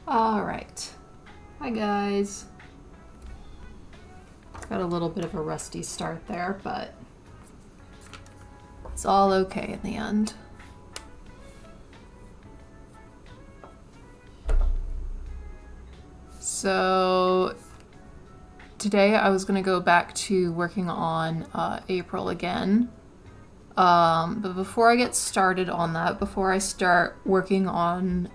All right. Hi guys. Got a little bit of a rusty start there, but it's all okay in the end. So today I was going to go back to working on April again. But before I get started on that, before I start working on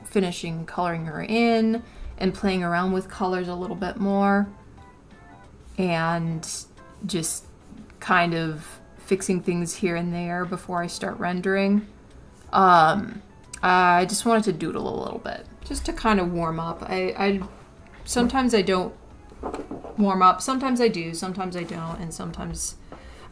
finishing coloring her in and playing around with colors a little bit more and just kind of fixing things here and there before I start rendering, I just wanted to doodle a little bit just to kind of warm up. I sometimes I don't warm up, sometimes I do, sometimes I don't, and sometimes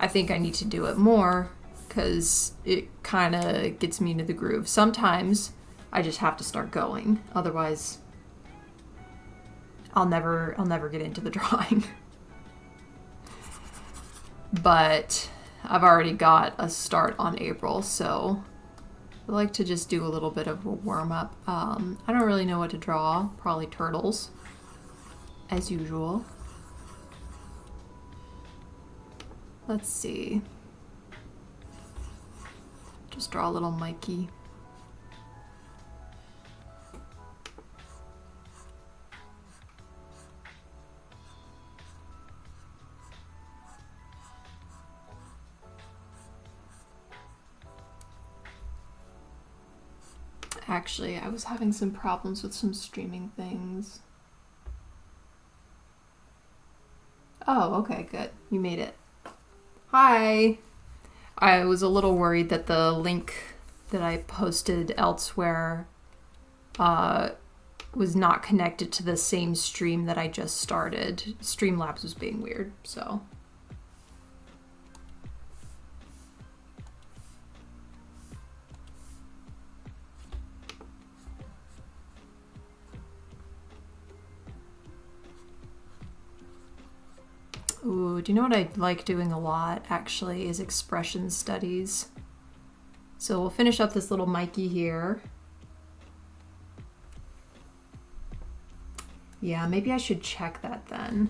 I think I need to do it more because it kind of gets me into the groove. Sometimes I just have to start going, otherwise I'll never get into the drawing. But I've already got a start on April, so I like to just do a little bit of a warm-up. I don't really know what to draw, probably turtles, as usual. Let's see. Just draw a little Mikey. Actually, I was having some problems with some streaming things. Oh, okay, good. You made it. Hi! I was a little worried that the link that I posted elsewhere was not connected to the same stream that I just started. Streamlabs was being weird, so. Ooh, do you know what I like doing a lot, actually, is expression studies. So we'll finish up this little Mikey here. Yeah, maybe I should check that then.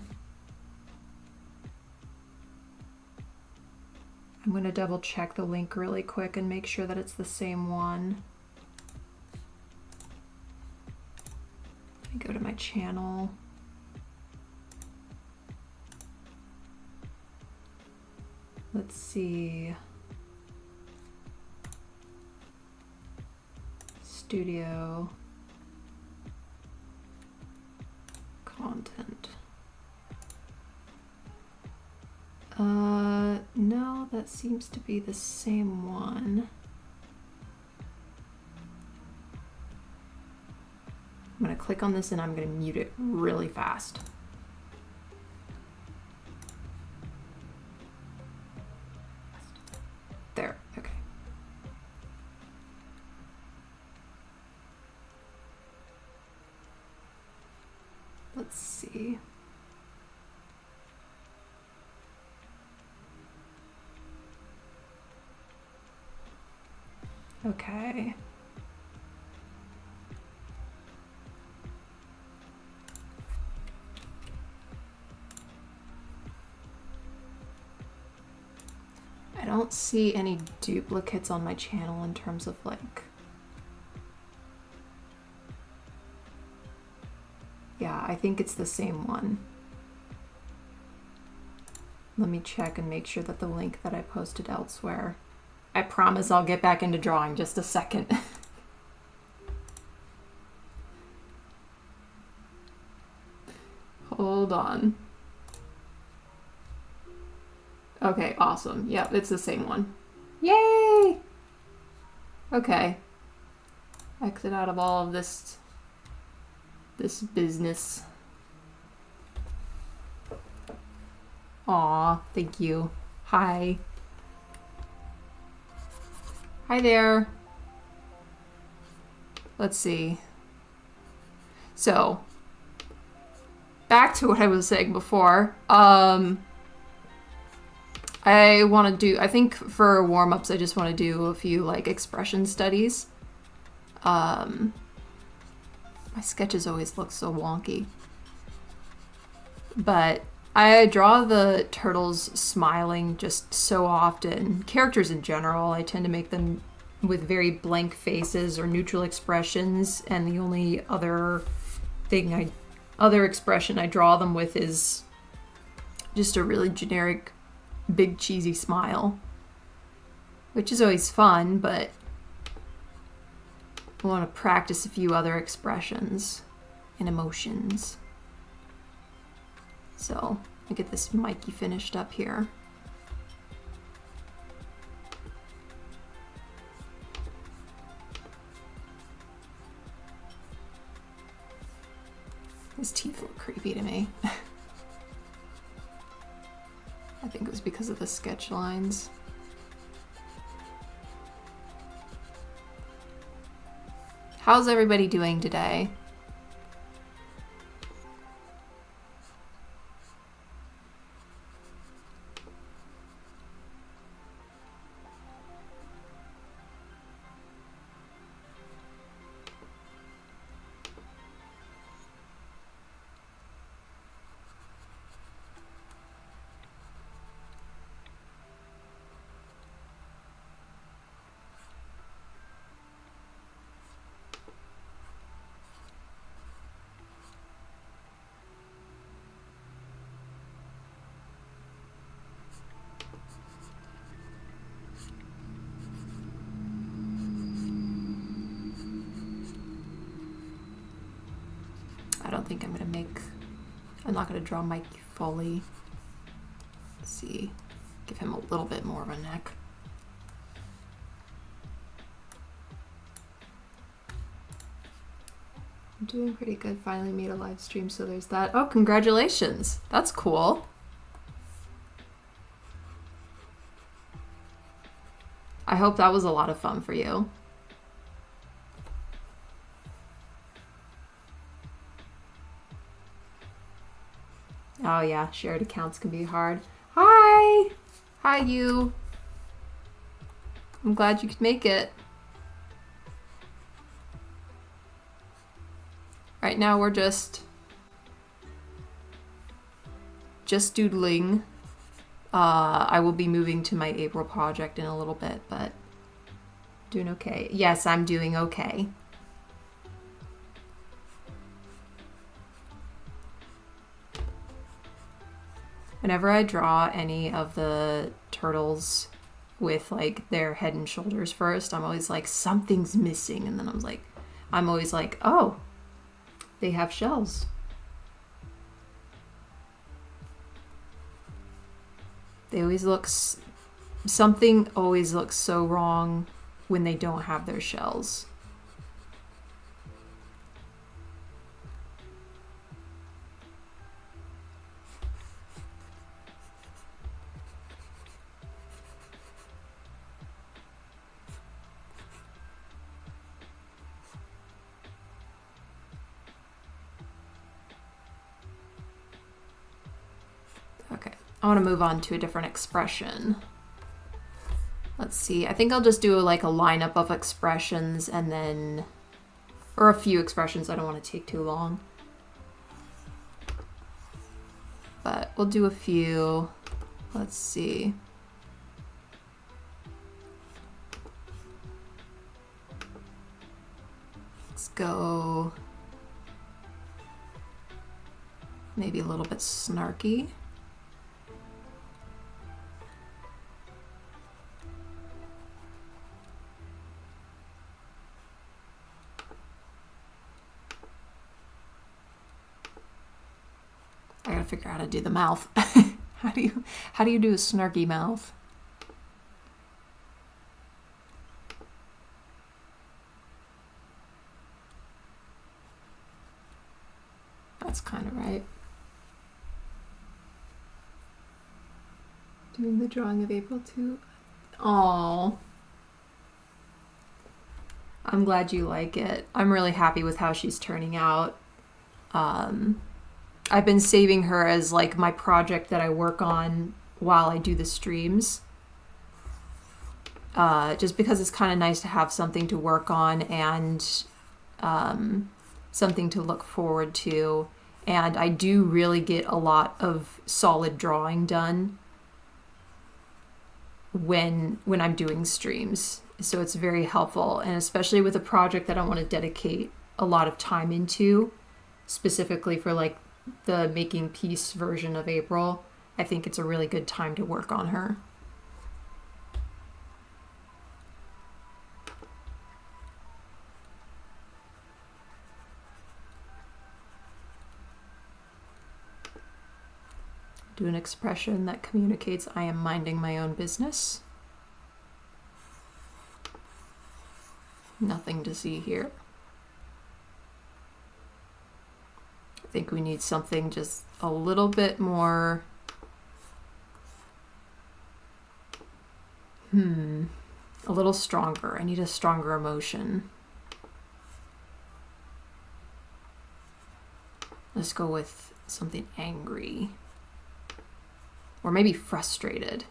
I'm going to double check the link really quick and make sure that it's the same one. Let me go to my channel. Let's see. Studio. Content. No, that seems to be the same one. I'm gonna click on this and I'm gonna mute it really fast. There, okay. Let's see. Okay. I don't see any duplicates on my channel in terms of like, yeah, I think it's the same one. Let me check and make sure that the link that I posted elsewhere. I promise I'll get back into drawing just a second. Hold on. Okay, awesome. Yep, it's the same one. Yay! Okay. Exit out of all of this business. Aw, thank you. Hi. Hi there. Let's see. So, back to what I was saying before. I want to do, I think for warm-ups, I just want to do a few like expression studies. My sketches always look so wonky. But I draw the turtles smiling just so often. Characters in general, I tend to make them with very blank faces or neutral expressions, and the only other expression I draw them with is just a really generic big cheesy smile, which is always fun, but I want to practice a few other expressions and emotions. So I get this Mikey finished up here. His teeth look creepy to me. I think it was because of the sketch lines. How's everybody doing today? I don't think I'm not gonna draw Mikey fully. Let's see, give him a little bit more of a neck. I'm doing pretty good, finally made a live stream, so there's that. Oh, congratulations, that's cool. I hope that was a lot of fun for you. Oh yeah, shared accounts can be hard. Hi! Hi, you. I'm glad you could make it. Right now we're just doodling. I will be moving to my April project in a little bit, but doing okay. Yes, I'm doing okay. Whenever I draw any of the turtles with like their head and shoulders first, I'm always like, something's missing. And then I'm always like, oh, they have shells. They always look, something always looks so wrong when they don't have their shells. I want to move on to a different expression. Let's see. I think I'll just do like a lineup of expressions and then, or a few expressions. I don't want to take too long. But we'll do a few. Let's see. Let's go maybe a little bit snarky. I gotta figure out how to do the mouth. How do you do a snarky mouth? That's kind of right. Doing the drawing of April too. Aww. I'm glad you like it. I'm really happy with how she's turning out. I've been saving her as like my project that I work on while I do the streams. Just because it's kind of nice to have something to work on and something to look forward to. And I do really get a lot of solid drawing done when I'm doing streams. So it's very helpful, and especially with a project that I want to dedicate a lot of time into, specifically for like the making peace version of April, I think it's a really good time to work on her. Do an expression that communicates I am minding my own business. Nothing to see here. I think we need something just a little bit more, a little stronger. I need a stronger emotion. Let's go with something angry. Or maybe frustrated.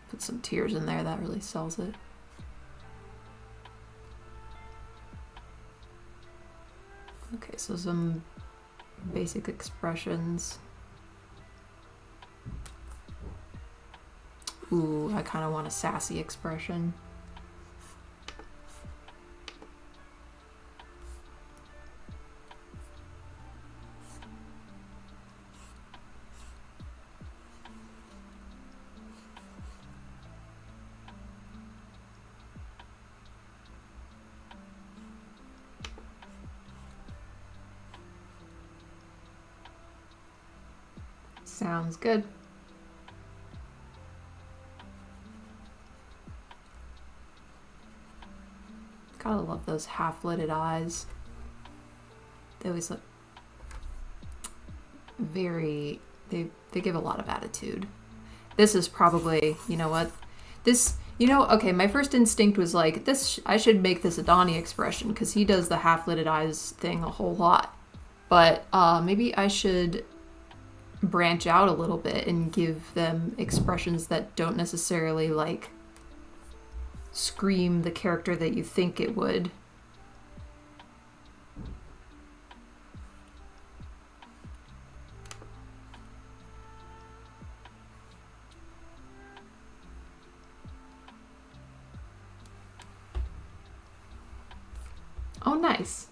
Put some tears in there, that really sells it. Okay, so some basic expressions. Ooh, I kind of want a sassy expression. Sounds good. Gotta love those half-lidded eyes. They always look very, they give a lot of attitude. This is probably, you know what? This, you know, okay, my first instinct was like, this, I should make this a Donnie expression because he does the half-lidded eyes thing a whole lot. But maybe I should branch out a little bit and give them expressions that don't necessarily like scream the character that you think it would. Oh, nice.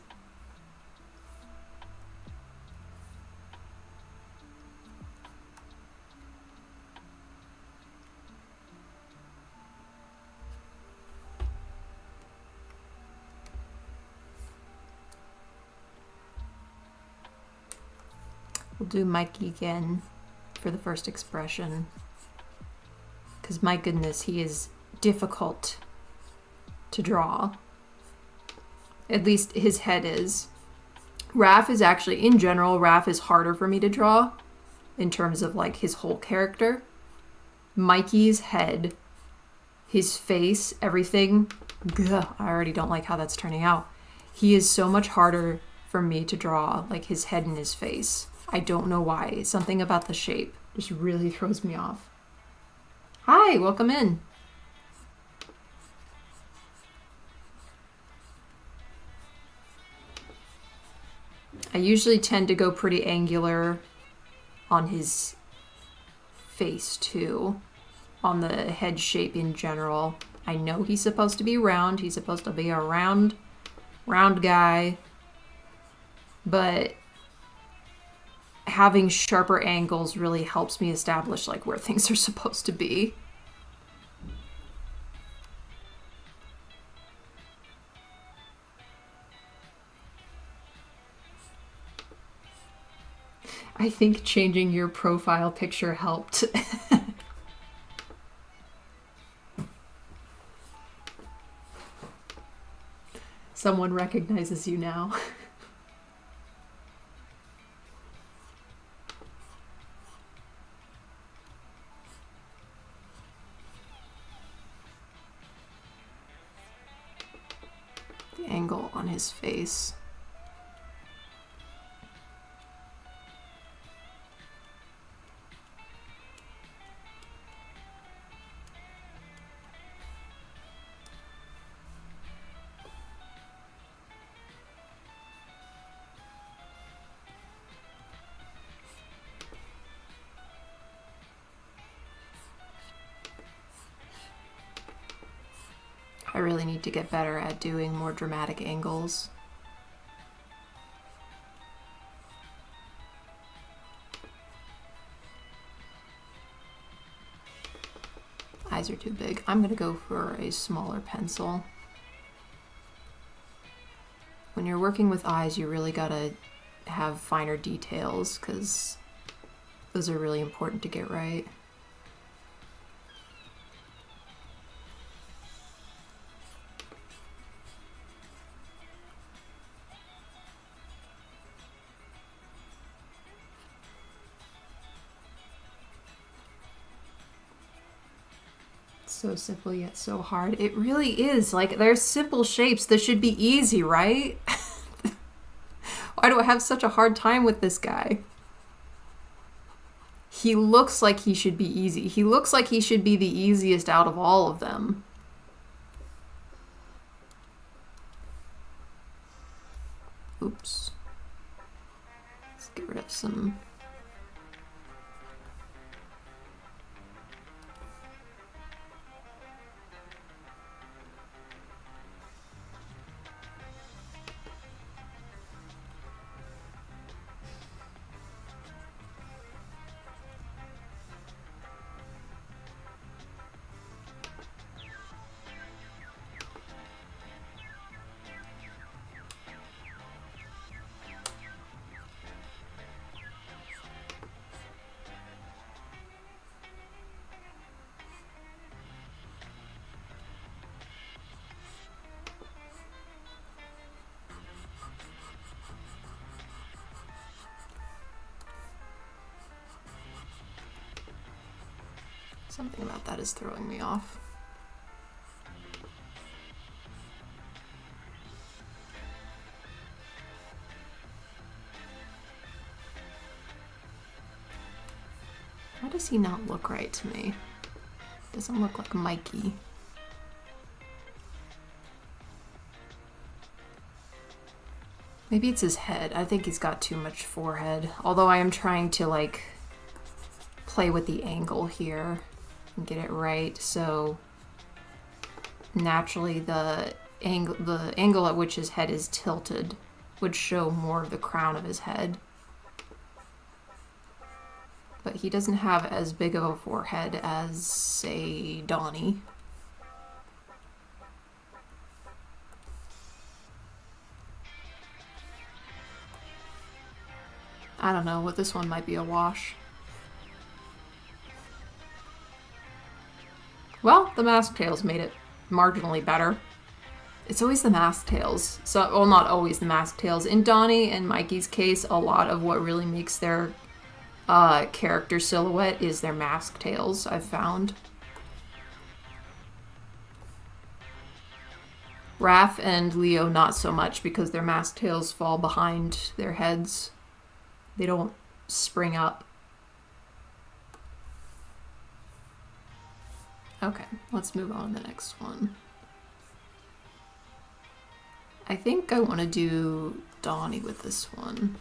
We'll do Mikey again for the first expression. Because my goodness, he is difficult to draw. At least his head is. Raph is actually, in general, Raph is harder for me to draw in terms of like his whole character. Mikey's head, his face, everything, ugh, I already don't like how that's turning out. He is so much harder for me to draw, like his head and his face. I don't know why. Something about the shape just really throws me off. Hi, welcome in. I usually tend to go pretty angular on his face too, on the head shape in general. I know he's supposed to be round. He's supposed to be a round guy, but having sharper angles really helps me establish like where things are supposed to be. I think changing your profile picture helped. Someone recognizes you now. angle on his face. I really need to get better at doing more dramatic angles. Eyes are too big. I'm gonna go for a smaller pencil. When you're working with eyes, you really gotta have finer details because those are really important to get right. So simple yet so hard. It really is. Like, they're simple shapes that should be easy, right? Why do I have such a hard time with this guy? He looks like he should be easy. He looks like he should be the easiest out of all of them. Oops. Let's get rid of some... Something about that is throwing me off. Why does he not look right to me? Doesn't look like Mikey. Maybe it's his head. I think he's got too much forehead. Although I am trying to like play with the angle here and get it right, so naturally the angle at which his head is tilted would show more of the crown of his head. But he doesn't have as big of a forehead as, say, Donnie. I don't know, this one might be a wash. Well, the mask tails made it marginally better. It's always the mask tails. So, well, not always the mask tails. In Donnie and Mikey's case, a lot of what really makes their character silhouette is their mask tails, I've found. Raph and Leo not so much because their mask tails fall behind their heads. They don't spring up. Okay, let's move on to the next one. I think I want to do Donnie with this one.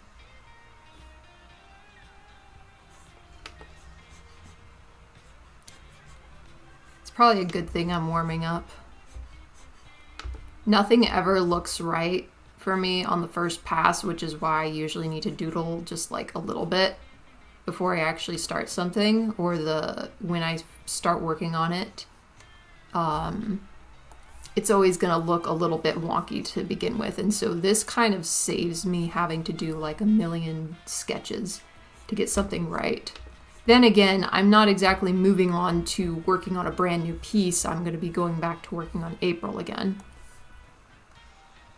It's probably a good thing I'm warming up. Nothing ever looks right for me on the first pass, which is why I usually need to doodle just like a little bit before I actually start something, or when I start working on it. It's always going to look a little bit wonky to begin with, and so this kind of saves me having to do like a million sketches to get something right. Then again, I'm not exactly moving on to working on a brand new piece. I'm going to be going back to working on April again,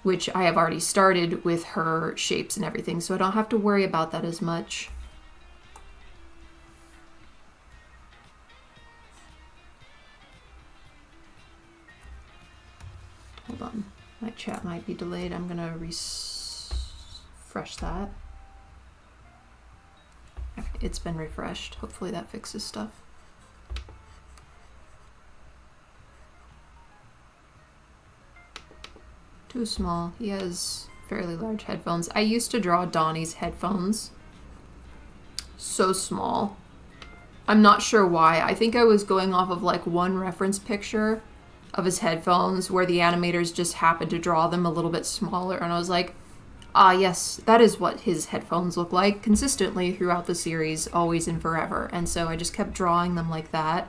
which I have already started with her shapes and everything, so I don't have to worry about that as much. Hold on. My chat might be delayed. I'm gonna refresh that. Okay, it's been refreshed. Hopefully that fixes stuff. Too small. He has fairly large headphones. I used to draw Donnie's headphones. So small. I'm not sure why. I think I was going off of like one reference picture of his headphones where the animators just happened to draw them a little bit smaller, and I was like, ah yes, that is what his headphones look like consistently throughout the series, always and forever. And so I just kept drawing them like that.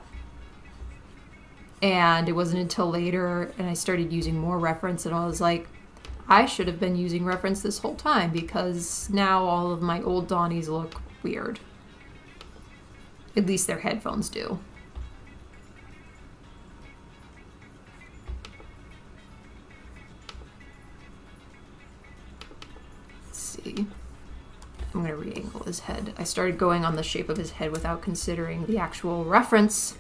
And it wasn't until later and I started using more reference and I was like, I should have been using reference this whole time because now all of my old Donnies look weird. At least their headphones do. Let's see. I'm gonna re-angle his head. I started going on the shape of his head without considering the actual reference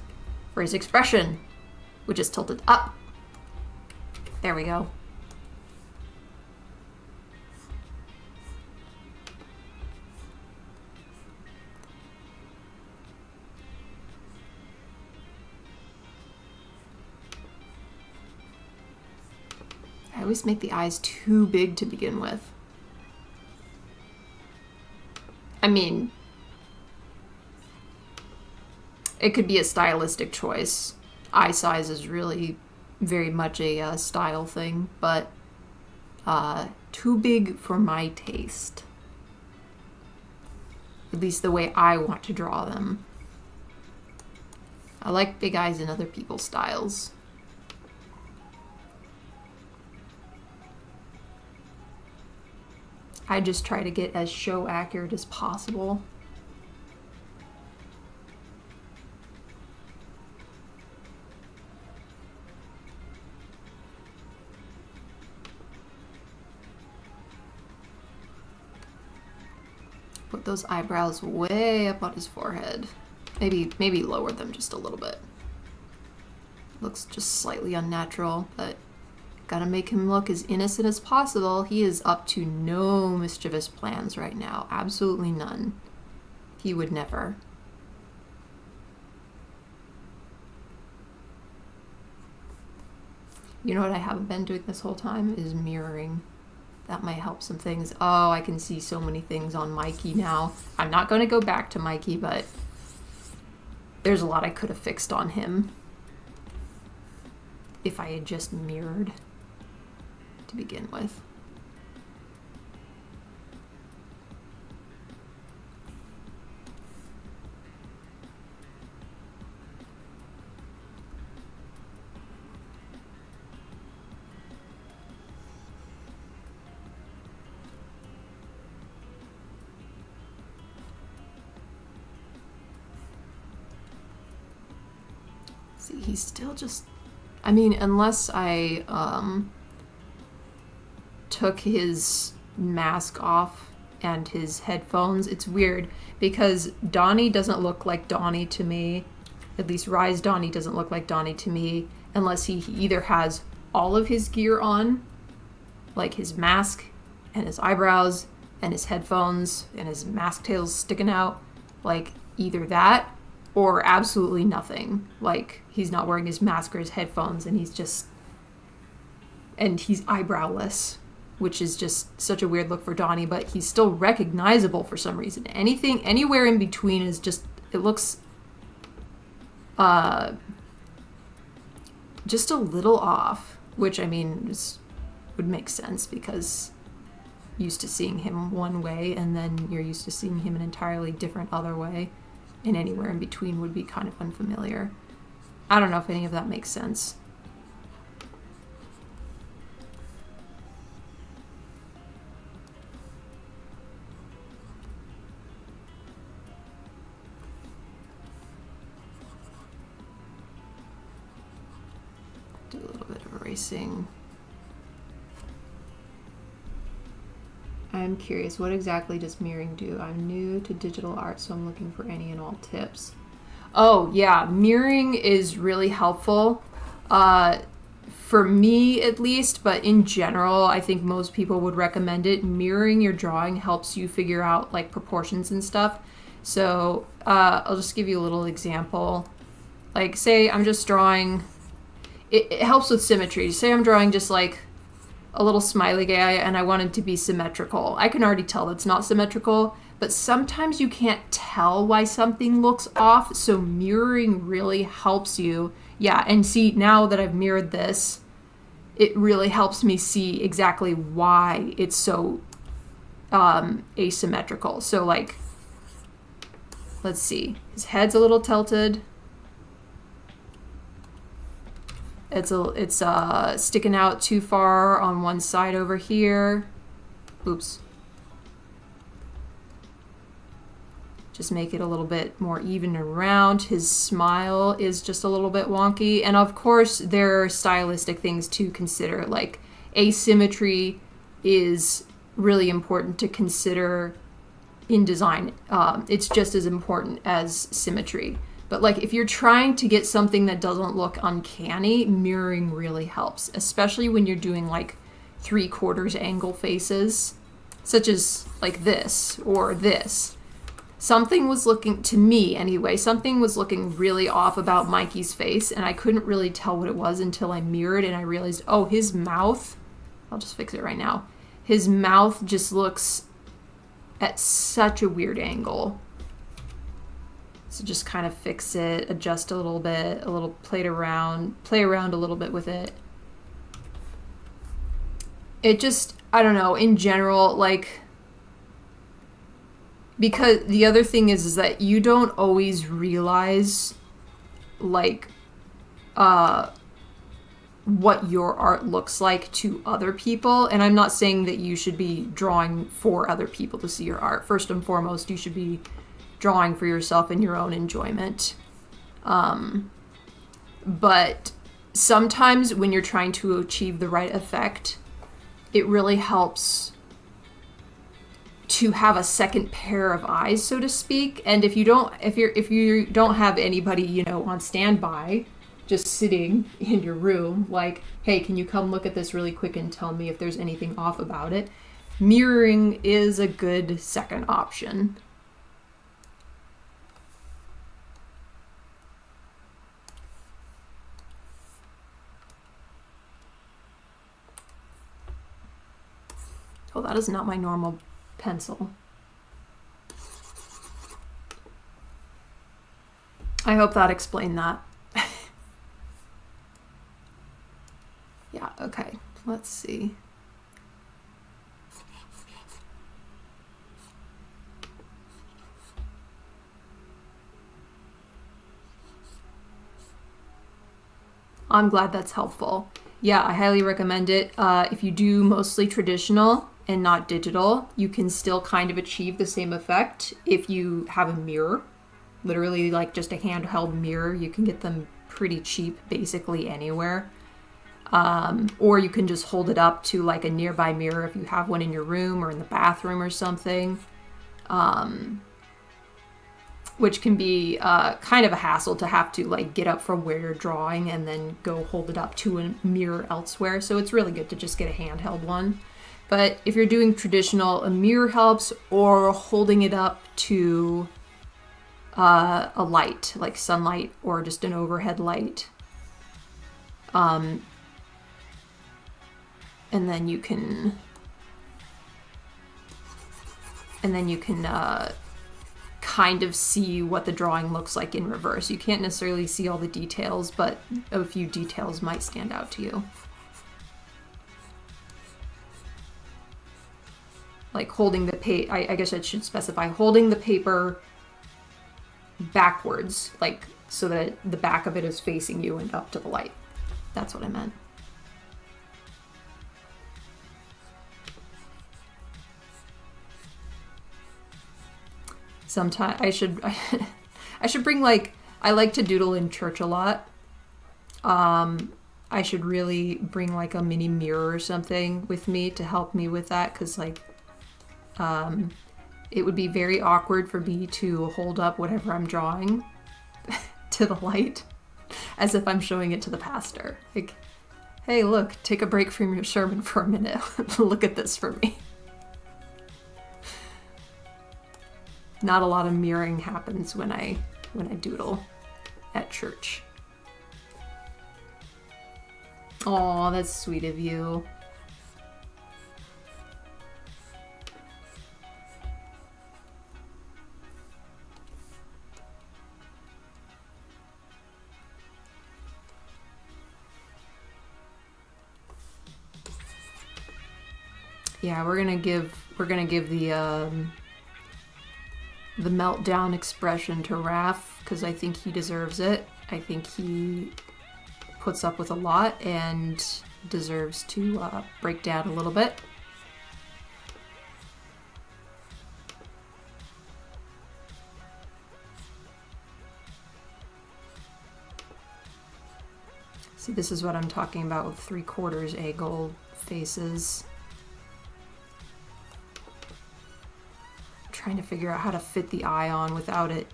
for his expression, which is tilted up. There we go. I always make the eyes too big to begin with. I mean, it could be a stylistic choice. Eye size is really very much a style thing, but too big for my taste. At least the way I want to draw them. I like big eyes in other people's styles. I just try to get as show accurate as possible. Put those eyebrows way up on his forehead. Maybe lower them just a little bit. Looks just slightly unnatural, but gotta make him look as innocent as possible. He is up to no mischievous plans right now. Absolutely none. He would never. You know what I haven't been doing this whole time is mirroring. That might help some things. Oh, I can see so many things on Mikey now. I'm not going to go back to Mikey, but there's a lot I could have fixed on him if I had just mirrored to begin with. See, he's still just, I mean, unless I took his mask off and his headphones, it's weird because Donnie doesn't look like Donnie to me. At least Rise Donnie doesn't look like Donnie to me unless he either has all of his gear on, like his mask and his eyebrows and his headphones and his mask tails sticking out, like either that or absolutely nothing. Like he's not wearing his mask or his headphones and he's eyebrowless, which is just such a weird look for Donnie, but he's still recognizable for some reason. Anything, anywhere in between is just, it looks just a little off, which I mean would make sense because used to seeing him one way and then you're used to seeing him an entirely different other way, and anywhere in between would be kind of unfamiliar. I don't know if any of that makes sense. Do a little bit of erasing. I'm curious, what exactly does mirroring do? I'm new to digital art, so I'm looking for any and all tips. Oh yeah, mirroring is really helpful for me at least, but in general, I think most people would recommend it. Mirroring your drawing helps you figure out like proportions and stuff. So I'll just give you a little example. Like say I'm just drawing, it helps with symmetry. Say I'm drawing just like a little smiley guy and I want it to be symmetrical. I can already tell it's not symmetrical, but sometimes you can't tell why something looks off, so mirroring really helps you. Yeah, and see, now that I've mirrored this, it really helps me see exactly why it's so asymmetrical. So like, let's see, his head's a little tilted. It's sticking out too far on one side over here. Oops. Just make it a little bit more even and round. His smile is just a little bit wonky. And of course, there are stylistic things to consider. Like asymmetry is really important to consider in design. It's just as important as symmetry. But like if you're trying to get something that doesn't look uncanny, mirroring really helps, especially when you're doing like 3/4 angle faces, such as like this or this. Something was looking, to me anyway, something was looking really off about Mikey's face, and I couldn't really tell what it was until I mirrored and I realized, oh, his mouth, I'll just fix it right now. His mouth just looks at such a weird angle. So just kind of fix it, adjust a little bit, play around a little bit with it. It just, I don't know, in general, like, because the other thing is that you don't always realize like what your art looks like to other people. And I'm not saying that you should be drawing for other people to see your art. First and foremost, you should be drawing for yourself and your own enjoyment. But sometimes when you're trying to achieve the right effect, it really helps to have a second pair of eyes, so to speak. And if you don't have anybody, you know, on standby, just sitting in your room, like, hey, can you come look at this really quick and tell me if there's anything off about it? Mirroring is a good second option. Oh, that is not my normal pencil. I hope that explained that. Yeah, okay. Let's see. I'm glad that's helpful. Yeah, I highly recommend it. If you do mostly traditional and not digital, you can still kind of achieve the same effect if you have a mirror. Literally like just a handheld mirror. You can get them pretty cheap basically anywhere. Or you can just hold it up to like a nearby mirror if you have one in your room or in the bathroom or something. Which can be kind of a hassle to have to like get up from where you're drawing and then go hold it up to a mirror elsewhere. So it's really good to just get a handheld one. But if you're doing traditional, a mirror helps, or holding it up to a light, like sunlight or just an overhead light. And then you can kind of see what the drawing looks like in reverse. You can't necessarily see all the details, but a few details might stand out to you. Like holding the paper, I guess I should specify, holding the paper backwards, like so that the back of it is facing you and up to the light. That's what I meant. Sometimes I should bring, like, I like to doodle in church a lot. I should really bring like a mini mirror or something with me to help me with that, because like it would be very awkward for me to hold up whatever I'm drawing to the light as if I'm showing it to the pastor. Like, Hey, look, take a break from your sermon for a minute. Look at this for me. Not a lot of mirroring happens when I doodle at church. Aw, that's sweet of you. Yeah, we're gonna give the meltdown expression to Raph because I think he deserves it. I think he puts up with a lot and deserves to break down a little bit. See, this is what I'm talking about with 3/4 angle faces. Trying to figure out how to fit the eye on without it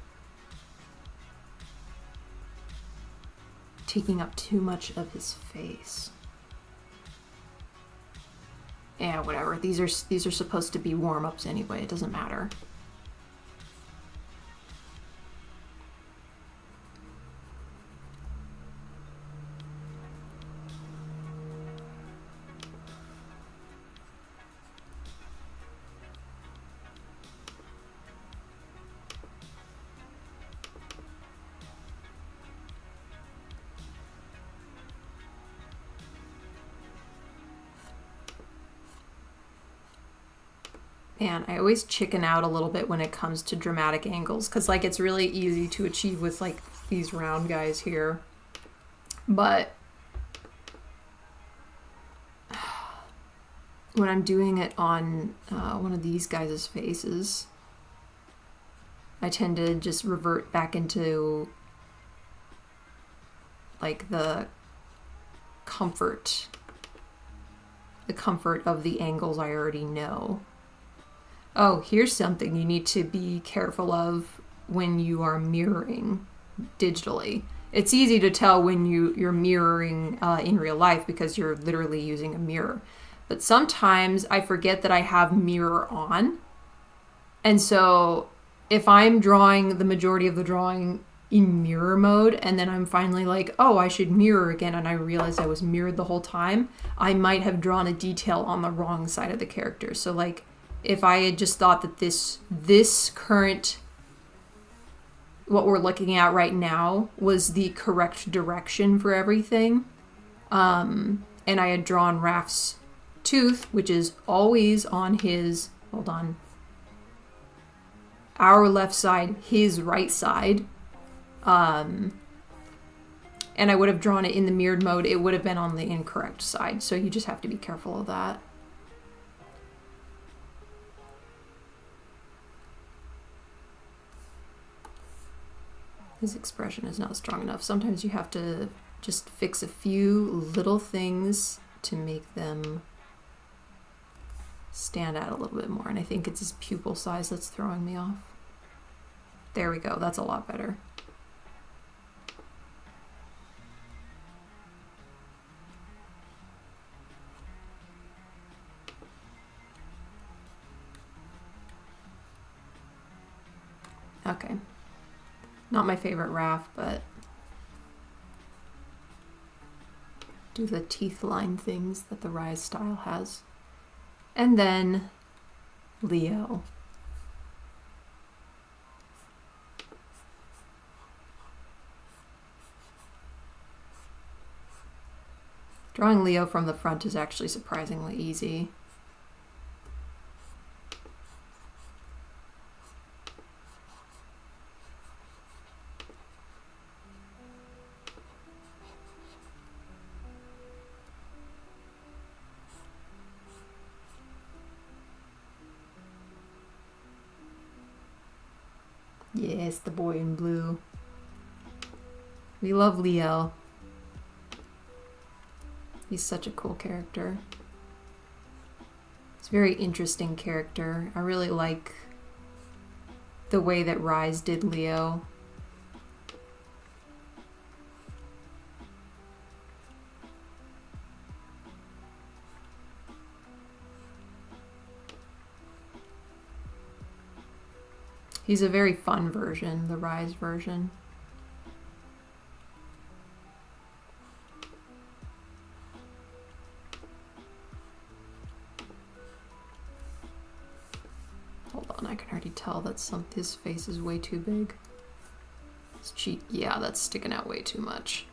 taking up too much of his face. Yeah, whatever. These are supposed to be warm-ups anyway. It doesn't matter. Man, I always chicken out a little bit when it comes to dramatic angles because like it's really easy to achieve with like these round guys here. But when I'm doing it on one of these guys' faces, I tend to just revert back into like the comfort of the angles I already know. Oh, here's something you need to be careful of when you are mirroring digitally. It's easy to tell when you're mirroring in real life because you're literally using a mirror. But sometimes I forget that I have mirror on. And so if I'm drawing the majority of the drawing in mirror mode and then I'm finally like, oh, I should mirror again, and I realize I was mirrored the whole time, I might have drawn a detail on the wrong side of the character. So like, if I had just thought that this current, what we're looking at right now, was the correct direction for everything, and I had drawn Raph's tooth, which is always on his, hold on, our left side, his right side, and I would have drawn it in the mirrored mode, it would have been on the incorrect side. So you just have to be careful of that. His expression is not strong enough. Sometimes you have to just fix a few little things to make them stand out a little bit more. And I think it's his pupil size that's throwing me off. There we go. That's a lot better. Okay. Not my favorite Raph, but do the teeth line things that the Rise style has. And then Leo. Drawing Leo from the front is actually surprisingly easy. Yes, the boy in blue. We love Leo. He's such a cool character. He's a very interesting character. I really like the way that Rise did Leo. He's a very fun version, the Rise version. Hold on, I can already tell that his face is way too big. His cheek, yeah, that's sticking out way too much.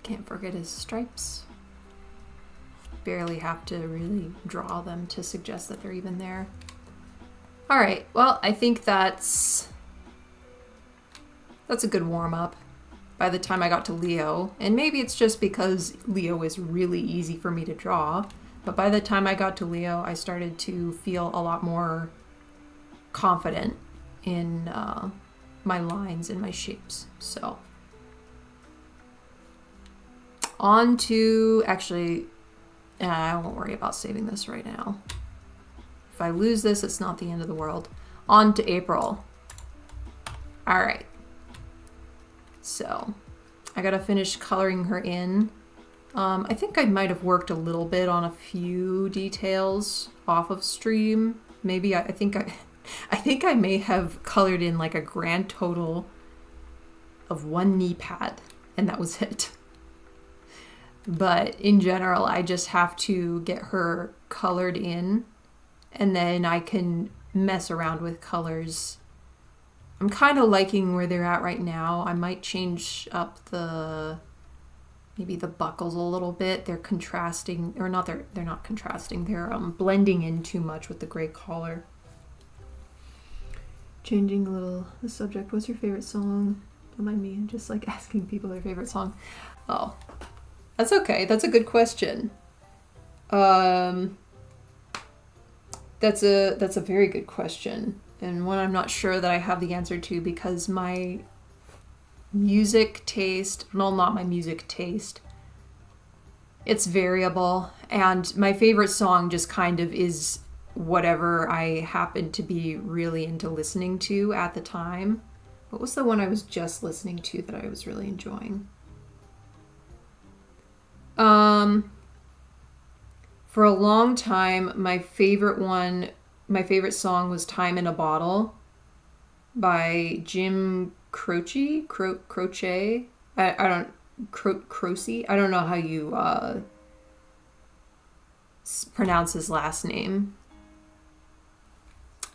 Can't forget his stripes. Barely have to really draw them to suggest that they're even there. All right, well, I think that's a good warm-up by the time I got to Leo. And maybe it's just because Leo is really easy for me to draw, but by the time I got to Leo, I started to feel a lot more confident in my lines and my shapes. So on to, actually, I won't worry about saving this right now. If I lose this, it's not the end of the world. On to April. All right. So I gotta finish coloring her in. I think I might have worked a little bit on a few details off of stream. Maybe I think I may have colored in like a grand total of 1 knee pad, and that was it. But in general, I just have to get her colored in, and then I can mess around with colors. I'm kind of liking where they're at right now. I might change up maybe the buckles a little bit. They're contrasting, or not, they're not contrasting. They're blending in too much with the gray collar. Changing a little the subject. What's your favorite song? Don't mind me, I'm just like asking people their favorite song. Oh. That's okay. That's a good question. That's a very good question, and one I'm not sure that I have the answer to, because my music taste, well, not my music taste, it's variable, and my favorite song just kind of is whatever I happen to be really into listening to at the time. What was the one I was just listening to that I was really enjoying? For a long time, my favorite song was Time in a Bottle by Jim Croce. Croce? I don't know how you pronounce his last name.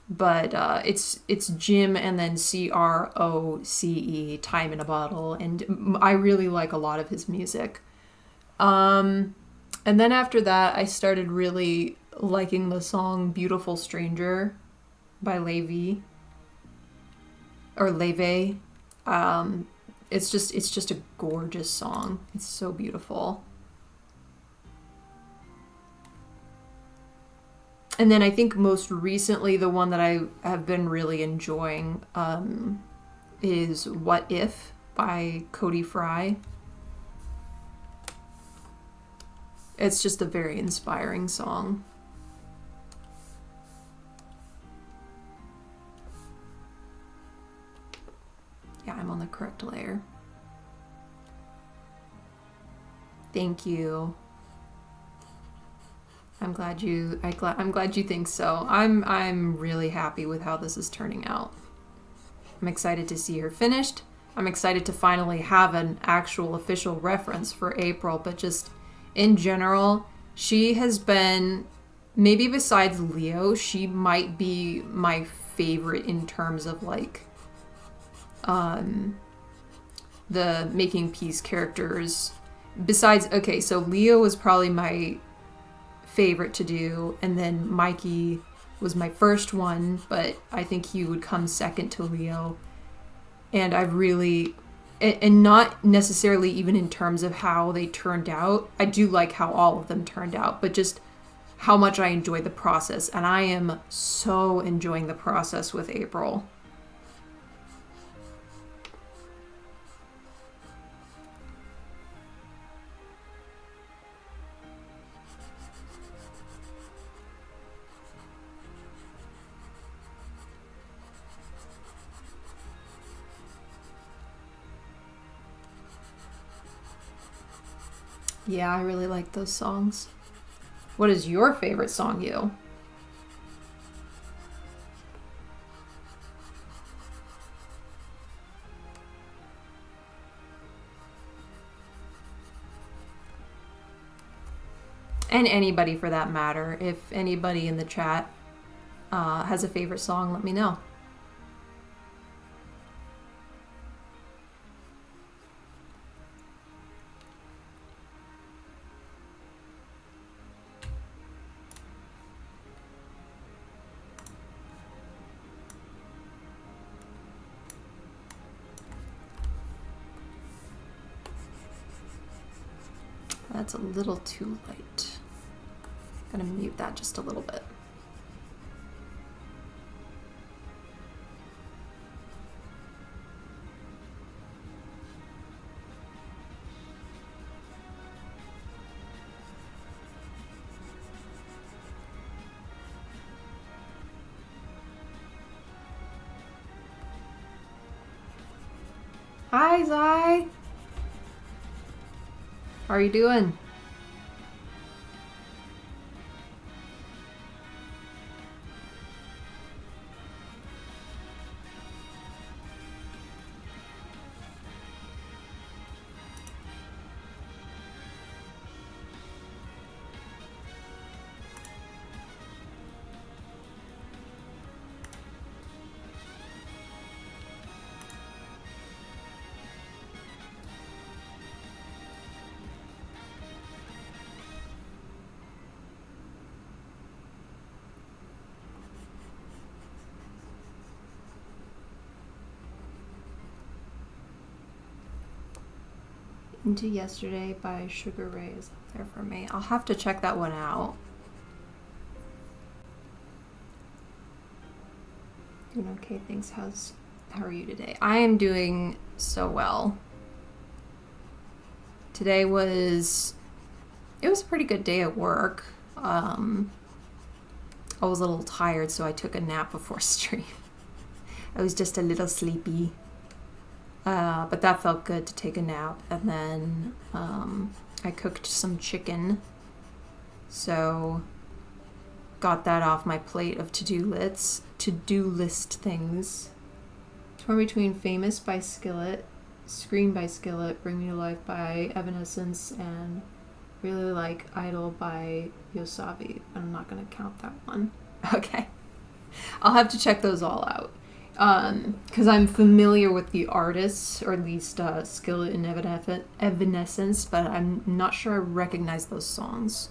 But it's Jim and then Croce, Time in a Bottle, and I really like a lot of his music. And then after that, I started really liking the song Beautiful Stranger by Levy. It's just a gorgeous song. It's so beautiful. And then I think most recently, the one that I have been really enjoying is What If by Cody Fry. It's just a very inspiring song. Yeah, I'm on the correct layer. Thank you. I'm glad you think so. I'm really happy with how this is turning out. I'm excited to see her finished. I'm excited to finally have an actual official reference for April, but just in general, she has been, maybe besides Leo, she might be my favorite in terms of like the making peace characters. Besides, okay, so Leo was probably my favorite to do, and then Mikey was my first one, but I think he would come second to Leo. And I've really, and not necessarily even in terms of how they turned out. I do like how all of them turned out, but just how much I enjoy the process. And I am so enjoying the process with April. Yeah, I really like those songs. What is your favorite song, you? And anybody for that matter. If anybody in the chat has a favorite song, let me know. That's a little too light. I'm gonna mute that just a little bit. Hi, Zai. How are you doing? Into Yesterday by Sugar Ray is up there for me. I'll have to check that one out. Doing okay, thanks. How are you today? I am doing so well. Today it was a pretty good day at work. I was a little tired, so I took a nap before stream. I was just a little sleepy. But that felt good to take a nap. And then I cooked some chicken. So got that off my plate of to-do list things. Torn between Famous by Skillet, Scream by Skillet, Bring Me to Life by Evanescence, and really like Idol by Yosabi. I'm not going to count that one. Okay. I'll have to check those all out. Because I'm familiar with the artists, or at least Skillet and Evanescence, but I'm not sure I recognize those songs.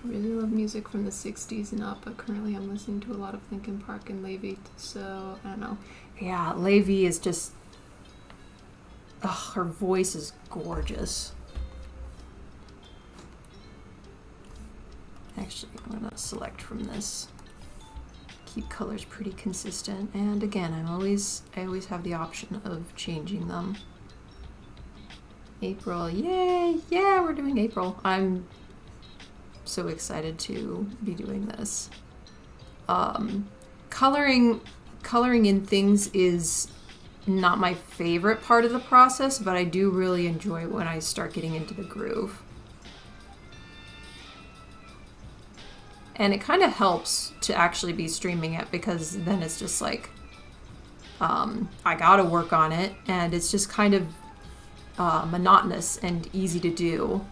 I really love music from the 60s and up, but currently I'm listening to a lot of Linkin Park and Levy, so I don't know. Yeah, Levy is just... Ugh, her voice is gorgeous. Actually, I'm gonna select from this. Keep colors pretty consistent, and again, I always have the option of changing them. April, yay! Yeah, we're doing April. I'm so excited to be doing this. Coloring in things is not my favorite part of the process, but I do really enjoy it when I start getting into the groove. And it kind of helps to actually be streaming it, because then it's just like, I gotta work on it, and it's just kind of monotonous and easy to do.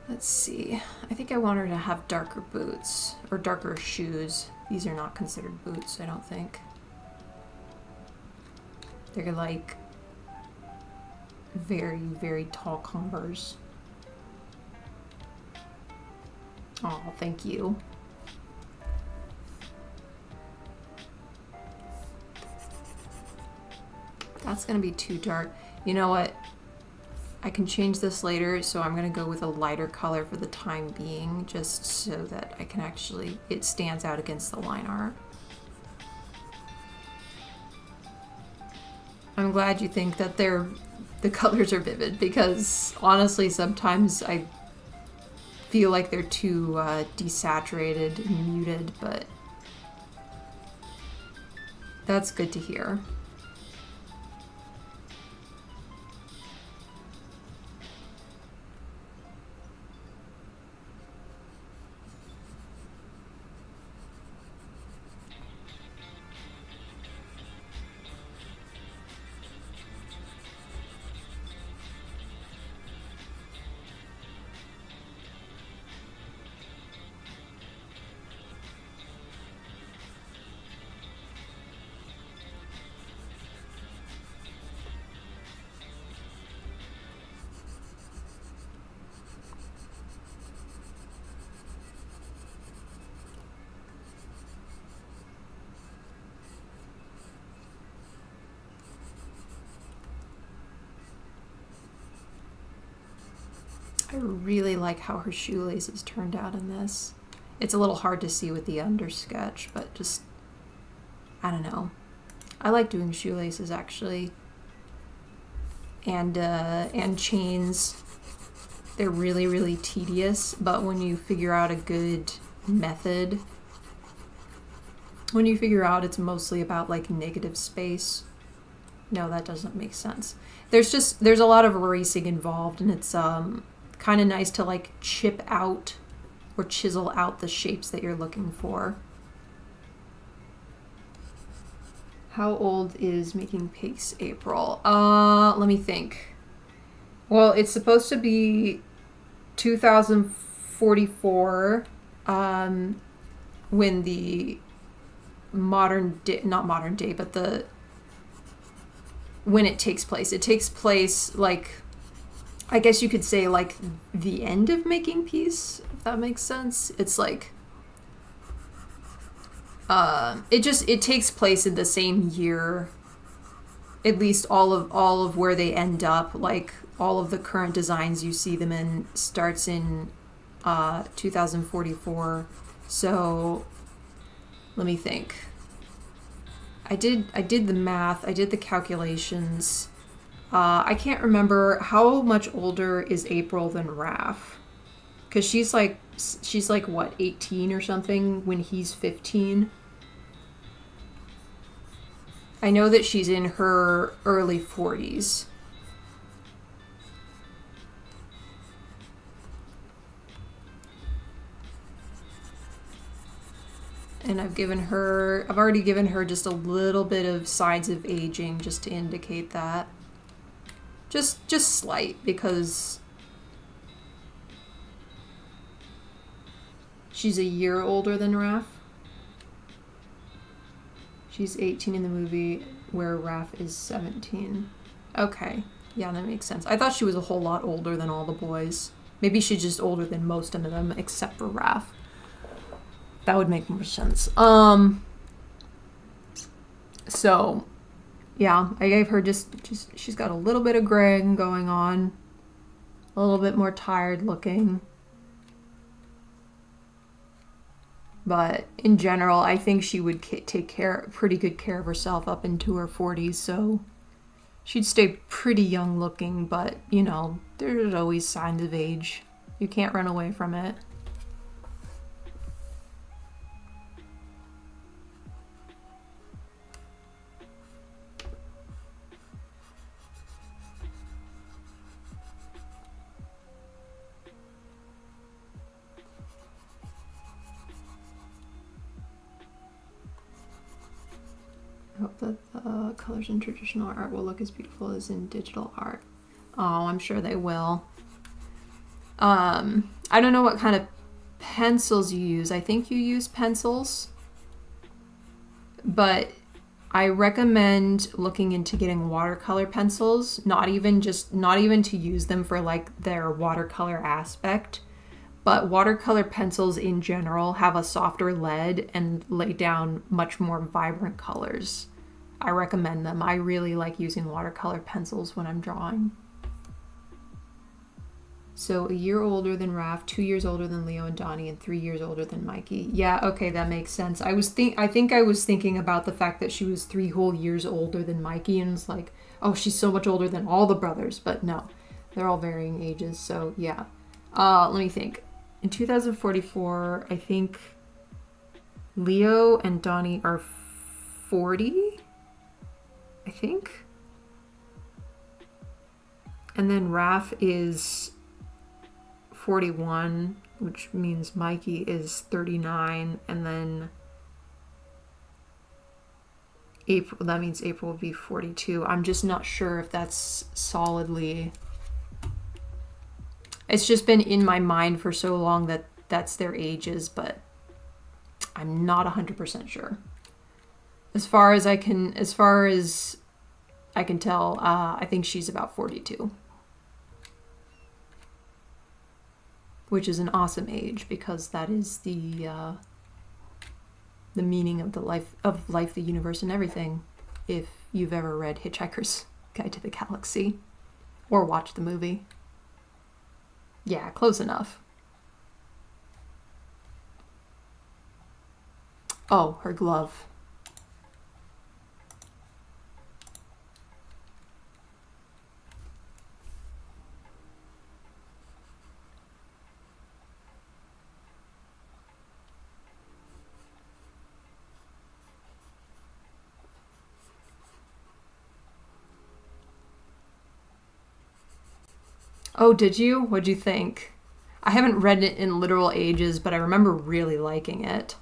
Let's see. I think I want her to have darker boots or darker shoes. These are not considered boots, I don't think. They're like very, very tall Converse. Oh, thank you. That's gonna be too dark. You know what? I can change this later, so I'm gonna go with a lighter color for the time being, just so that I can actually, it stands out against the line art. I'm glad you think that the colors are vivid, because honestly, sometimes I feel like they're too desaturated and muted, but that's good to hear. I really like how her shoelaces turned out in this. It's a little hard to see with the undersketch, but just, I don't know. I like doing shoelaces actually. And chains. They're really, really tedious, but when you figure out a good method, when you figure out it's mostly about like negative space. No, that doesn't make sense. There's a lot of erasing involved, and it's kind of nice to like chip out or chisel out the shapes that you're looking for. How old is Making Pace April? Let me think. Well, it's supposed to be 2044 when the modern day, not modern day, but when it takes place. It takes place like, I guess you could say like the end of Making Peace, if that makes sense. It's like, it takes place in the same year, at least all of where they end up, like all of the current designs you see them in starts in 2044. So let me think. I did the math, I did the calculations. I can't remember how much older is April than Raph, because she's like what, 18 or something when he's 15. I know that she's in her early 40s. And I've already given her just a little bit of signs of aging just to indicate that. Just slight, because she's a year older than Raph. She's 18 in the movie, where Raph is 17. Okay, yeah, that makes sense. I thought she was a whole lot older than all the boys. Maybe she's just older than most of them, except for Raph. That would make more sense. So, yeah, I gave her just she's got a little bit of gray going on, a little bit more tired looking. But in general, I think she would take pretty good care of herself up into her 40s, so she'd stay pretty young looking, but, you know, there's always signs of age. You can't run away from it. I hope that the colors in traditional art will look as beautiful as in digital art. Oh, I'm sure they will. I don't know what kind of pencils you use. I think you use pencils. but I recommend looking into getting watercolor pencils, not even to use them for like their watercolor aspect, but watercolor pencils in general have a softer lead and lay down much more vibrant colors. I recommend them. I really like using watercolor pencils when I'm drawing. So a year older than Raph, 2 years older than Leo and Donnie, and 3 years older than Mikey. Yeah, okay, that makes sense. I think I was thinking about the fact that she was 3 whole years older than Mikey, and it's like, oh, she's so much older than all the brothers. But no, they're all varying ages. So yeah. Let me think. In 2044, I think Leo and Donnie are 40. I think. And then Raph is 41, which means Mikey is 39, and then April, that means April will be 42. I'm just not sure if that's solidly, it's just been in my mind for so long that that's their ages, but I'm not 100% sure. As far as I can tell, I think she's about 42. Which is an awesome age, because that is the meaning of life, the universe, and everything. If you've ever read Hitchhiker's Guide to the Galaxy or watched the movie. Yeah, close enough. Oh, her glove. Oh, did you? What'd you think? I haven't read it in literal ages, but I remember really liking it.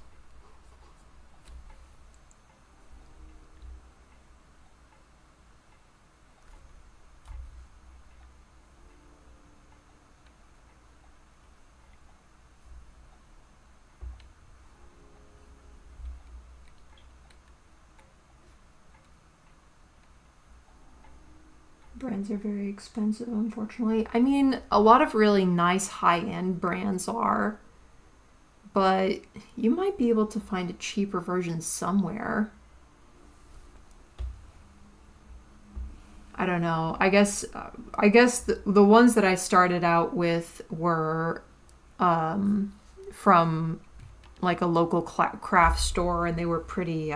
Brands are very expensive, unfortunately. I mean, a lot of really nice high-end brands are, but you might be able to find a cheaper version somewhere. I don't know. I guess the ones that I started out with were from like a local craft store, and they were pretty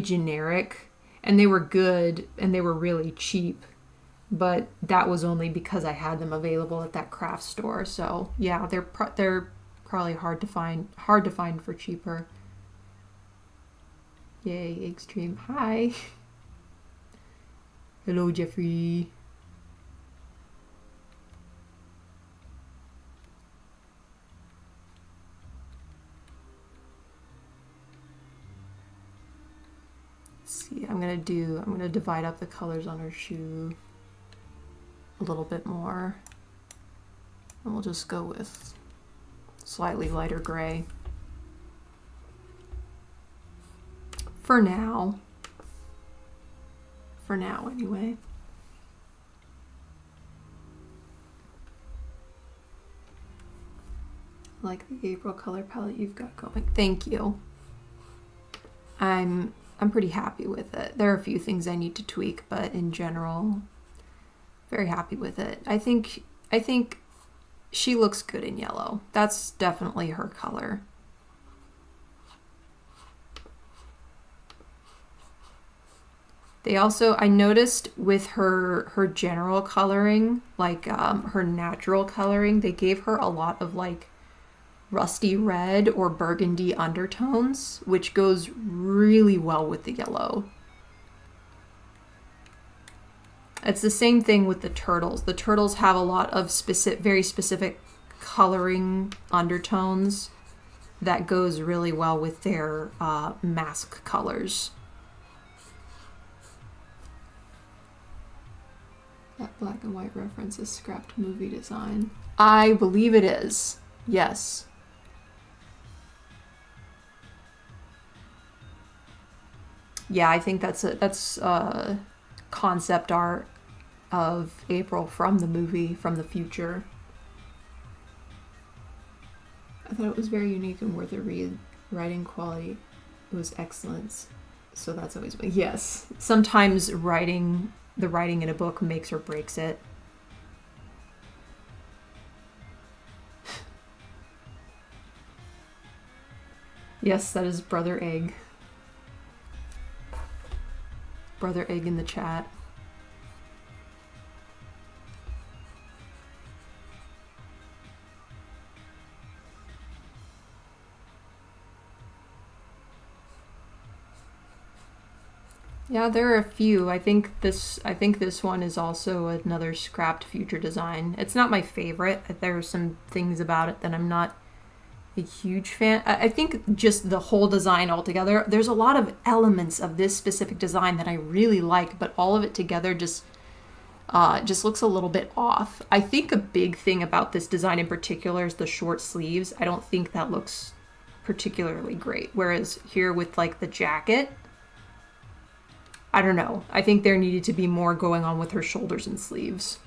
generic. And they were good, and they were really cheap, but that was only because I had them available at that craft store. So yeah, they're probably hard to find for cheaper. Yay, Extreme. Hi. Hello, Jeffrey. See, I'm gonna divide up the colors on her shoe a little bit more, and we'll just go with slightly lighter gray for now. For now, anyway. I like the April color palette you've got going. Thank you. I'm pretty happy with it. There are a few things I need to tweak, but in general, very happy with it. I think she looks good in yellow. That's definitely her color. They also, I noticed with her general coloring, like her natural coloring, they gave her a lot of like rusty red or burgundy undertones, which goes really well with the yellow. It's the same thing with the turtles. The turtles have a lot of very specific coloring undertones that goes really well with their mask colors. That black and white reference is scrapped movie design. I believe it is. Yes. Yeah, I think that's concept art of April from the movie, from the future. I thought it was very unique and worth a read. Writing quality, it was excellent. So that's always, yes. Sometimes the writing in a book makes or breaks it. Yes, that is Brother Egg. Brother Egg in the chat. Yeah, there are a few. I think this one is also another scrapped future design. It's not my favorite. There are some things about it that I'm not a huge fan. I think just the whole design altogether, there's a lot of elements of this specific design that I really like, but all of it together just looks a little bit off. I think a big thing about this design in particular is the short sleeves. I don't think that looks particularly great. Whereas here with like the jacket, I don't know. I think there needed to be more going on with her shoulders and sleeves.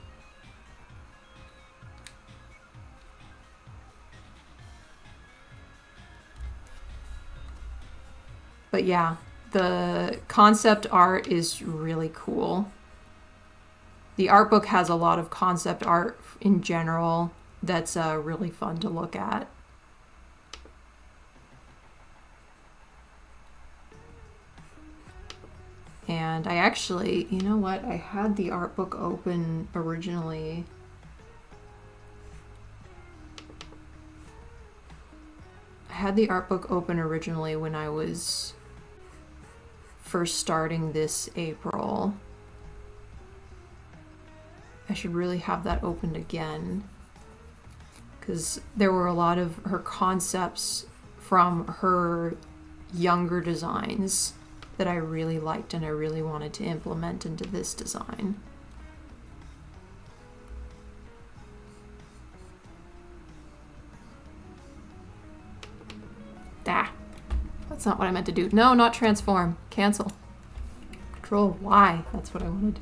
But yeah, the concept art is really cool. The art book has a lot of concept art in general that's really fun to look at. And I actually, you know what? I had the art book open originally. I had the art book open originally when I was first starting this April. I should really have that opened again, because there were a lot of her concepts from her younger designs that I really liked and I really wanted to implement into this design. Ah, that's not what I meant to do. No, not transform. Cancel. Control Y. That's what I wanted.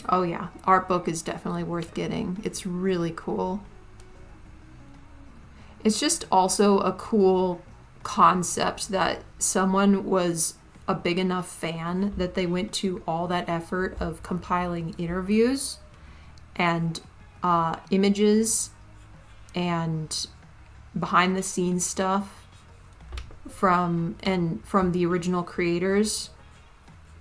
Oh yeah, art book is definitely worth getting. It's really cool. It's just also a cool concept that someone was a big enough fan that they went to all that effort of compiling interviews and images and behind the scenes stuff from the original creators,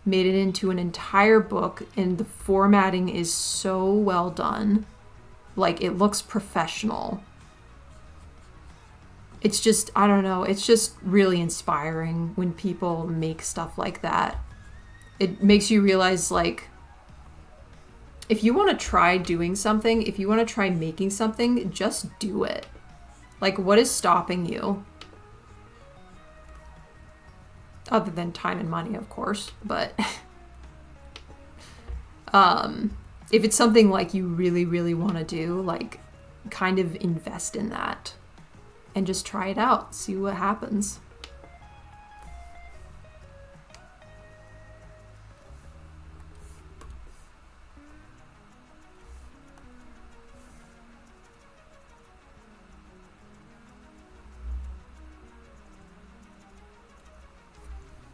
made it into an entire book, and the formatting is so well done. Like, it looks professional. It's just, I don't know, it's just really inspiring when people make stuff like that. It makes you realize, like, if you want to try doing something, if you want to try making something, just do it. Like, what is stopping you? Other than time and money, of course, but if it's something like you really, really want to do, like, kind of invest in that and just try it out, see what happens.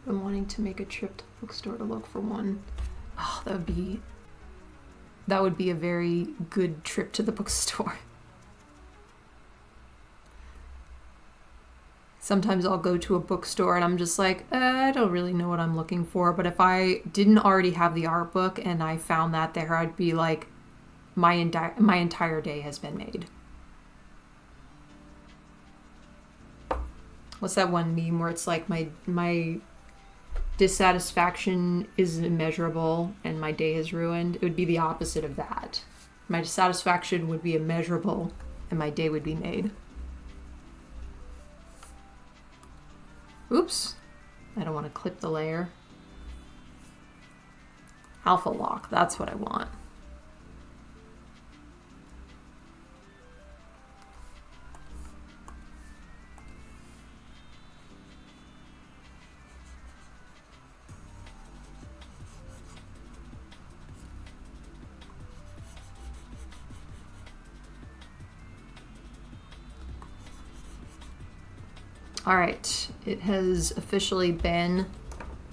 I'm wanting to make a trip to the bookstore to look for one. Oh, that would be a very good trip to the bookstore. Sometimes I'll go to a bookstore and I'm just like, I don't really know what I'm looking for. But if I didn't already have the art book and I found that there, I'd be like, my entire day has been made. What's that one meme where it's like my dissatisfaction is immeasurable and my day is ruined? It would be the opposite of that. My dissatisfaction would be immeasurable and my day would be made. Oops. I don't want to clip the layer. Alpha lock, that's what I want. All right, it has officially been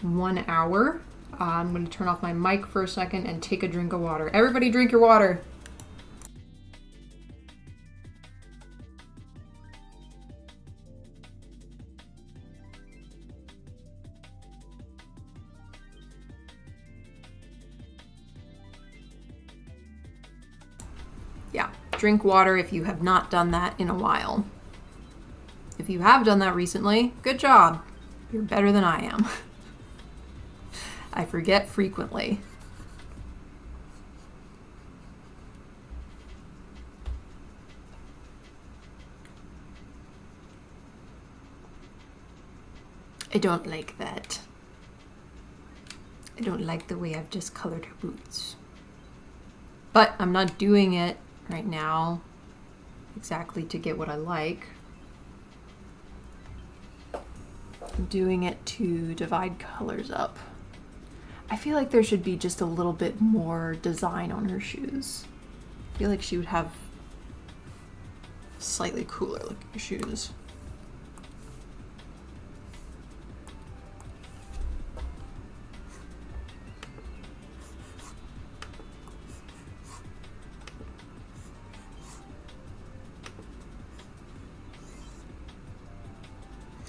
1 hour. I'm going to turn off my mic for a second and take a drink of water. Everybody drink your water. Yeah, drink water if you have not done that in a while. If you have done that recently, good job. You're better than I am. I forget frequently. I don't like that. I don't like the way I've just colored her boots. But I'm not doing it right now exactly to get what I like. I'm doing it to divide colors up. I feel like there should be just a little bit more design on her shoes. I feel like she would have slightly cooler looking shoes.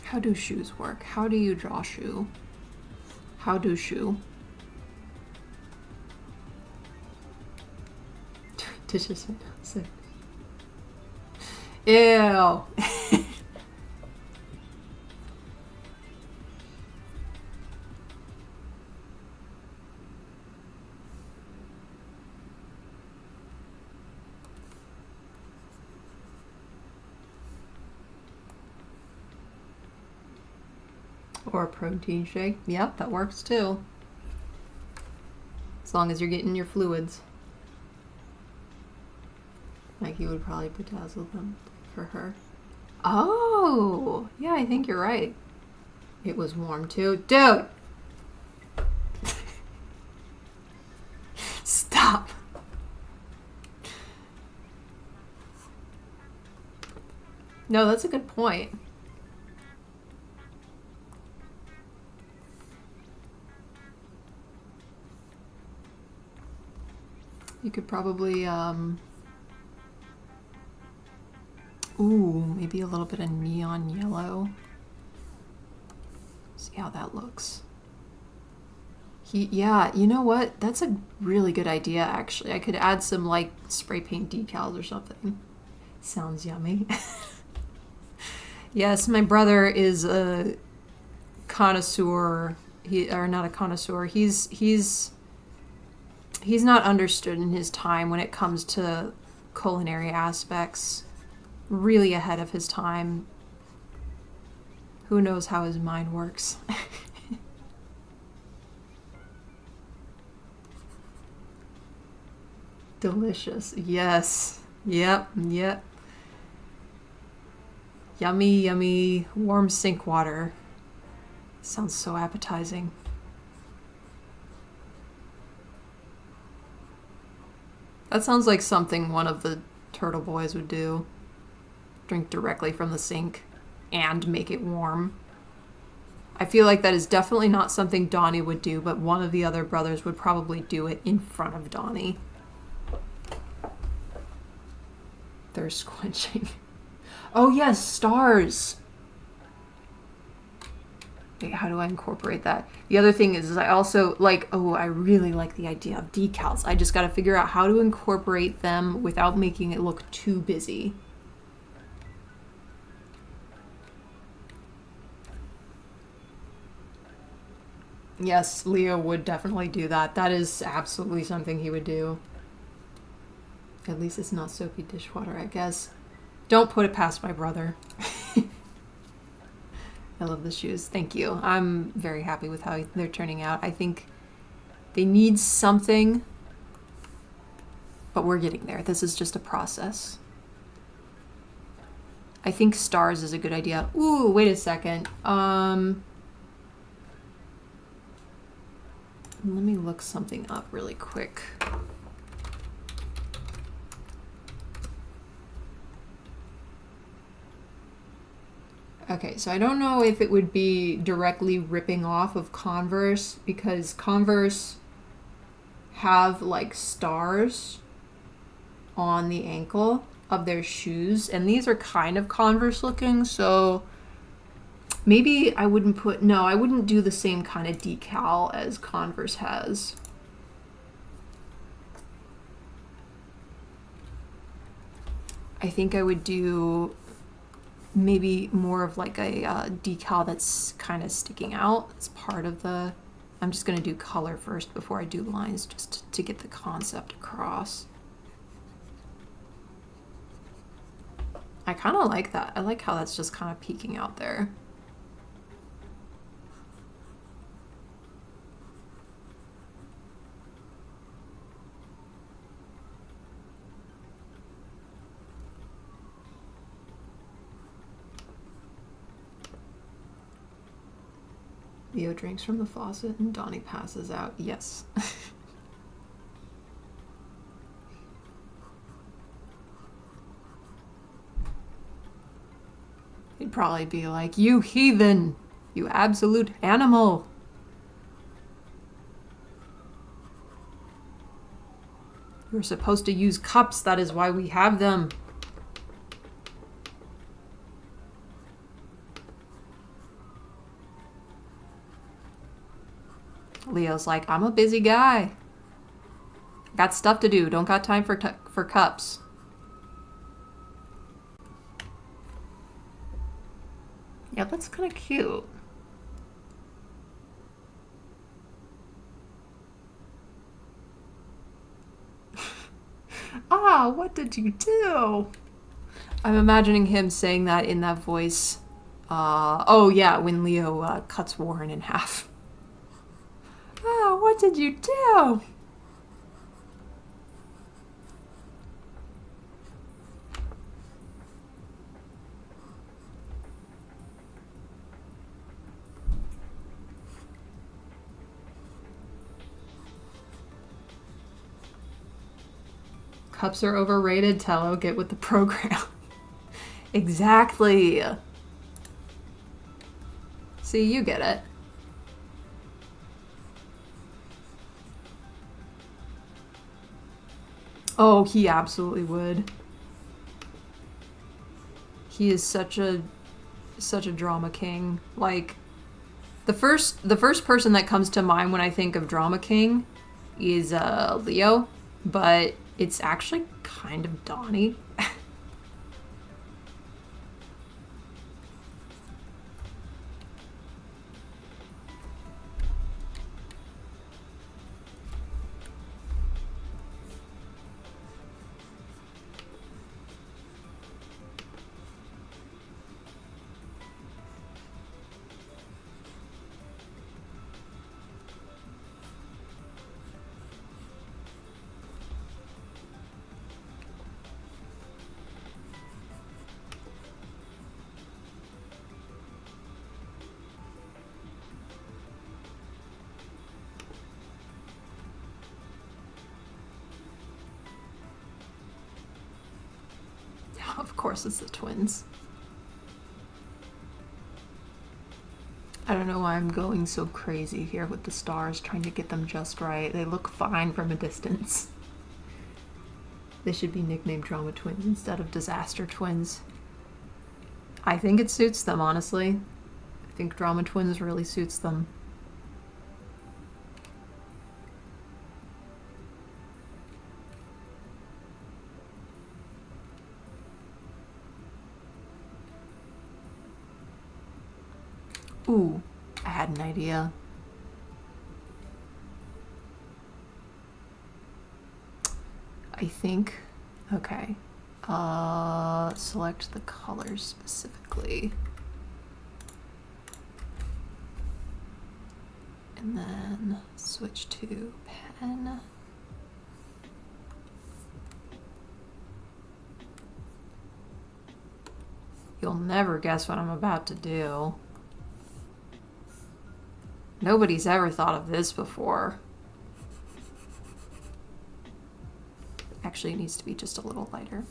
How do shoes work? How do you draw shoe? How do shoe? Dishes. Ew. Or a protein shake. Yep, that works too. As long as you're getting your fluids. Like you would probably bedazzle them for her. Oh, yeah, I think you're right. It was warm too. Dude! Stop! No, that's a good point. You could probably, ooh, maybe a little bit of neon yellow. See how that looks. Yeah, you know what? That's a really good idea, actually. I could add some, like, spray paint decals or something. Sounds yummy. Yes, my brother is a connoisseur. Or not a connoisseur. He's not understood in his time when it comes to culinary aspects. Really ahead of his time. Who knows how his mind works? Delicious. Yes. Yep. Yummy, yummy, warm sink water. Sounds so appetizing. That sounds like something one of the Turtle Boys would do. Drink directly from the sink and make it warm. I feel like that is definitely not something Donnie would do, but one of the other brothers would probably do it in front of Donnie. Thirst quenching. Oh yes, stars. Wait, how do I incorporate that? The other thing is I also like, I really like the idea of decals. I just got to figure out how to incorporate them without making it look too busy. Yes, Leo would definitely do that. That is absolutely something he would do. At least it's not soapy dishwater, I guess. Don't put it past my brother. I love the shoes. Thank you. I'm very happy with how they're turning out. I think they need something, but we're getting there. This is just a process. I think stars is a good idea. Ooh, wait a second. Let me look something up really quick. Okay, so I don't know if it would be directly ripping off of Converse, because Converse have like stars on the ankle of their shoes, and these are kind of Converse looking, so maybe I wouldn't put, no, I wouldn't do the same kind of decal as Converse has. I think I would do maybe more of like a decal that's kind of sticking out. It's part of the, I'm just going to do color first before I do lines, just to get the concept across. I kind of like that. I like how that's just kind of peeking out there. Leo drinks from the faucet and Donnie passes out. Yes. He'd probably be like, "You heathen! You absolute animal!" You're supposed to use cups, that is why we have them. Leo's like, "I'm a busy guy. Got stuff to do. Don't got time for cups." Yeah, that's kind of cute. Ah, what did you do? I'm imagining him saying that in that voice. Oh yeah, when Leo cuts Warren in half. Ah, what did you do? Cups are overrated, Tello. Get with the program. Exactly. See, you get it. Oh, he absolutely would. He is such a drama king. Like, the first person that comes to mind when I think of drama king is Leo, but it's actually kind of Donnie. Of course it's the twins. I don't know why I'm going so crazy here with the stars, trying to get them just right. They look fine from a distance. They should be nicknamed Drama Twins instead of Disaster Twins. I think it suits them, honestly. I think Drama Twins really suits them. Ooh, I had an idea. I think, okay. Select the colors specifically. And then switch to pen. You'll never guess what I'm about to do. Nobody's ever thought of this before. Actually, it needs to be just a little lighter.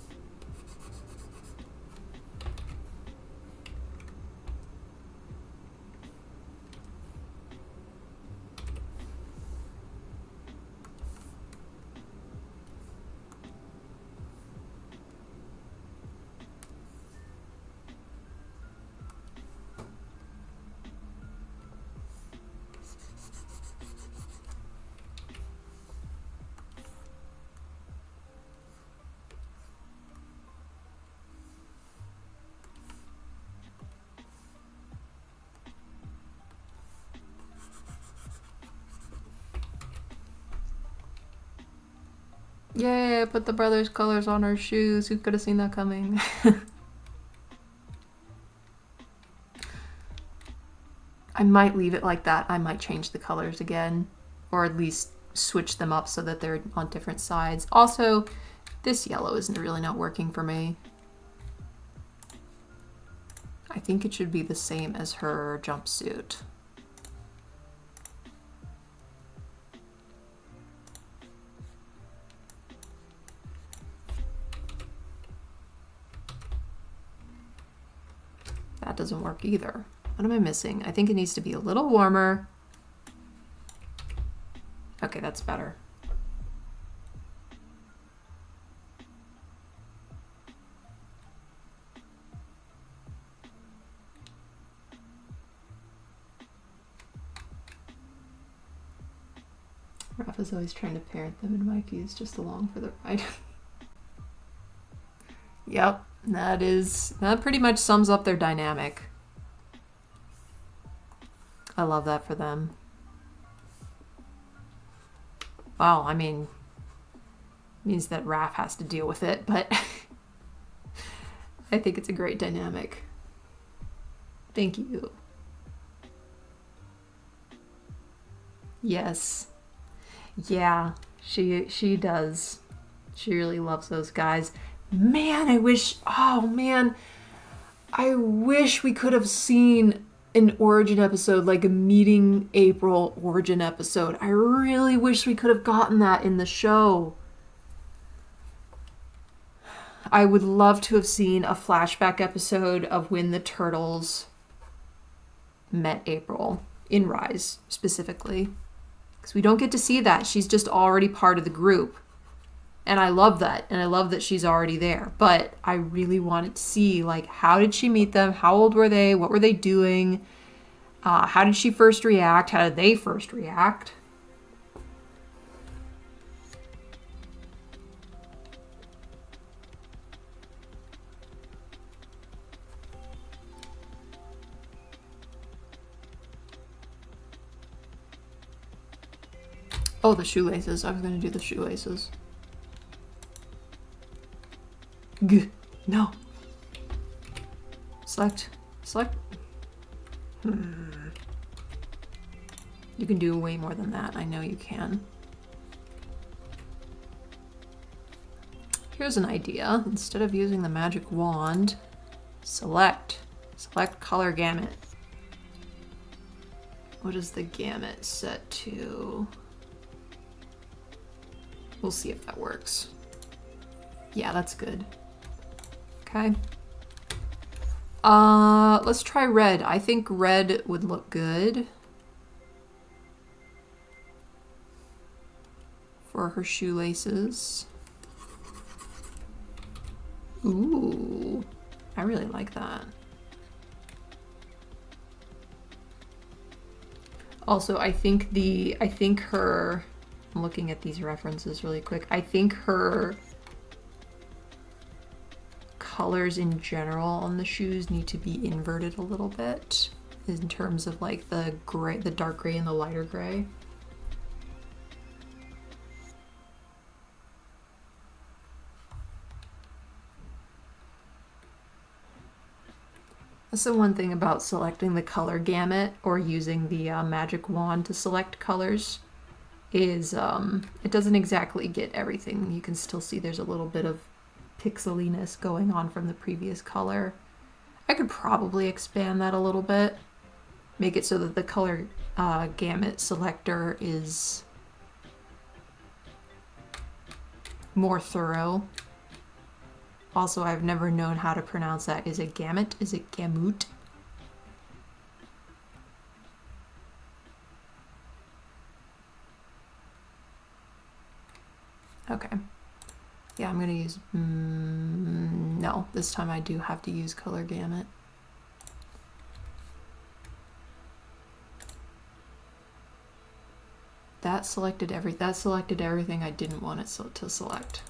Yay, I put the brothers' colors on her shoes. Who could have seen that coming? I might leave it like that. I might change the colors again, or at least switch them up so that they're on different sides. Also, this yellow isn't really not working for me. I think it should be the same as her jumpsuit. That doesn't work either. What am I missing? I think it needs to be a little warmer. Okay, that's better. Rafa's always trying to parent them, and Mikey's just along for the ride. Yep, that pretty much sums up their dynamic. I love that for them. Well, I mean, means that Raph has to deal with it, but I think it's a great dynamic. Thank you. Yes. Yeah, she does. She really loves those guys. Man, I wish we could have seen an origin episode, like a meeting April origin episode. I really wish we could have gotten that in the show. I would love to have seen a flashback episode of when the turtles met April in Rise, specifically. Because we don't get to see that. She's just already part of the group. And I love that. And I love that she's already there. But I really wanted to see, like, how did she meet them? How old were they? What were they doing? How did she first react? How did they first react? Oh, the shoelaces. I was going to do the shoelaces. No. Select. You can do way more than that. I know you can. Here's an idea. Instead of using the magic wand, select color gamut. What is the gamut set to? We'll see if that works. Yeah, that's good. Okay. Let's try red. I think red would look good for her shoelaces. Ooh, I really like that. Also, I think her, I'm looking at these references really quick. I think her colors in general on the shoes need to be inverted a little bit in terms of like the gray, the dark gray and the lighter gray. That's the one thing about selecting the color gamut or using the magic wand to select colors is it doesn't exactly get everything. You can still see there's a little bit of pixeliness going on from the previous color. I could probably expand that a little bit, make it so that the color gamut selector is more thorough. Also, I've never known how to pronounce that. Is it gamut? Is it gamut? Okay. Yeah, I'm gonna use, no, this time I do have to use color gamut. That selected everything I didn't want it to select.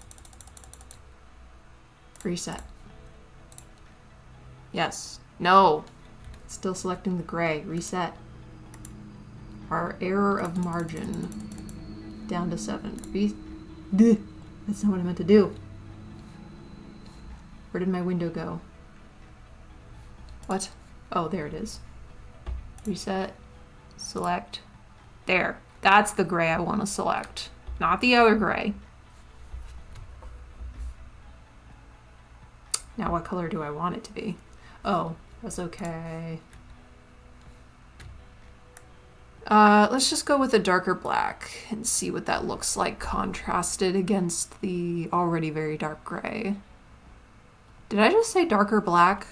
Reset. Yes. No. Still selecting the gray. Reset. Our error of margin. Down to 7. That's not what I meant to do. Where did my window go? What? Oh, there it is. Reset. Select. There. That's the gray I want to select. Not the other gray. Now what color do I want it to be? Oh, that's okay. Let's just go with a darker black and see what that looks like contrasted against the already very dark gray. Did I just say darker black?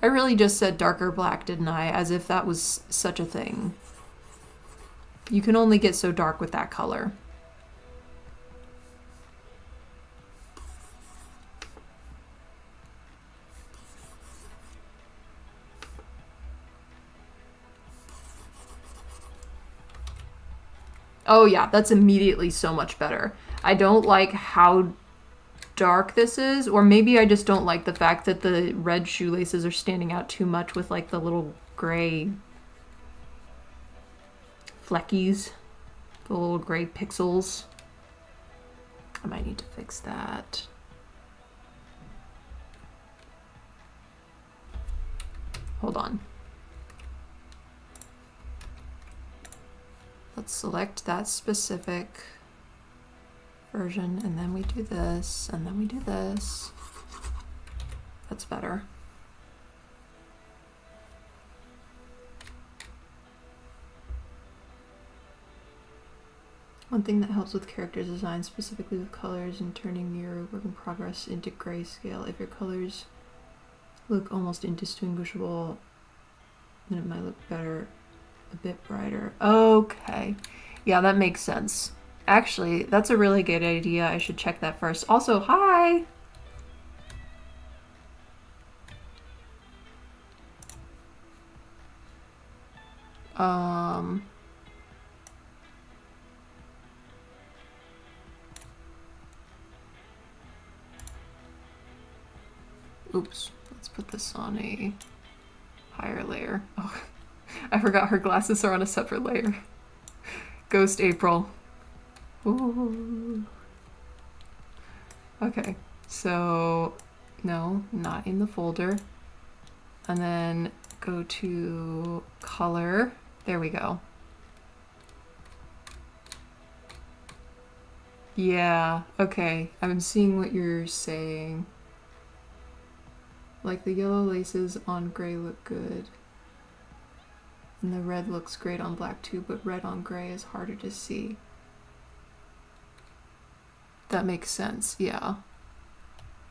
I really just said darker black, didn't I? As if that was such a thing. You can only get so dark with that color. Oh yeah, that's immediately so much better. I don't like how dark this is, or maybe I just don't like the fact that the red shoelaces are standing out too much with like the little gray fleckies, the little gray pixels. I might need to fix that. Hold on. Let's select that specific version, and then we do this, and then we do this. That's better. One thing that helps with character design, specifically with colors and turning your work in progress into grayscale. If your colors look almost indistinguishable, then it might look better a bit brighter. Okay. Yeah, that makes sense. Actually, that's a really good idea. I should check that first. Also, hi! Oops. Let's put this on a higher layer. Oh, I forgot her glasses are on a separate layer. Ghost April. Ooh. Okay, so no, not in the folder. And then go to color. There we go. Yeah, okay, I'm seeing what you're saying. Like the yellow laces on gray look good. And the red looks great on black too, but red on gray is harder to see. That makes sense, yeah.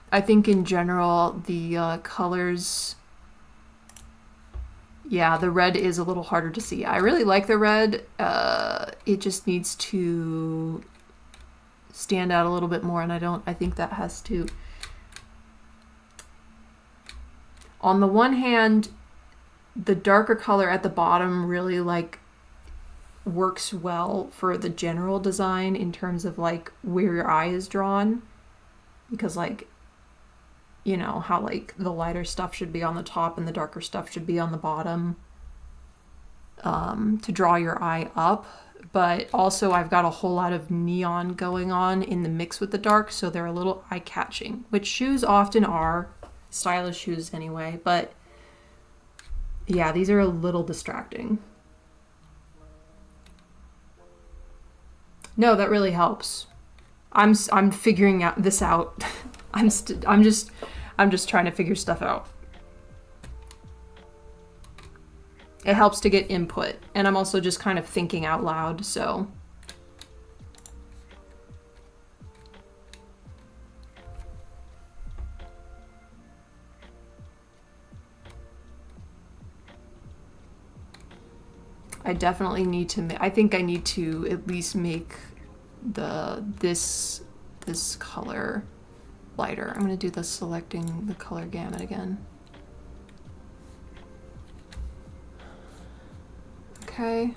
I think in general, the colors, yeah, the red is a little harder to see. I really like the red. It just needs to stand out a little bit more, and I think that has to. On the one hand, the darker color at the bottom really like works well for the general design in terms of like where your eye is drawn, because like, you know how like the lighter stuff should be on the top and the darker stuff should be on the bottom, to draw your eye up. But also I've got a whole lot of neon going on in the mix with the dark, so they're a little eye-catching, which shoes often are, stylish shoes anyway, but yeah, these are a little distracting. No, that really helps. I'm figuring this out. I'm just trying to figure stuff out. It helps to get input, and I'm also just kind of thinking out loud, so. I definitely need to, I think I need to at least make this color lighter. I'm gonna do the selecting the color gamut again. Okay.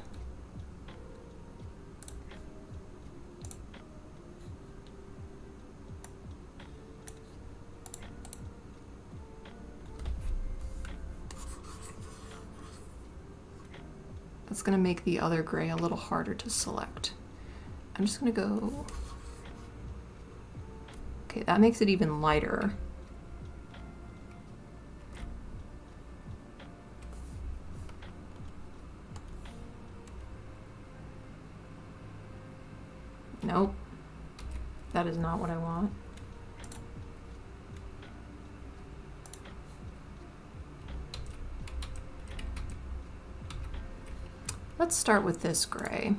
That's gonna make the other gray a little harder to select. I'm just gonna go Okay, that makes it even lighter. Nope. That is not what I want. Let's start with this gray.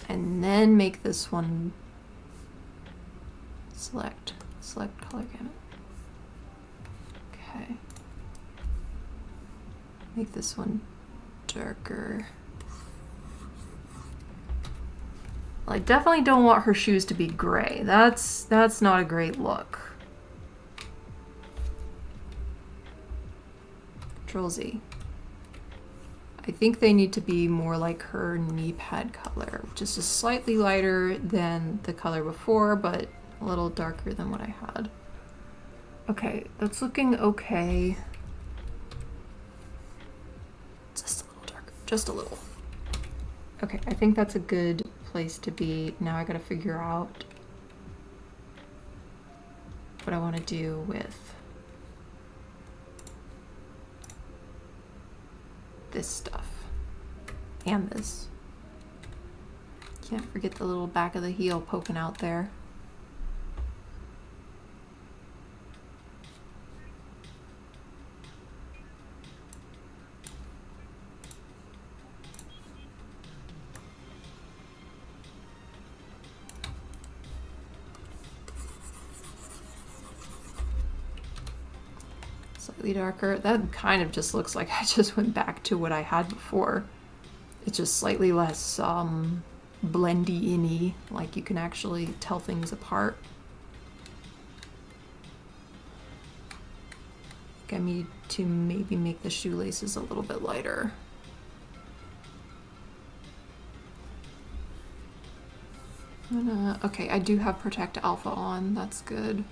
And then make this one select color gamut. Okay. Make this one darker. Well, I definitely don't want her shoes to be gray. That's not a great look. Control Z. I think they need to be more like her knee pad color, just a slightly lighter than the color before, but a little darker than what I had. Okay, that's looking okay. Just a little darker, just a little. Okay, I think that's a good place to be. Now I gotta figure out what I want to do with this stuff and this. Can't forget the little back of the heel poking out there. Slightly darker. That kind of just looks like I just went back to what I had before. It's just slightly less blendy-in-y, like you can actually tell things apart. I think I need to maybe make the shoelaces a little bit lighter. Okay, I do have Protect Alpha on, that's good.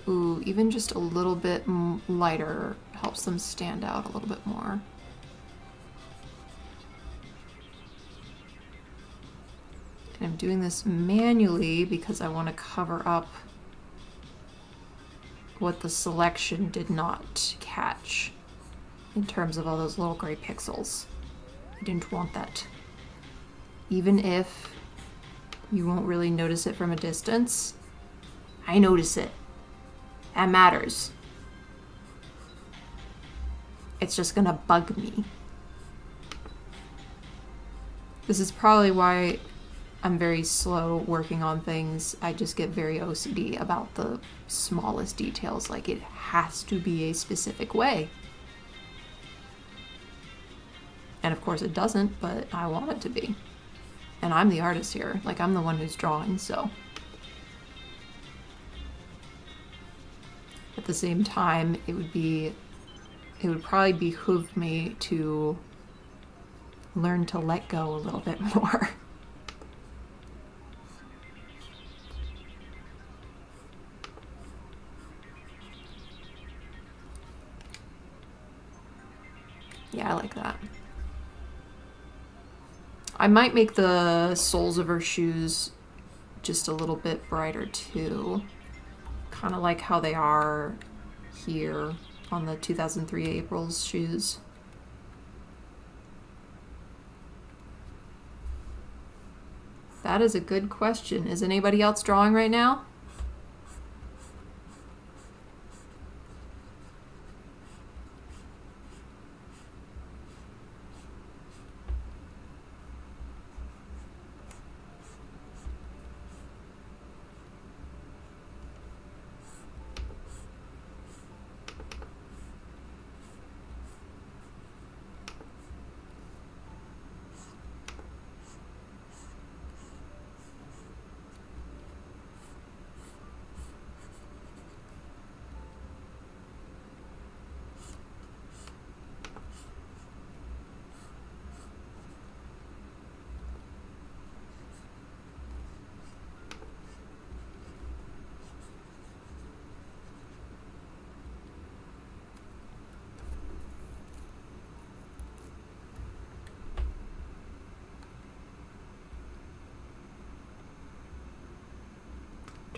Ooh, even just a little bit lighter helps them stand out a little bit more. And I'm doing this manually because I want to cover up what the selection did not catch in terms of all those little gray pixels. I didn't want that. Even if you won't really notice it from a distance, I notice it. That matters. It's just gonna bug me. This is probably why I'm very slow working on things. I just get very OCD about the smallest details. Like, it has to be a specific way. And of course it doesn't, but I want it to be. And I'm the artist here. Like, I'm the one who's drawing, so. At the same time, it would probably behoove me to learn to let go a little bit more. Yeah, I like that. I might make the soles of her shoes just a little bit brighter too. Kind of like how they are here on the 2003 April's shoes. That is a good question. Is anybody else drawing right now?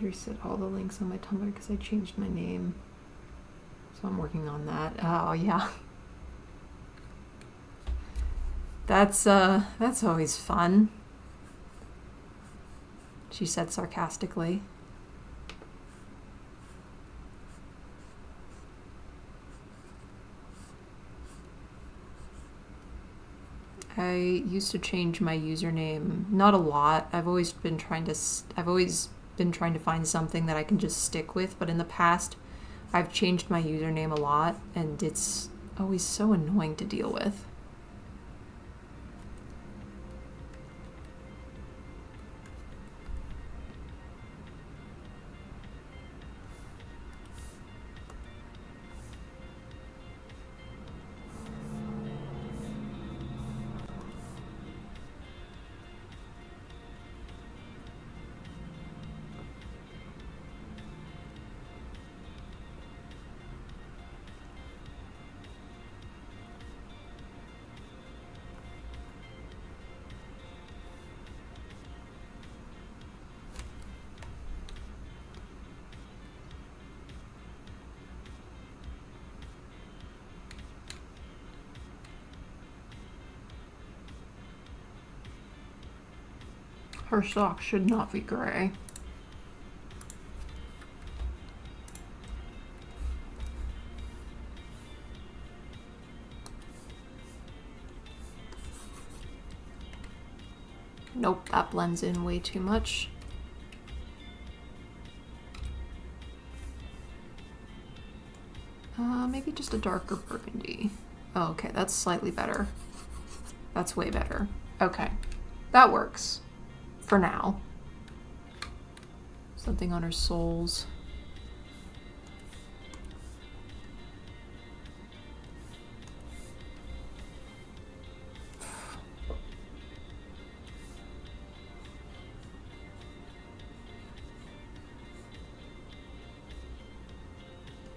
to reset all the links on my Tumblr because I changed my name. So I'm working on that. Oh, yeah. That's always fun, she said sarcastically. I used to change my username, not a lot. I've always been trying to find something that I can just stick with, but in the past I've changed my username a lot and it's always so annoying to deal with. Her socks should not be gray. Nope, that blends in way too much. Maybe just a darker burgundy. Oh, okay, that's slightly better. That's way better. Okay, that works. For now. Something on her soles.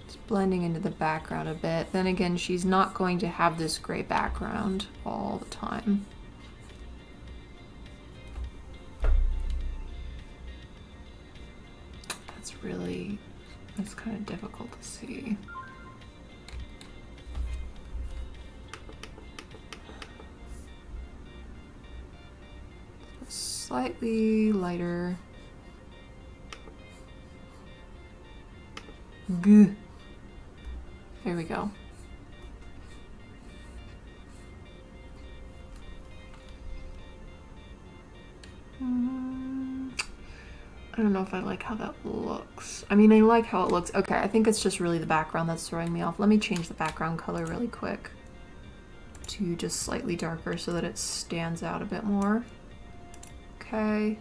It's blending into the background a bit. Then again, she's not going to have this gray background all the time. That's kind of difficult to see. Slightly lighter. Gah. There we go. I don't know if I like how that looks. I mean, I like how it looks. Okay, I think it's just really the background that's throwing me off. Let me change the background color really quick to just slightly darker so that it stands out a bit more. Okay.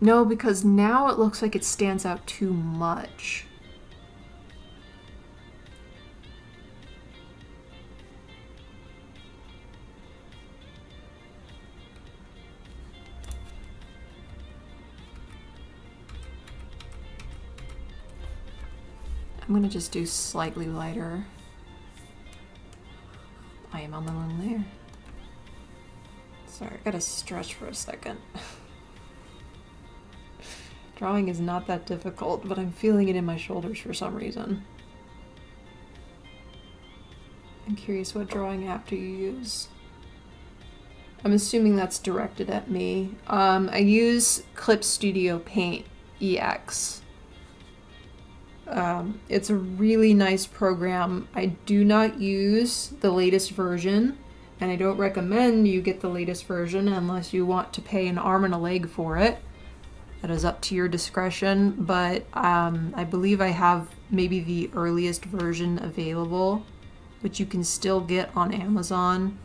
No, because now it looks like it stands out too much. I'm gonna just do slightly lighter. I am on the wrong layer. Sorry, I gotta stretch for a second. Drawing is not that difficult, but I'm feeling it in my shoulders for some reason. I'm curious what drawing app do you use? I'm assuming that's directed at me. I use Clip Studio Paint EX. It's a really nice program. I do not use the latest version, and I don't recommend you get the latest version unless you want to pay an arm and a leg for it. That is up to your discretion, but I believe I have maybe the earliest version available, which you can still get on Amazon,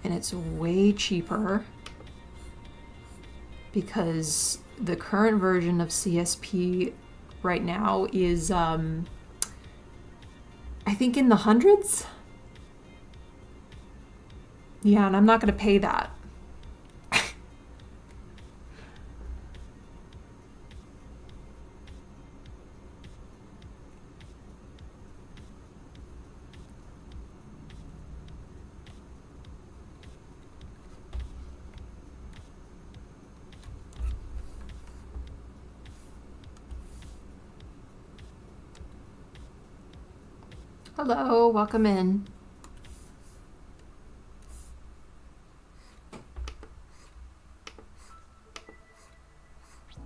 and it's way cheaper because the current version of CSP right now is I think in the hundreds. Yeah, and I'm not going to pay that. Hello, welcome in.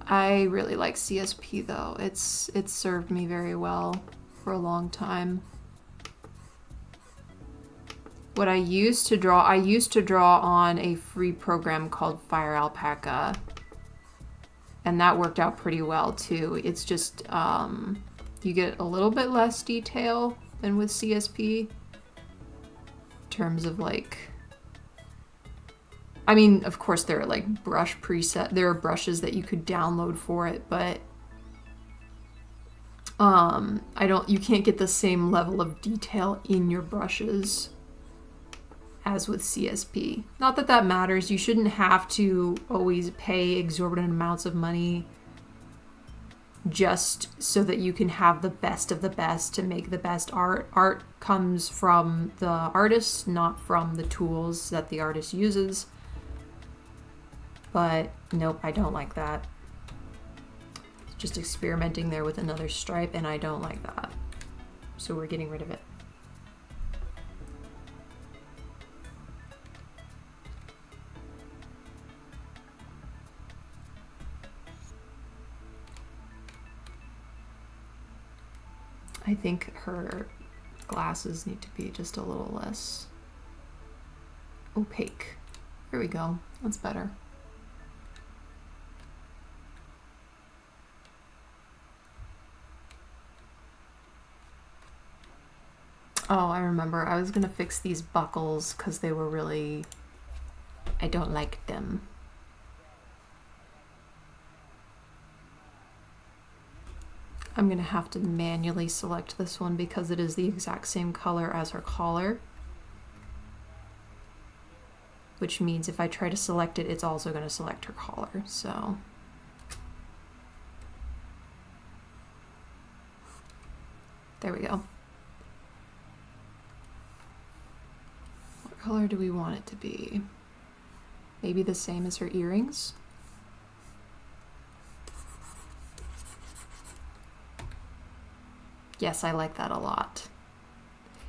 I really like CSP though. It's served me very well for a long time. What I used to draw on a free program called Fire Alpaca, and that worked out pretty well too. It's just you get a little bit less detail than with CSP in terms of like, I mean, of course there are like brush preset, there are brushes that you could download for it, but you can't get the same level of detail in your brushes as with CSP. Not that that matters. You shouldn't have to always pay exorbitant amounts of money just so that you can have the best of the best to make the best art. Art comes from the artist, not from the tools that the artist uses. But nope, I don't like that. Just experimenting there with another stripe, and I don't like that. So we're getting rid of it. I think her glasses need to be just a little less opaque. Here we go. That's better. Oh, I remember. I was gonna fix these buckles because they were really... I don't like them. I'm gonna have to manually select this one because it is the exact same color as her collar. Which means if I try to select it, it's also gonna select her collar, so... There we go. What color do we want it to be? Maybe the same as her earrings? Yes, I like that a lot.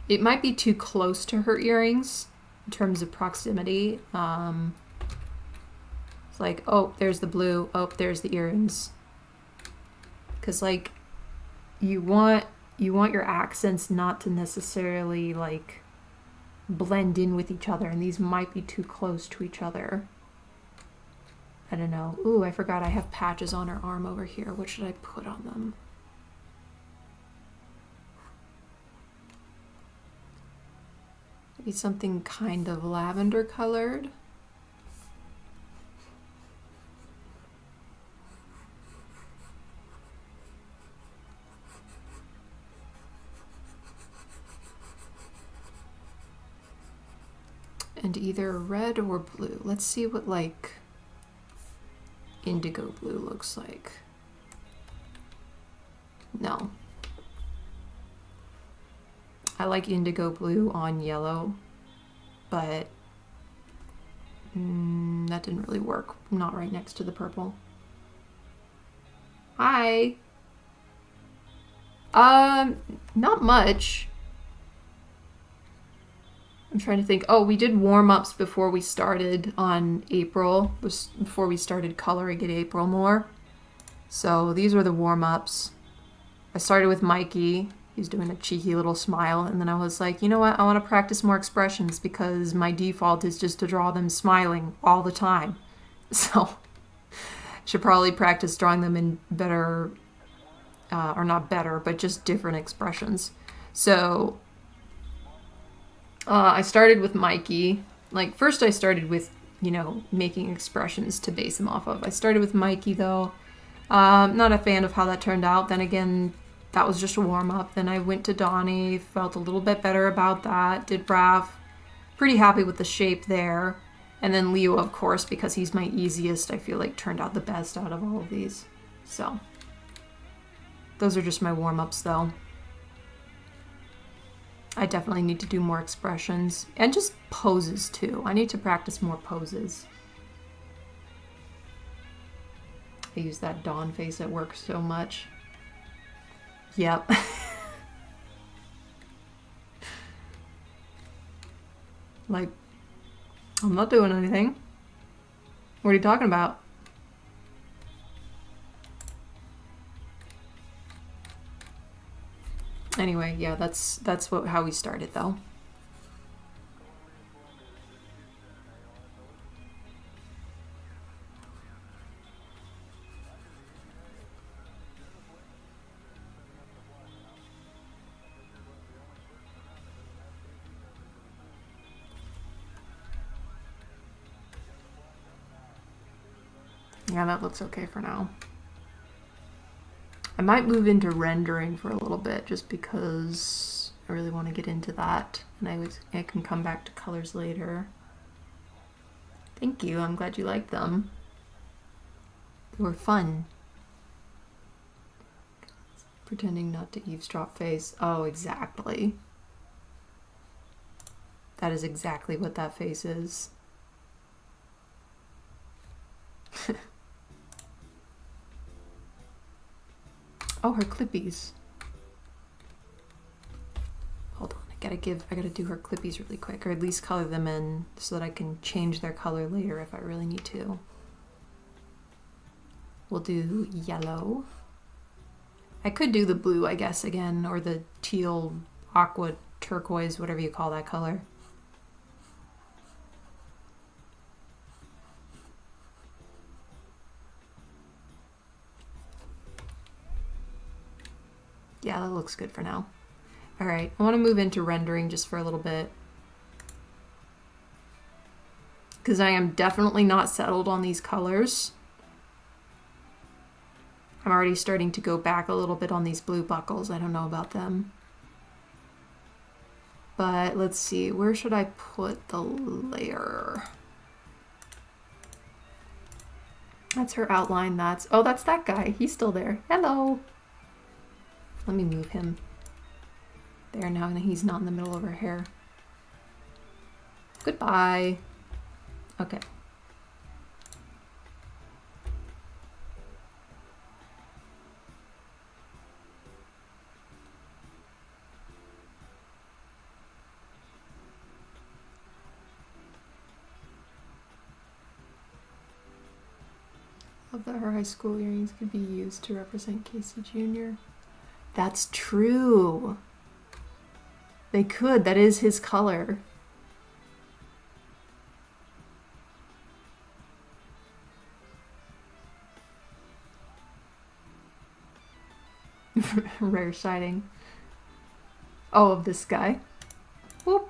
It might be too close to her earrings in terms of proximity. It's like, oh, there's the blue. Oh, there's the earrings. Because like, you want your accents not to necessarily like blend in with each other, and these might be too close to each other. I don't know. Ooh, I forgot I have patches on her arm over here. What should I put on them? Maybe something kind of lavender colored. And either red or blue. Let's see what like indigo blue looks like. No. I like indigo blue on yellow, but that didn't really work. Not right next to the purple. Hi. Not much. I'm trying to think. Oh, we did warm-ups before we started on April, before we started coloring in April more. So these were the warm-ups. I started with Mikey. He's doing a cheeky little smile, and then I was like, you know what? I want to practice more expressions because my default is just to draw them smiling all the time. So I should probably practice drawing them in better, or not better, but just different expressions. So I started with Mikey. Like, first I started with, you know, making expressions to base them off of. I started with Mikey, though. Not a fan of how that turned out. Then again, that was just a warm-up. Then I went to Donnie, felt a little bit better about that. Did Raph, pretty happy with the shape there. And then Leo, of course, because he's my easiest, I feel like turned out the best out of all of these. So, those are just my warm-ups, though. I definitely need to do more expressions. And just poses, too. I need to practice more poses. I use that Dawn face at work so much. Yep. Like, I'm not doing anything. What are you talking about? Anyway, yeah, that's how we started though. Yeah, that looks okay for now. I might move into rendering for a little bit just because I really want to get into that, and I can come back to colors later. Thank you, I'm glad you liked them. They were fun. Pretending not to eavesdrop face. Oh, exactly. That is exactly what that face is. Oh, her clippies. Hold on, I gotta do her clippies really quick, or at least color them in so that I can change their color later if I really need to. We'll do yellow. I could do the blue, I guess, again, or the teal, aqua, turquoise, whatever you call that color. Yeah, that looks good for now. All right, I want to move into rendering just for a little bit, because I am definitely not settled on these colors. I'm already starting to go back a little bit on these blue buckles. I don't know about them. But let's see, where should I put the layer? That's her outline. Oh, that's that guy. He's still there. Hello. Let me move him. There, now he's not in the middle of her hair. Goodbye. Okay. Love that her high school earrings could be used to represent Casey Jr. That's true. They could. That is his color. Rare sighting. Oh, of this guy. Whoop.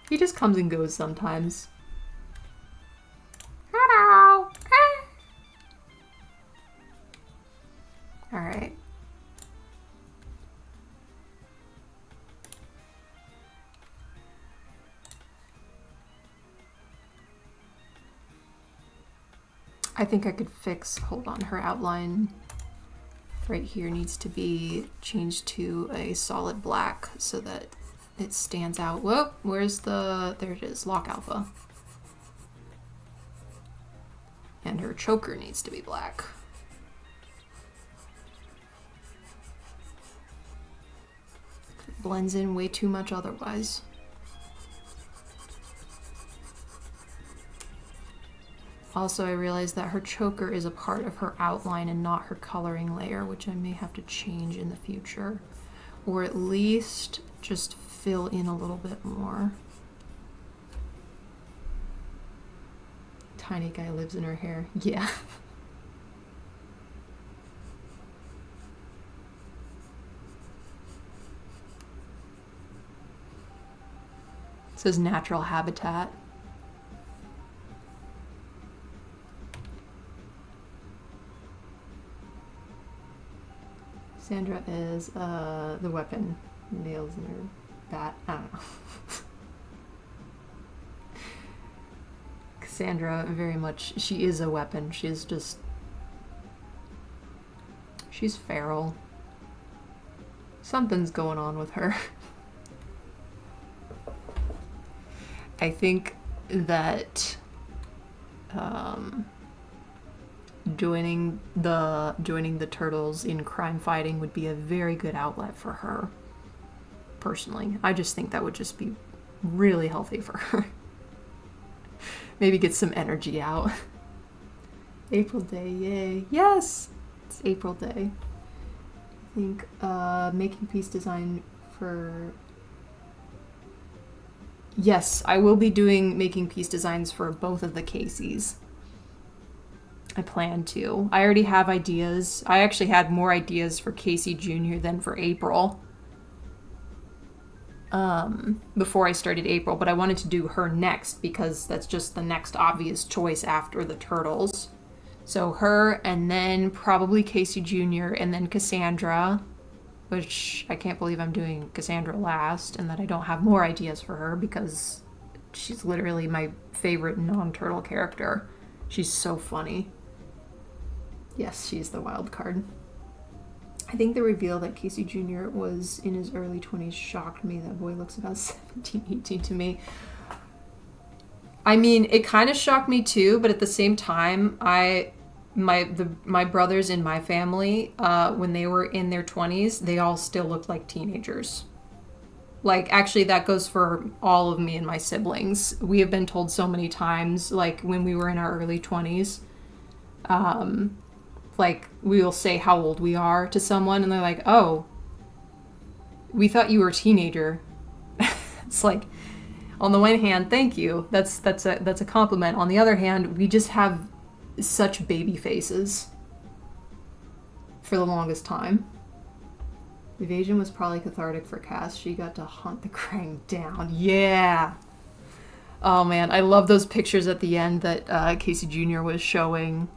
He just comes and goes sometimes. Hello. All right. I think I could fix, hold on, her outline right here needs to be changed to a solid black so that it stands out. Whoa, where's the, there it is, lock alpha. And her choker needs to be black. It blends in way too much otherwise. Also, I realized that her choker is a part of her outline and not her coloring layer, which I may have to change in the future. Or at least just fill in a little bit more. Tiny guy lives in her hair. Yeah. It says natural habitat. Sandra is the weapon. Nails in her bat. I don't know. Cassandra, very much, she is a weapon. She's just, she's feral. Something's going on with her. I think that joining the turtles in crime fighting would be a very good outlet for her. Personally, I just think that would just be Really healthy for her. Maybe get some energy out. April Day, yay. Yes! It's April Day. I think making piece design for... Yes, I will be doing making piece designs for both of the Caseys. I plan to. I already have ideas. I actually had more ideas for Casey Jr. than for April. Before I started April, but I wanted to do her next because that's just the next obvious choice after the turtles. So her, and then probably Casey Jr., and then Cassandra, which I can't believe I'm doing Cassandra last, and that I don't have more ideas for her because she's literally my favorite non-turtle character. She's so funny. Yes, she's the wild card. I think the reveal that Casey Jr. was in his early 20s shocked me. That boy looks about 17, 18 to me. I mean, it kind of shocked me too, but at the same time, my brothers in my family, when they were in their 20s, they all still looked like teenagers. Like, actually, that goes for all of me and my siblings. We have been told so many times, like, when we were in our early 20s, like, we will say how old we are to someone, and they're like, oh, we thought you were a teenager. It's like, on the one hand, thank you. That's a compliment. On the other hand, we just have such baby faces for the longest time. Evasion was probably cathartic for Cass. She got to hunt the Krang down. Yeah! Oh man, I love those pictures at the end that Casey Jr. was showing.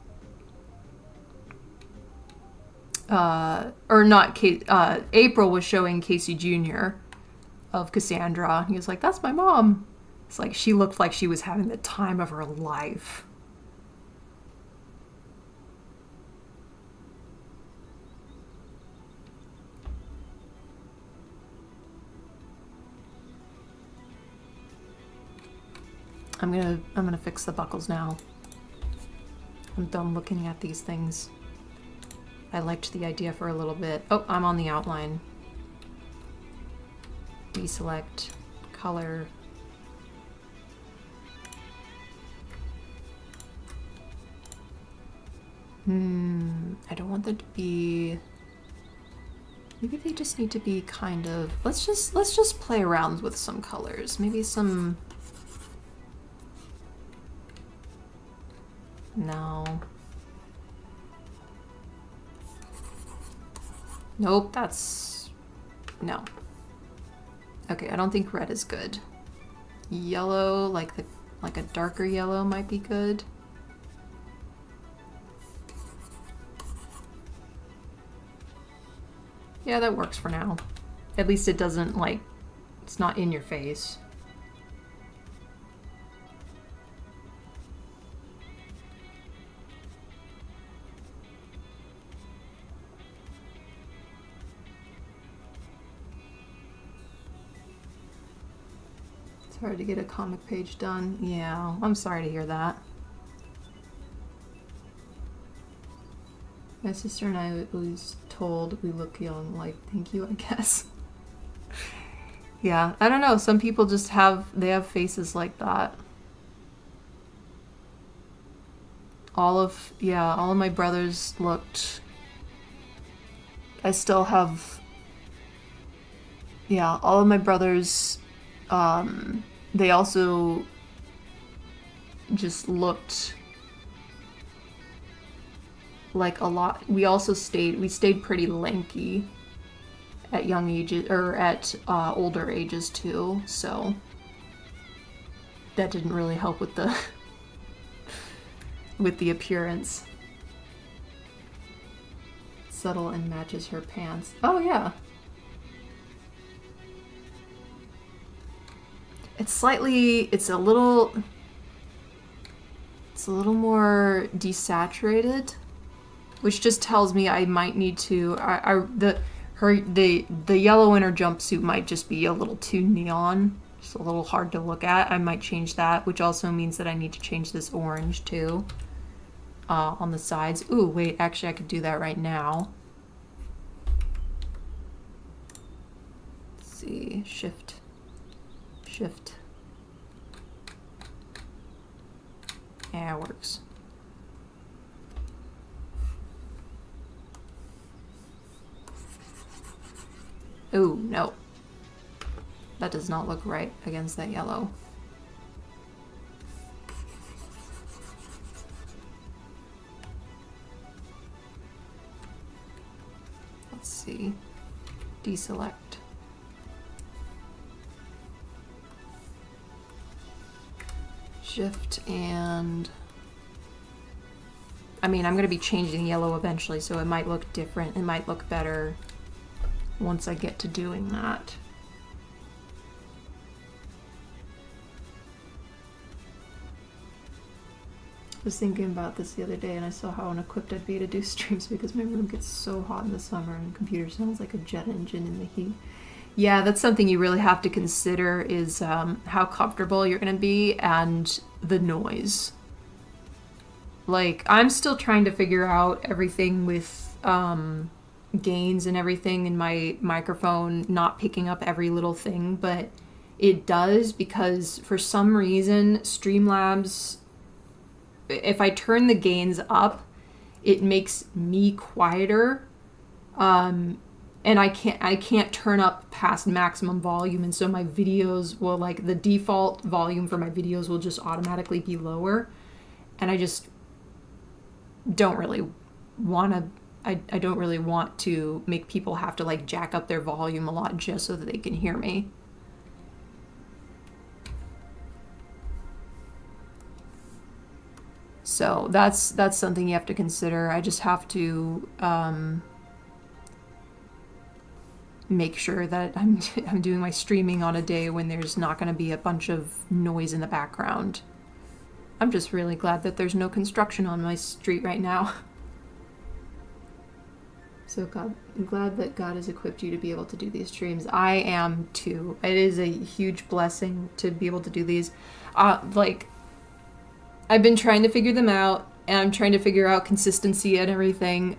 April was showing Casey Jr. of Cassandra. He was like, that's my mom. It's like, she looked like she was having the time of her life. I'm gonna fix the buckles now. I'm done looking at these things. I liked the idea for a little bit. Oh, I'm on the outline. Deselect, color. I don't want them to be... Maybe they just need to be kind of... Let's just play around with some colors. Maybe some... No. Nope, that's... No. Okay, I don't think red is good. Yellow, like a darker yellow might be good. Yeah, that works for now. At least it doesn't, like, it's not in your face. It's hard to get a comic page done. Yeah, I'm sorry to hear that. My sister and I was told we look young, like, thank you, I guess. Yeah, I don't know. Some people just have faces like that. All of my brothers looked... I still have... Yeah, all of my brothers, they also just looked... like a lot. We stayed pretty lanky at young ages, or at older ages too, so that didn't really help with the with the appearance. Subtle and matches her pants. Oh yeah. It's a little more desaturated, which just tells me I might need to, the yellow in her jumpsuit might just be a little too neon, just a little hard to look at. I might change that, which also means that I need to change this orange too, on the sides. Ooh, wait, actually I could do that right now. Let's see, shift Shift. Yeah, it works. Oh, no. That does not look right against that yellow. Let's see. Deselect. Shift and... I mean, I'm going to be changing yellow eventually, so it might look different. It might look better once I get to doing that. I was thinking about this the other day, and I saw how unequipped I'd be to do streams because my room gets so hot in the summer and the computer sounds like a jet engine in the heat. Yeah, that's something you really have to consider is how comfortable you're going to be and the noise. Like, I'm still trying to figure out everything with gains and everything in my microphone, not picking up every little thing, but it does because for some reason, Streamlabs, if I turn the gains up, it makes me quieter. And I can't turn up past maximum volume, and so my videos will, like, the default volume for my videos will just automatically be lower, and I just don't really want to, I don't really want to make people have to, like, jack up their volume a lot just so that they can hear me. So that's something you have to consider. I just have to make sure that I'm doing my streaming on a day when there's not going to be a bunch of noise in the background. I'm just really glad that there's no construction on my street right now. So I'm glad that God has equipped you to be able to do these streams. I am too. It is a huge blessing to be able to do these. Like, I've been trying to figure them out, and I'm trying to figure out consistency and everything.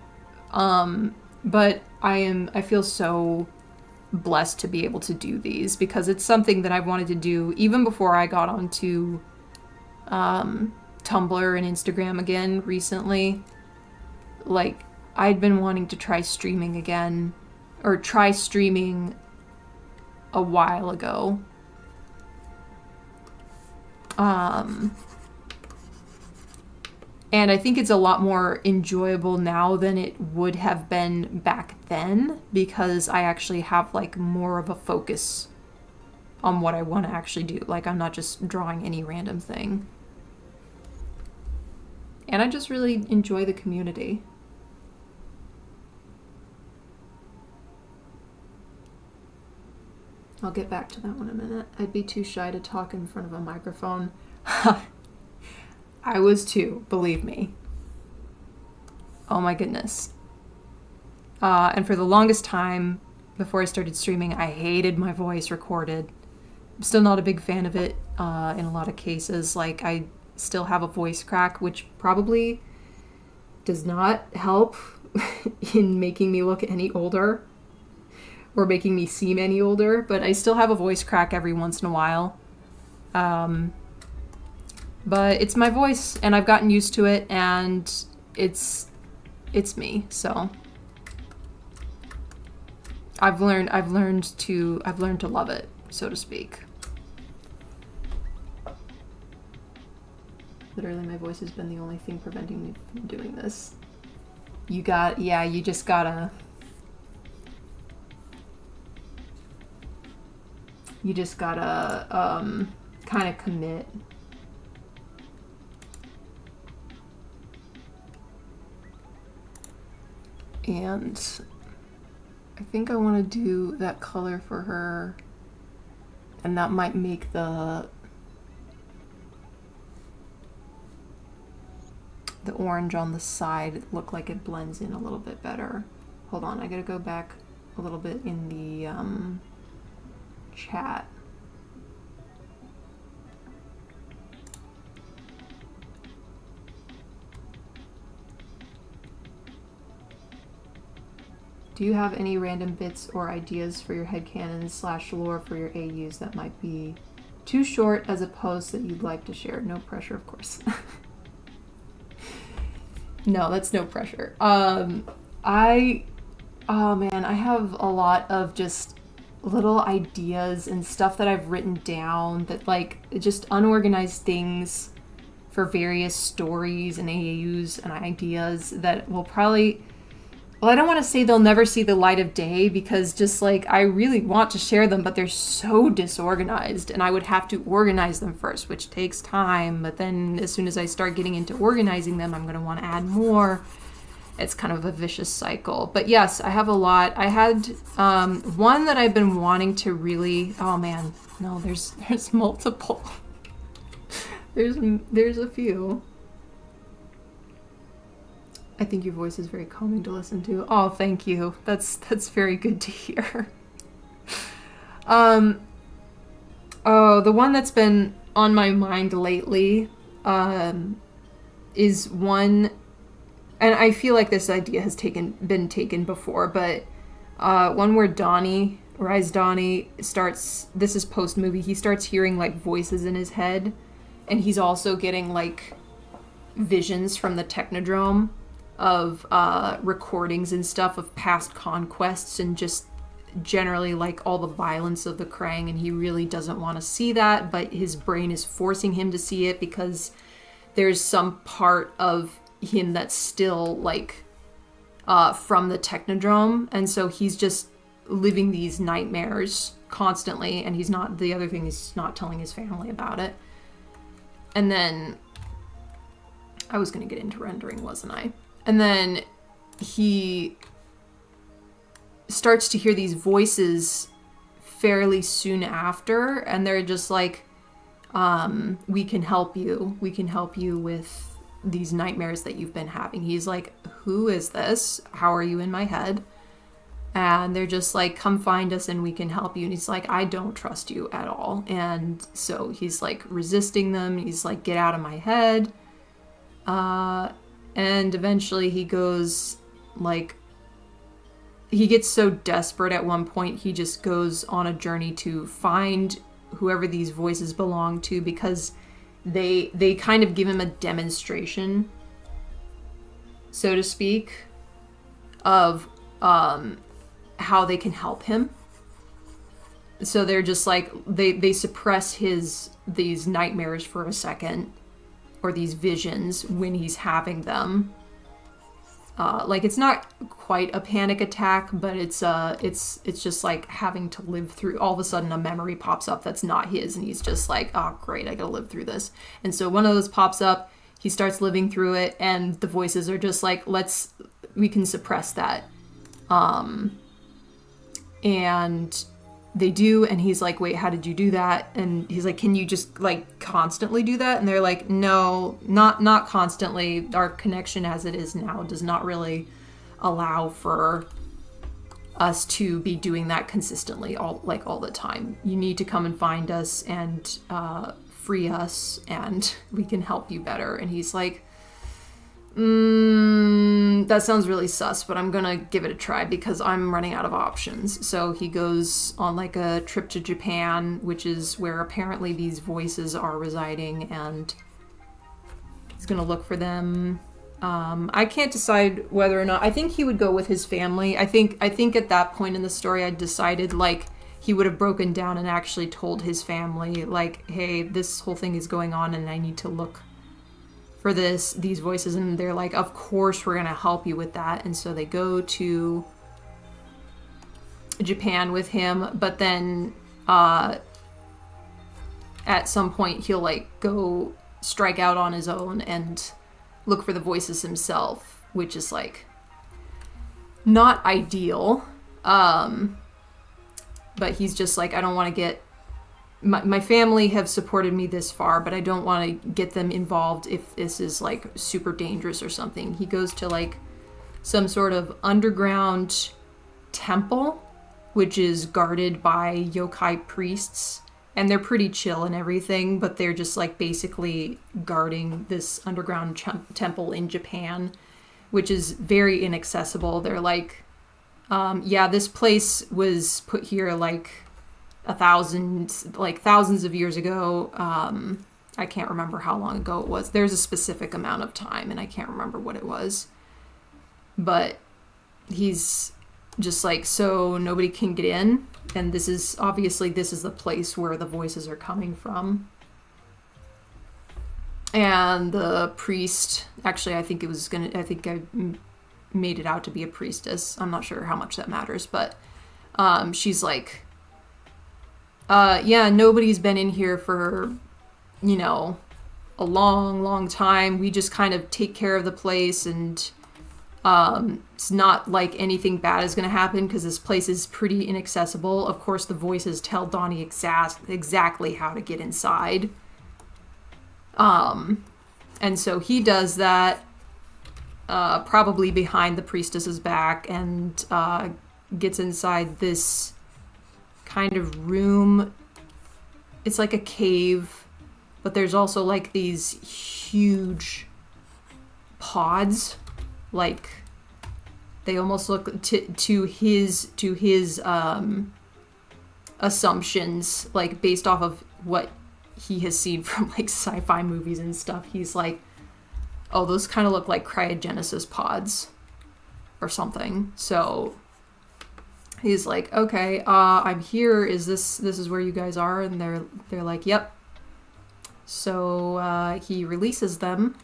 But I feel so blessed to be able to do these because it's something that I've wanted to do even before I got onto Tumblr and Instagram again recently. Like, I'd been wanting to try streaming again, or try streaming a while ago. And I think it's a lot more enjoyable now than it would have been back then because I actually have, like, more of a focus on what I want to actually do. Like, I'm not just drawing any random thing. And I just really enjoy the community. I'll get back to that one in a minute. I'd be too shy to talk in front of a microphone. I was too, believe me. Oh my goodness. And for the longest time, before I started streaming, I hated my voice recorded. I'm still not a big fan of it in a lot of cases. Like, I still have a voice crack, which probably does not help in making me look any older or making me seem any older, but I still have a voice crack every once in a while. But it's my voice, and I've gotten used to it, and it's me. So I've learned to love it, so to speak. Literally, my voice has been the only thing preventing me from doing this. You just gotta kind of commit. And I think I want to do that color for her, and that might make the orange on the side look like it blends in a little bit better. Hold on, I gotta go back a little bit in the chat. Do you have any random bits or ideas for your headcanons / lore for your AUs that might be Too short as a post that you'd like to share. No pressure, of course. No, that's no pressure. Oh man, I have a lot of just little ideas and stuff that I've written down that like just unorganized things for various stories and AAUs and ideas that will probably, well, I don't want to say they'll never see the light of day because just like I really want to share them, but they're so disorganized and I would have to organize them first, which takes time. But then as soon as I start getting into organizing them, I'm going to want to add more. It's kind of a vicious cycle. But yes, I have a lot. I had one that I've been wanting to really, oh man, no, there's multiple. There's a few. I think your voice is very calming to listen to. Oh, thank you. That's very good to hear. Oh, the one that's been on my mind lately is one, and I feel like this idea has been taken before, but one where Donnie starts, this is post-movie, he starts hearing like voices in his head, and he's also getting like visions from the Technodrome of recordings and stuff of past conquests and just generally like all the violence of the Krang, and he really doesn't want to see that, but his brain is forcing him to see it because there's some part of him that's still like from the Technodrome, and so he's just living these nightmares constantly, and he's not telling his family about it. And then I was going to get into rendering, wasn't I? And then he starts to hear these voices fairly soon after, and they're just like, we can help you. We can help you with these nightmares that you've been having. He's like, who is this? How are you in my head? And they're just like, come find us and we can help you. And he's like, I don't trust you at all. And so he's like resisting them. He's like, get out of my head. And eventually he goes, like, he gets so desperate at one point, he just goes on a journey to find whoever these voices belong to, because they kind of give him a demonstration, so to speak, of how they can help him. So they're just like, they suppress these nightmares for a second, or these visions when he's having them. Like, it's not quite a panic attack, but it's just like having to live through, all of a sudden a memory pops up that's not his, and he's just like, oh great, I gotta live through this. And so one of those pops up, he starts living through it, and the voices are just like, we can suppress that. And they do, and he's like, wait, how did you do that? And he's like, can you just like constantly do that? And they're like, no, not constantly. Our connection as it is now does not really allow for us to be doing that consistently all the time. You need to come and find us and free us, and we can help you better. And he's like, that sounds really sus, but I'm gonna give it a try because I'm running out of options. So he goes on like a trip to Japan, which is where apparently these voices are residing, and he's gonna look for them. I can't decide whether or not, I think he would go with his family. I think at that point in the story I decided like he would have broken down and actually told his family like, hey, this whole thing is going on and I need to look for these voices, and they're like, of course we're gonna help you with that. And so they go to Japan with him, but then at some point he'll like go strike out on his own and look for the voices himself, which is like not ideal. But he's just like, I don't want to get my family have supported me this far, but I don't want to get them involved if this is like super dangerous or something. He goes to like some sort of underground temple, which is guarded by yokai priests, and they're pretty chill and everything, but they're just like basically guarding this underground temple in Japan, which is very inaccessible. They're like, yeah, this place was put here like thousands of years ago. I can't remember how long ago it was. There's a specific amount of time, and I can't remember what it was. But he's just like, so nobody can get in, and this is the place where the voices are coming from. And the priest, actually, I think I made it out to be a priestess. I'm not sure how much that matters, but she's like, yeah, nobody's been in here for, a long, long time. We just kind of take care of the place, and it's not like anything bad is going to happen because this place is pretty inaccessible. Of course, the voices tell Donnie exactly how to get inside. And so he does that, probably behind the priestess's back, and gets inside this kind of room. It's like a cave, but there's also like these huge pods, like they almost look to his assumptions, like based off of what he has seen from like sci-fi movies and stuff. He's like, oh, those kind of look like cryogenesis pods or something. So he's like, okay, I'm here. This is where you guys are? And they're like, yep. So he releases them.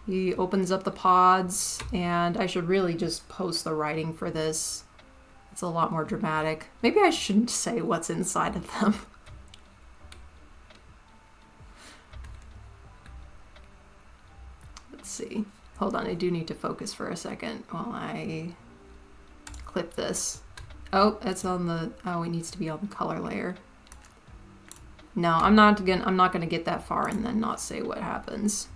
He opens up the pods, and I should really just post the writing for this. It's a lot more dramatic. Maybe I shouldn't say what's inside of them. Let's see. Hold on, I do need to focus for a second while I clip this. Oh, that's on the, oh, it needs to be on the color layer. No, I'm not gonna get that far and then not say what happens.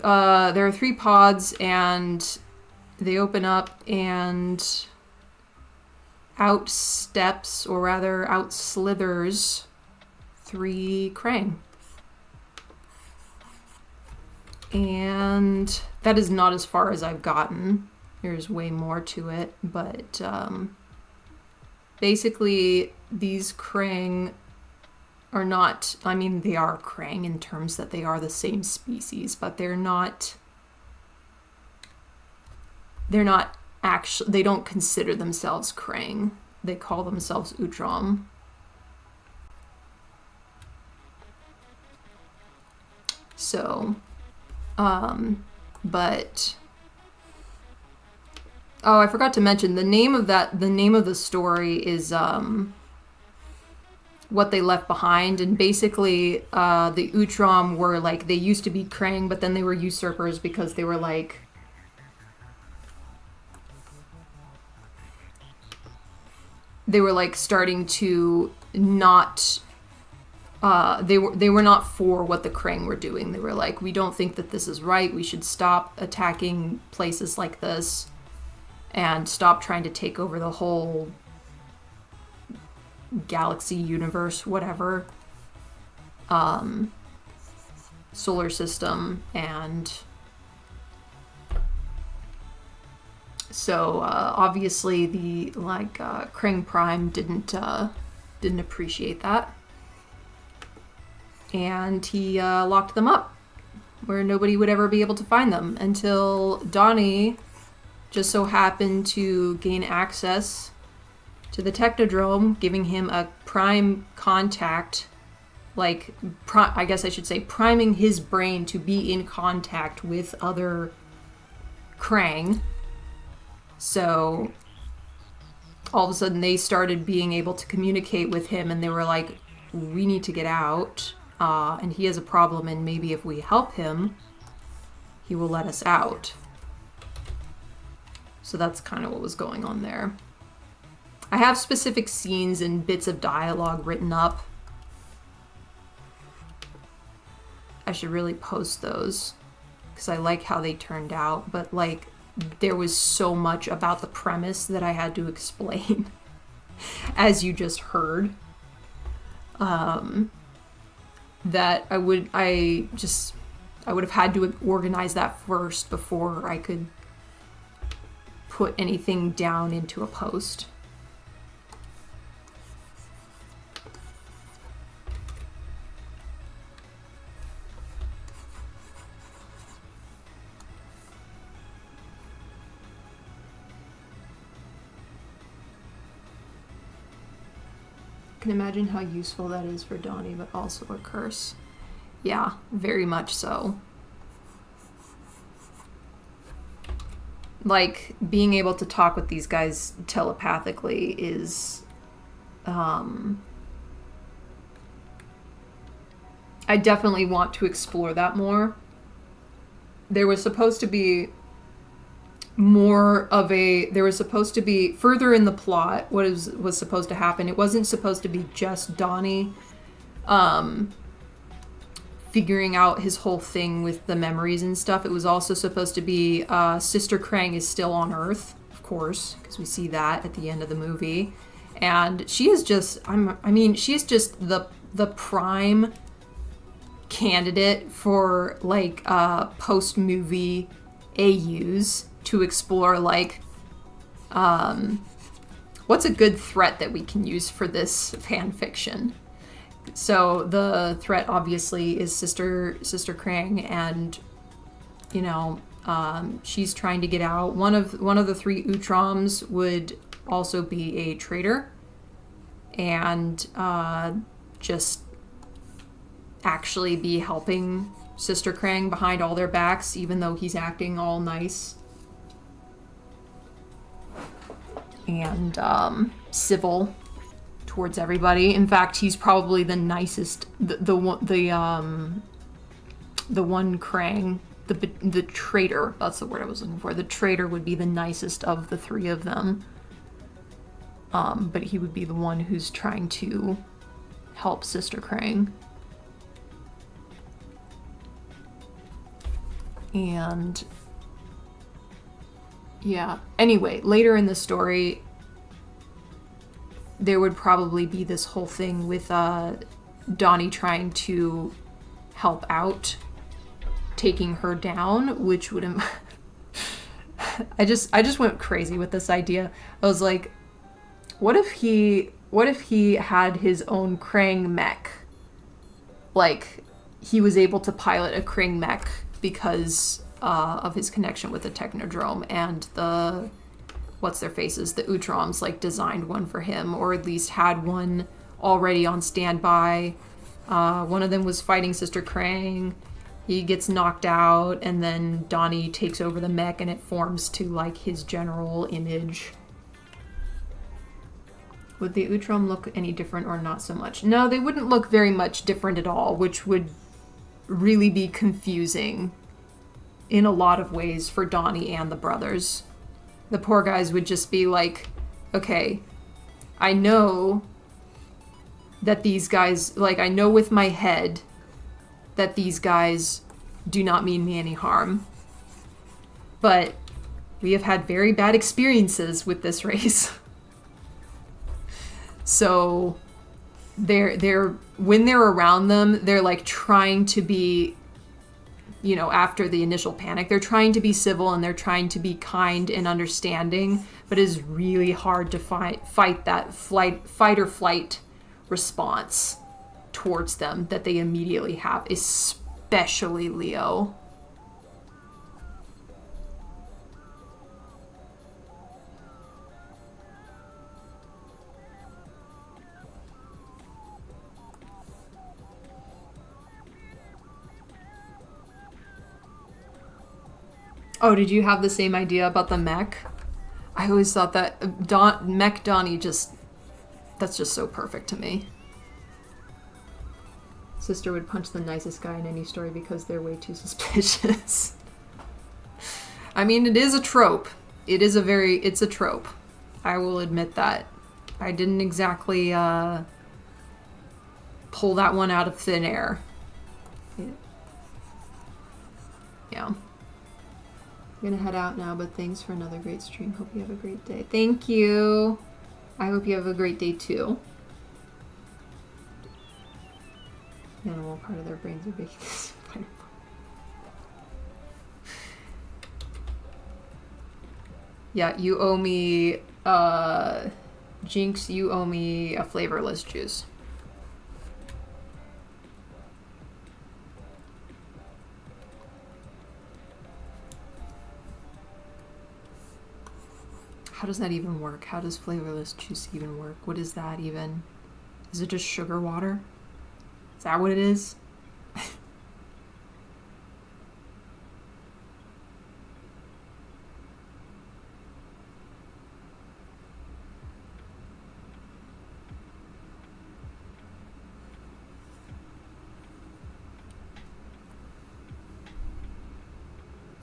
There are 3 pods, and they open up, and out steps, or rather out slithers, 3 Krang. And that is not as far as I've gotten. There's way more to it, but basically these Krang are not, I mean, they are Krang in terms that they are the same species, but they're not actually, they don't consider themselves Krang. They call themselves Utrom. So, but, oh, I forgot to mention the name of the story is, What They Left Behind. And basically, the Utrom were like, they used to be Krang, but then they were usurpers because they were like, starting to not, they were not for what the Krang were doing. They were like, we don't think that this is right. We should stop attacking places like this and stop trying to take over the whole galaxy, universe, whatever, solar system. And so obviously the Krang Prime didn't appreciate that, and he locked them up where nobody would ever be able to find them until Donnie just so happened to gain access to the Technodrome, giving him a prime contact, I guess I should say priming his brain to be in contact with other Krang. So all of a sudden they started being able to communicate with him, and they were like, we need to get out, and he has a problem, and maybe if we help him, he will let us out. So that's kind of what was going on there. I have specific scenes and bits of dialogue written up. I should really post those because I like how they turned out, but there was so much about the premise that I had to explain, as you just heard, that I would have had to organize that first before I could put anything down into a post. I can imagine how useful that is for Donnie, but also a curse. Yeah, very much so. Like, being able to talk with these guys telepathically is, I definitely want to explore that more. There was supposed to be further in the plot, what was supposed to happen. It wasn't supposed to be just Donnie figuring out his whole thing with the memories and stuff. It was also supposed to be Sister Krang is still on Earth, of course, because we see that at the end of the movie. And she is just, she is just the prime candidate for, like, post-movie AUs to explore, like, what's a good threat that we can use for this fan fiction. So the threat obviously is Sister Krang, and you know, she's trying to get out. One of the three Utroms would also be a traitor, and just actually be helping Sister Krang behind all their backs, even though he's acting all nice and civil towards everybody. In fact, he's probably the nicest, the one Krang, the traitor, that's the word I was looking for. The traitor would be the nicest of the three of them. But he would be the one who's trying to help Sister Krang. And yeah, anyway, later in the story, there would probably be this whole thing with Donnie trying to help out, taking her down, which would I just went crazy with this idea. I was like, what if he had his own Krang mech? Like, he was able to pilot a Krang mech because of his connection with the Technodrome, and the what's their faces, the Utroms, like, designed one for him, or at least had one already on standby. One of them was fighting Sister Krang. He gets knocked out, and then Donnie takes over the mech, and it forms to, like, his general image. Would the Utrom look any different or not so much? No, they wouldn't look very much different at all, which would really be confusing in a lot of ways for Donnie and the brothers. The poor guys would just be like, okay, I know that these guys, like, I know with my head that these guys do not mean me any harm. But we have had very bad experiences with this race. So they're when they're around them, they're like trying to be, you know, after the initial panic, they're trying to be civil and they're trying to be kind and understanding, but it is really hard to fight that fight or flight response towards them that they immediately have, especially Leo. Oh, did you have the same idea about the mech? I always thought that Mech Donnie that's just so perfect to me. Sister would punch the nicest guy in any story because they're way too suspicious. I mean, it is a trope. It's a trope. I will admit that. I didn't exactly pull that one out of thin air. Yeah. I'm gonna head out now, but thanks for another great stream. Hope you have a great day. Thank you. I hope you have a great day too. The animal part of their brains are making this spider. Yeah, you owe me, Jinx, you owe me a flavorless juice. How does that even work? How does flavorless juice even work? What is that even? Is it just sugar water? Is that what it is?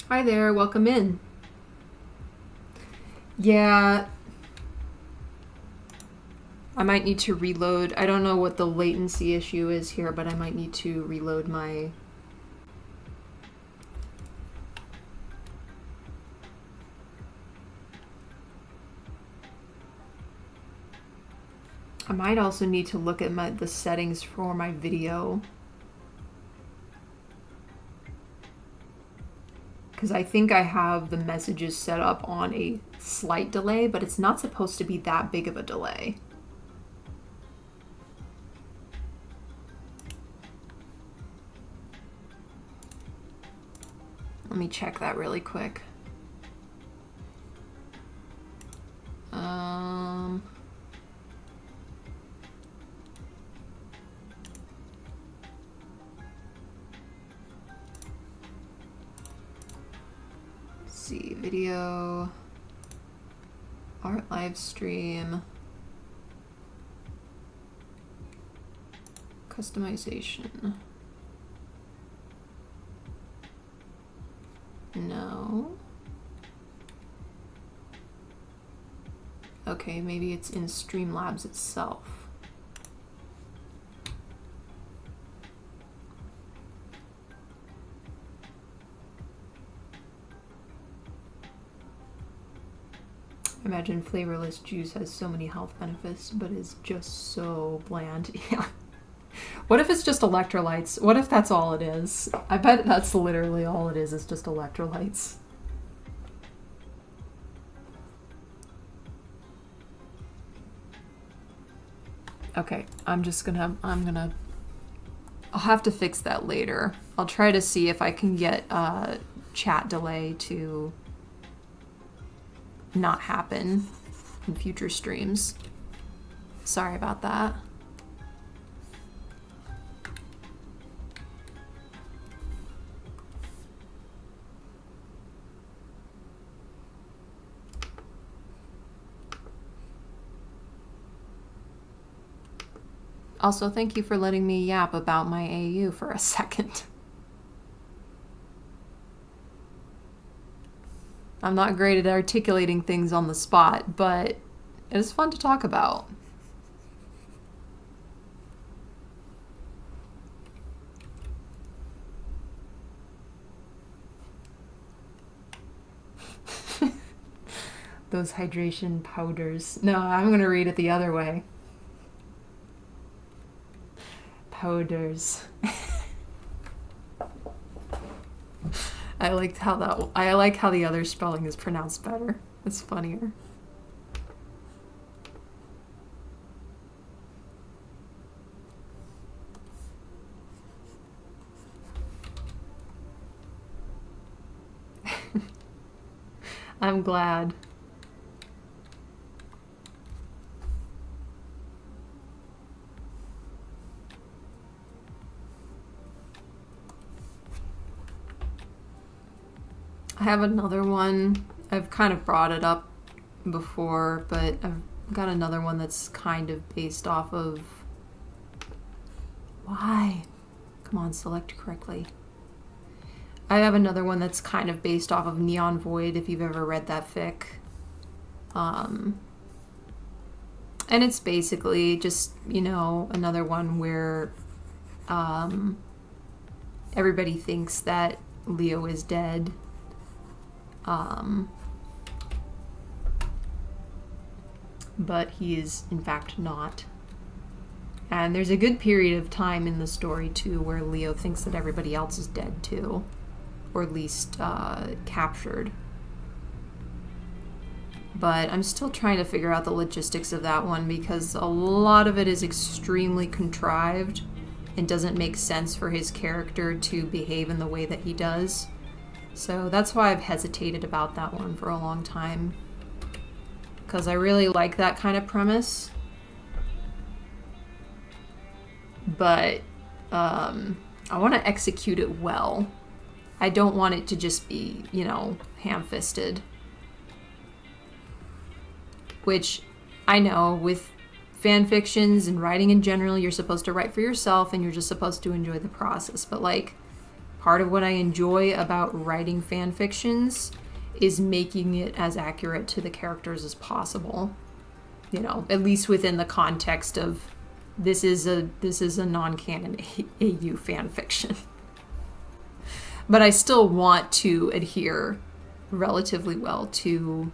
Hi there, welcome in. Yeah, I might need to reload. I don't know what the latency issue is here, but I might need to reload my... I might also need to look at the settings for my video. Because I think I have the messages set up on a slight delay, but it's not supposed to be that big of a delay. Let me check that really quick. See, video, art live stream, customization. No. Okay, maybe it's in Streamlabs itself. Imagine flavorless juice has so many health benefits, but is just so bland. Yeah. What if it's just electrolytes? What if that's all it is? I bet that's literally all it is just electrolytes. Okay, I'll have to fix that later. I'll try to see if I can get chat delay to not happen in future streams. Sorry about that. Also, thank you for letting me yap about my AU for a second. I'm not great at articulating things on the spot, but it is fun to talk about. Those hydration powders. No, I'm gonna read it the other way. Powders. I like how the other spelling is pronounced better. It's funnier. I'm glad. I have another one. I've kind of brought it up before, but I've got another one that's kind of based off of... Why? Come on, select correctly. I have another one that's kind of based off of Neon Void, if you've ever read that fic. And it's basically just, you know, another one where everybody thinks that Leo is dead. But he is in fact not. And there's a good period of time in the story too where Leo thinks that everybody else is dead too, or at least captured. But I'm still trying to figure out the logistics of that one because a lot of it is extremely contrived and doesn't make sense for his character to behave in the way that he does. So that's why I've hesitated about that one for a long time. Because I really like that kind of premise. But I want to execute it well. I don't want it to just be, you know, ham-fisted. Which I know with fan fictions and writing in general, you're supposed to write for yourself and you're just supposed to enjoy the process. But like, part of what I enjoy about writing fan fictions is making it as accurate to the characters as possible. You know, at least within the context of this is a non-canon AU fan fiction. But I still want to adhere relatively well to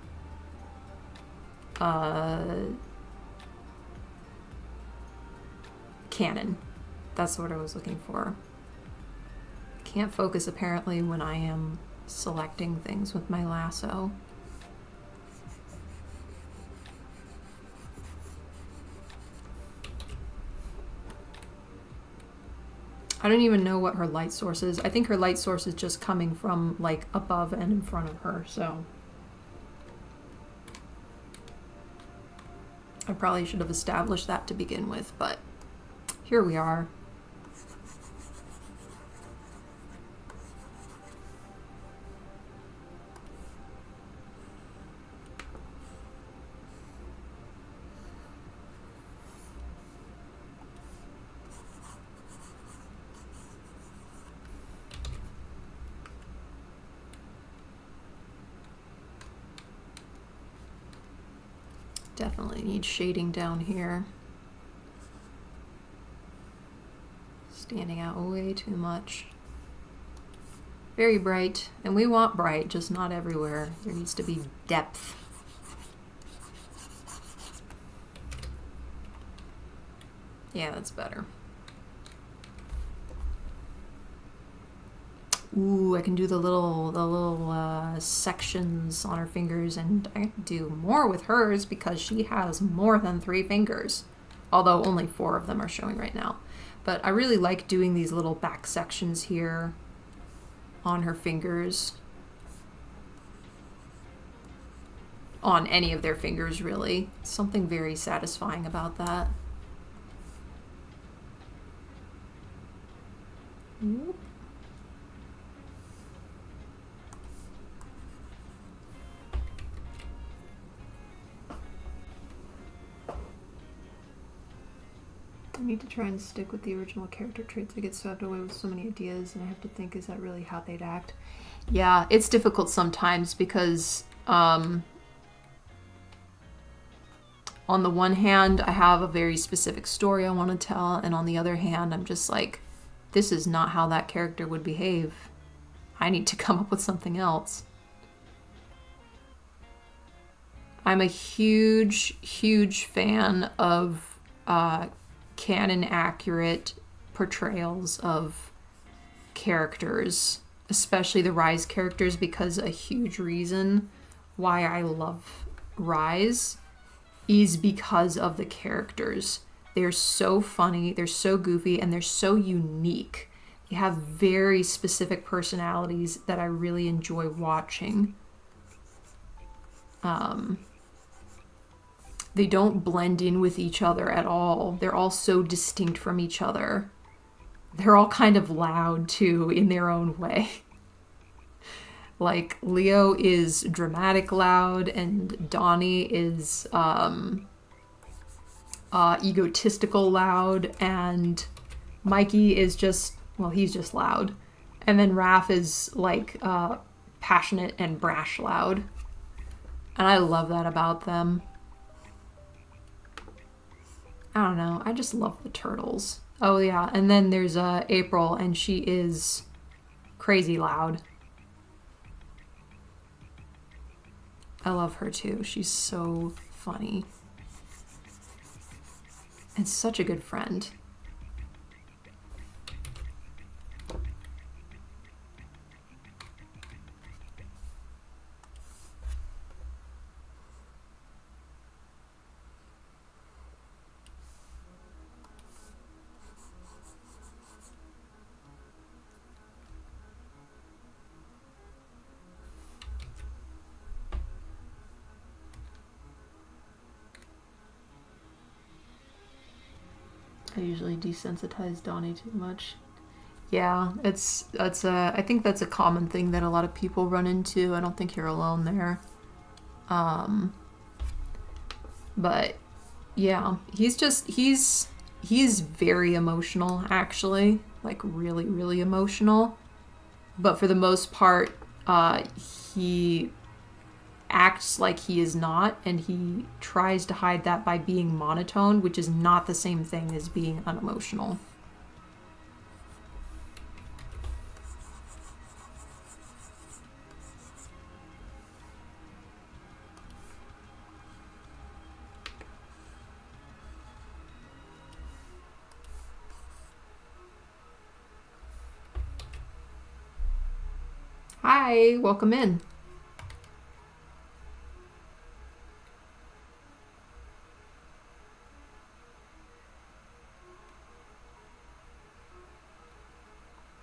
canon. That's what I was looking for. Can't focus apparently when I am selecting things with my lasso. I don't even know what her light source is. I think her light source is just coming from like above and in front of her, so I probably should have established that to begin with, but here we are. Definitely need shading down here. Standing out way too much. Very bright, and we want bright, just not everywhere. There needs to be depth. Yeah, that's better. Ooh, I can do the little sections on her fingers, and I can do more with hers because she has more than 3 fingers. Although only 4 of them are showing right now. But I really like doing these little back sections here on her fingers. On any of their fingers, really. Something very satisfying about that. Ooh. I need to try and stick with the original character traits. I get swept away with so many ideas and I have to think, is that really how they'd act? Yeah, it's difficult sometimes because on the one hand, I have a very specific story I want to tell, and on the other hand, I'm just like, this is not how that character would behave. I need to come up with something else. I'm a huge, huge fan of canon accurate portrayals of characters, especially the Rise characters, because a huge reason why I love Rise is because of the characters. They're so funny, they're so goofy, and they're so unique. They have very specific personalities that I really enjoy watching. They don't blend in with each other at all. They're all so distinct from each other. They're all kind of loud, too, in their own way. Like, Leo is dramatic loud, and Donnie is egotistical loud, and Mikey is just, well, he's just loud. And then Raph is, like, passionate and brash loud. And I love that about them. I don't know. I just love the turtles. Oh, yeah. And then there's April, and she is crazy loud. I love her, too. She's so funny. And such a good friend. usually desensitize Donnie too much. Yeah, I think that's a common thing that a lot of people run into. I don't think you're alone there. But yeah, he's very emotional, actually, like really, really emotional. But for the most part, he acts like he is not, and he tries to hide that by being monotone, which is not the same thing as being unemotional. Hi, welcome in.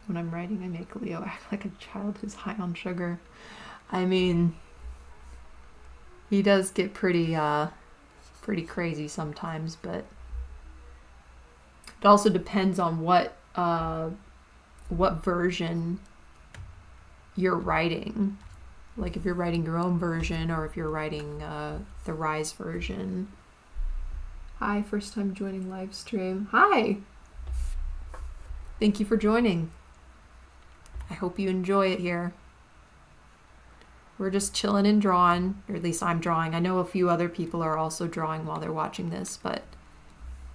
When I'm writing, I make Leo act like a child who's high on sugar. I mean, he does get pretty crazy sometimes, but it also depends on what version you're writing. Like if you're writing your own version, or if you're writing the Rise version. Hi, first time joining Livestream. Hi! Thank you for joining. I hope you enjoy it here. We're just chilling and drawing, or at least I'm drawing. I know a few other people are also drawing while they're watching this, but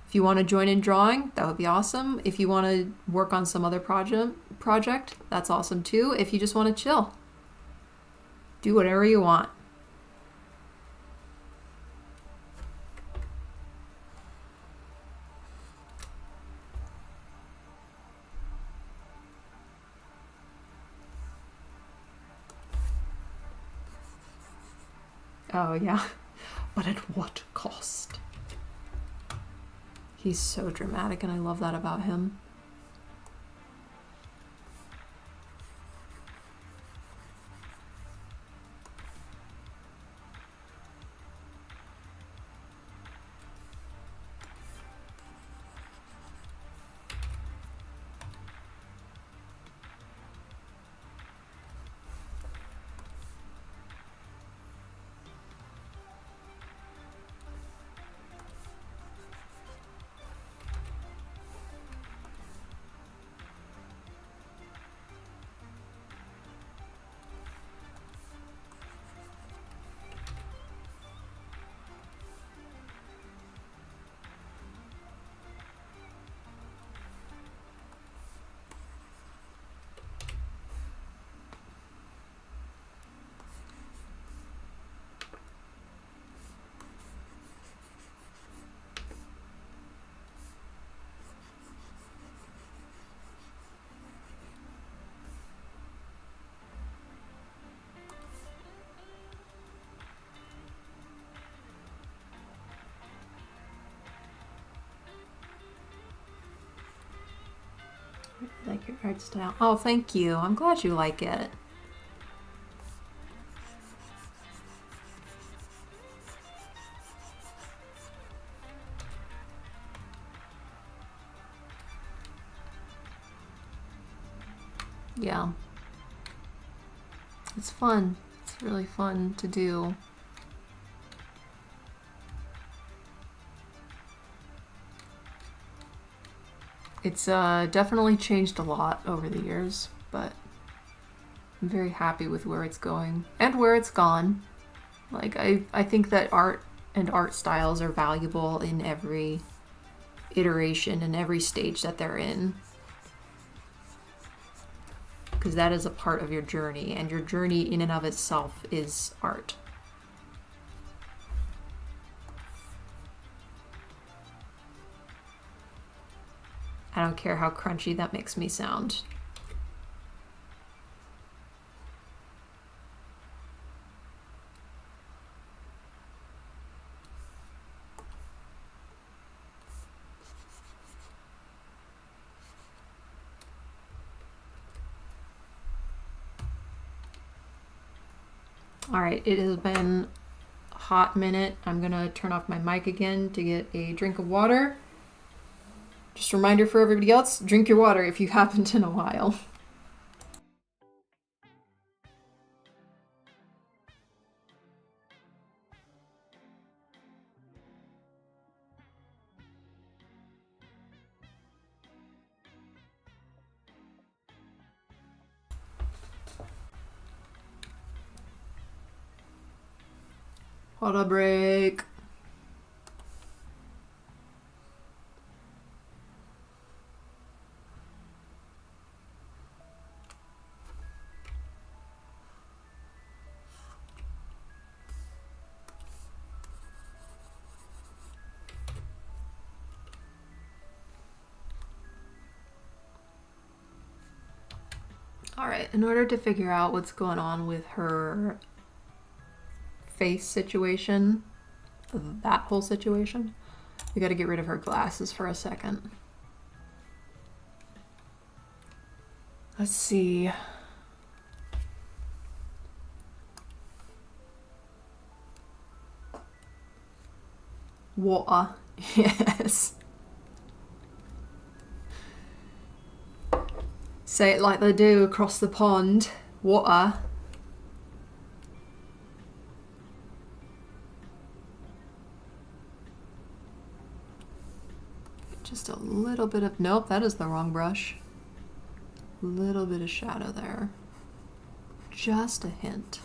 if you want to join in drawing, that would be awesome. If you want to work on some other project, that's awesome too. If you just want to chill, do whatever you want. Oh yeah, but at what cost? He's so dramatic, and I love that about him. I like your art style. Oh, thank you. I'm glad you like it. Yeah. It's fun. It's really fun to do. It's definitely changed a lot over the years, but I'm very happy with where it's going and where it's gone. Like, I think that art and art styles are valuable in every iteration and every stage that they're in, because that is a part of your journey, and your journey in and of itself is art. I don't care how crunchy that makes me sound. All right, it has been a hot minute. I'm gonna turn off my mic again to get a drink of water. Just a reminder for everybody else, drink your water if you haven't in a while. Water break. Alright, in order to figure out what's going on with her face situation, that whole situation, we gotta get rid of her glasses for a second. Let's see. Water. Yes. Say it like they do across the pond. Water. Just a little bit of, nope, that is the wrong brush. A little bit of shadow there. Just a hint.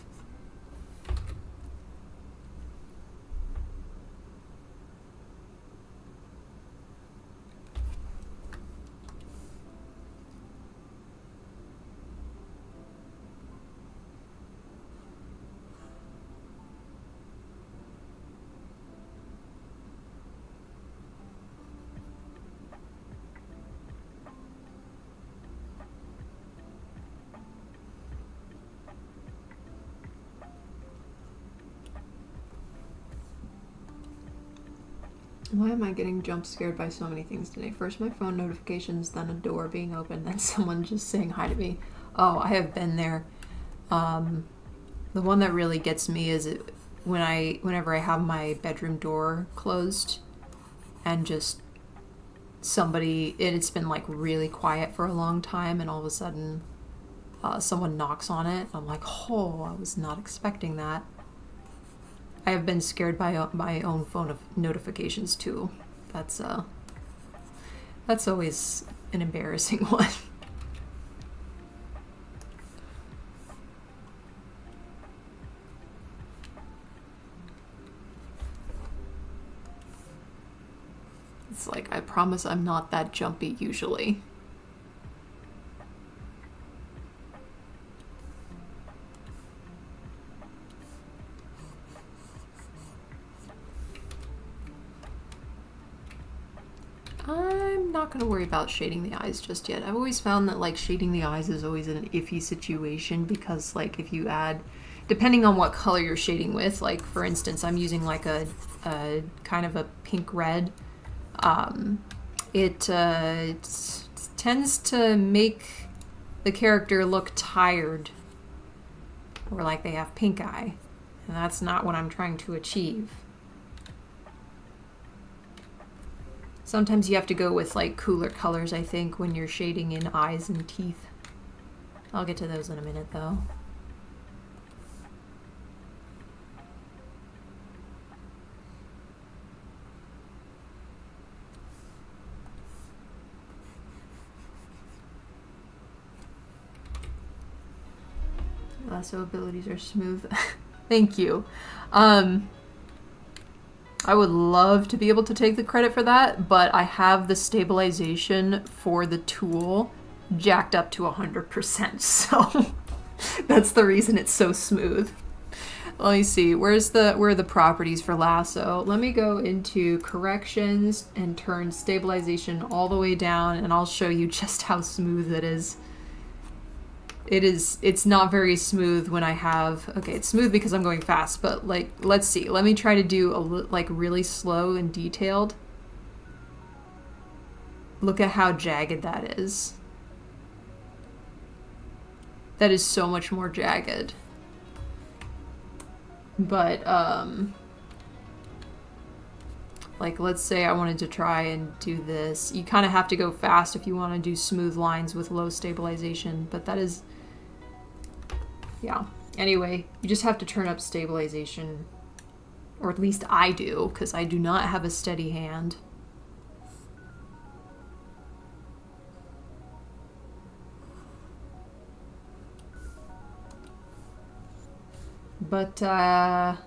Why am I getting jump scared by so many things today? First my phone notifications, then a door being open, then someone just saying hi to me. Oh, I have been there. The one that really gets me is whenever I have my bedroom door closed and just somebody, it's been like really quiet for a long time and all of a sudden someone knocks on it. I'm like, oh, I was not expecting that. I have been scared by my own phone of notifications too. That's always an embarrassing one. It's like, I promise I'm not that jumpy usually. I'm not going to worry about shading the eyes just yet. I've always found that like shading the eyes is always an iffy situation because like if you add, depending on what color you're shading with, like for instance I'm using like a kind of a pink red, it tends to make the character look tired or like they have pink eye, and that's not what I'm trying to achieve. Sometimes you have to go with like cooler colors, I think, when you're shading in eyes and teeth. I'll get to those in a minute though. Lasso abilities are smooth. Thank you. I would love to be able to take the credit for that, but I have the stabilization for the tool jacked up to 100%, so that's the reason it's so smooth. Let me see, where are the properties for lasso? Let me go into corrections and turn stabilization all the way down, and I'll show you just how smooth it is. It's not very smooth when I have, okay, it's smooth because I'm going fast, but like, let's see, let me try to do like really slow and detailed. Look at how jagged that is. That is so much more jagged. But Like, let's say I wanted to try and do this. You kind of have to go fast if you want to do smooth lines with low stabilization, but that is... Yeah. Anyway, you just have to turn up stabilization. Or at least I do, because I do not have a steady hand. But, I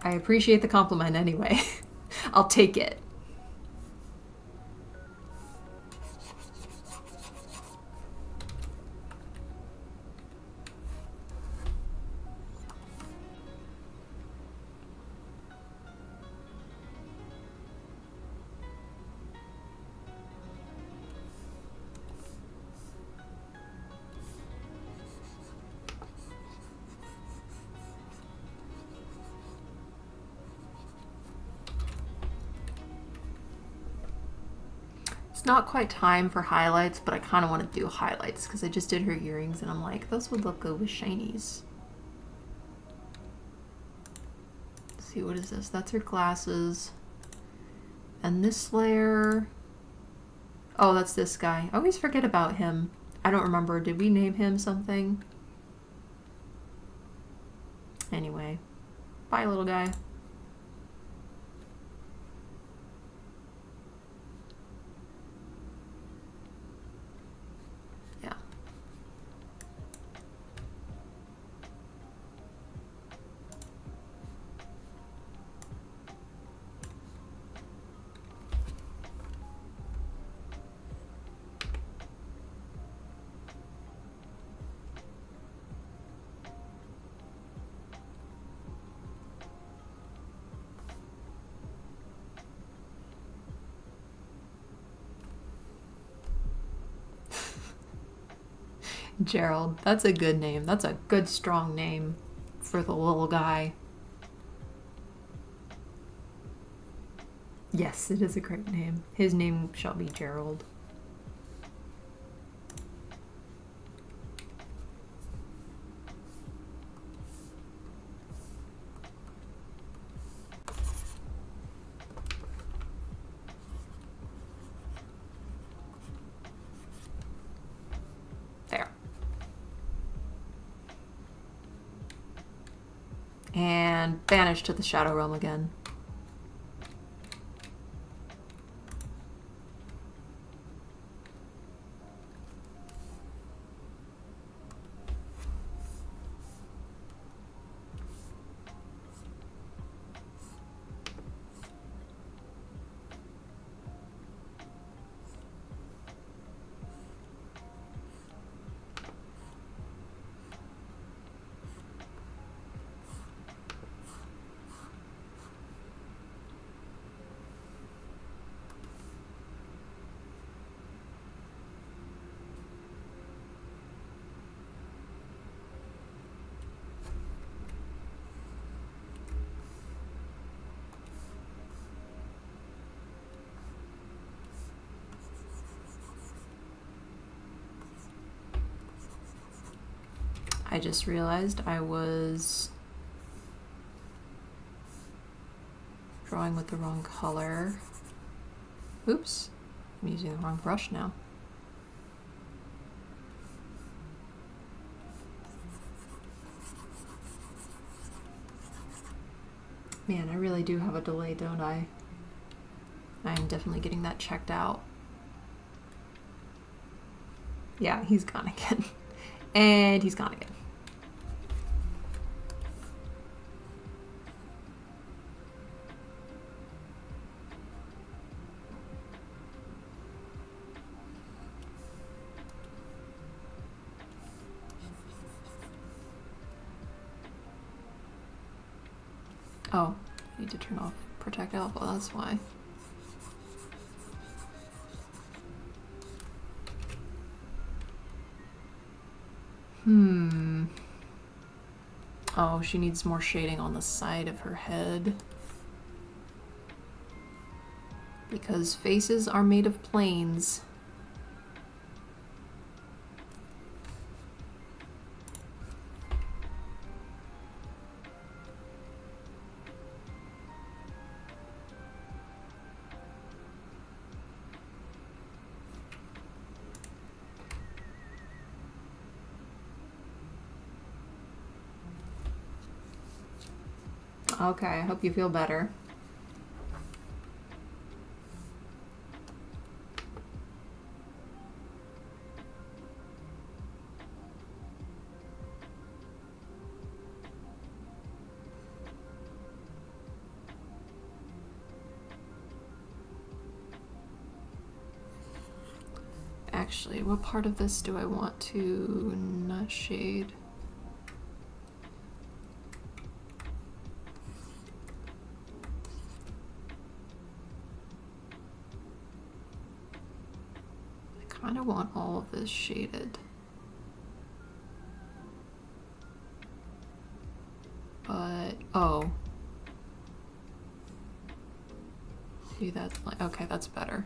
appreciate the compliment anyway. I'll take it. It's not quite time for highlights, but I kind of want to do highlights because I just did her earrings and I'm like, those would look good with shinies. Let's see, what is this? That's her glasses. And this layer... Oh, that's this guy. I always forget about him. I don't remember. Did we name him something? Anyway. Bye, little guy. Gerald. That's a good name. That's a good, strong name for the little guy. Yes, it is a great name. His name shall be Gerald. And banish to the Shadow Realm again. I just realized I was drawing with the wrong color. Oops, I'm using the wrong brush now. Man, I really do have a delay, don't I? I'm definitely getting that checked out. Yeah, he's gone again. And he's gone again. Oh, I need to turn off Protect Alpha, that's why. Oh, she needs more shading on the side of her head. Because faces are made of planes. Okay, I hope you feel better. Actually, what part of this do I want to not shade? I kind of want all of this shaded. But, oh. See, that's like, okay, that's better.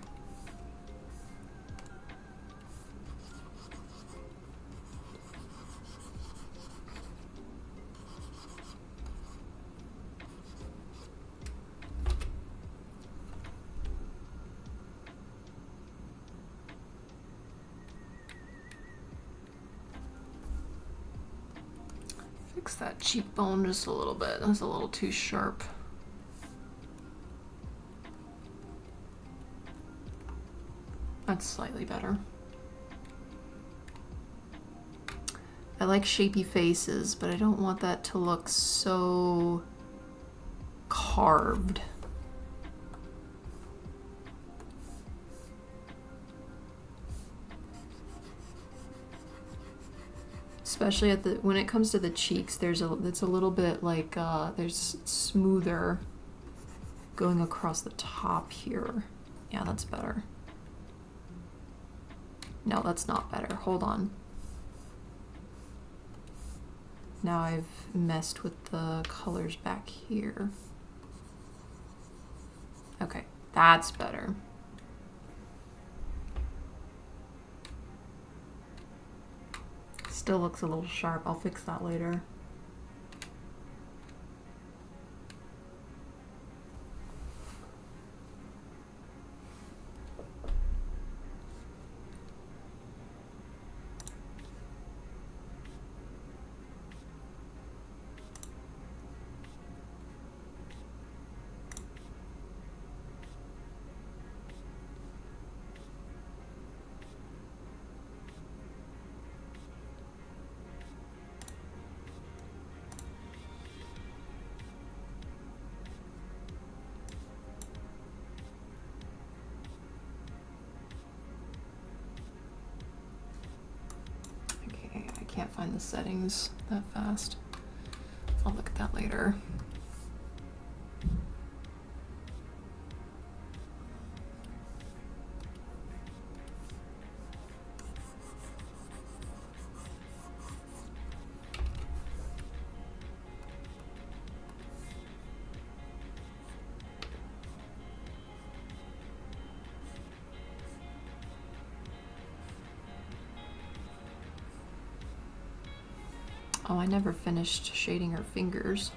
Fix that cheekbone just a little bit. That's a little too sharp. That's slightly better. I like shapy faces, but I don't want that to look so carved. Especially at the when it comes to the cheeks, it's a little bit like there's smoother going across the top here. Yeah, that's better. No, that's not better. Hold on. Now I've messed with the colors back here. Okay, that's better. Still looks a little sharp. I'll fix that later. Can't find the settings that fast. I'll look at that later. Oh, I never finished shading her fingers.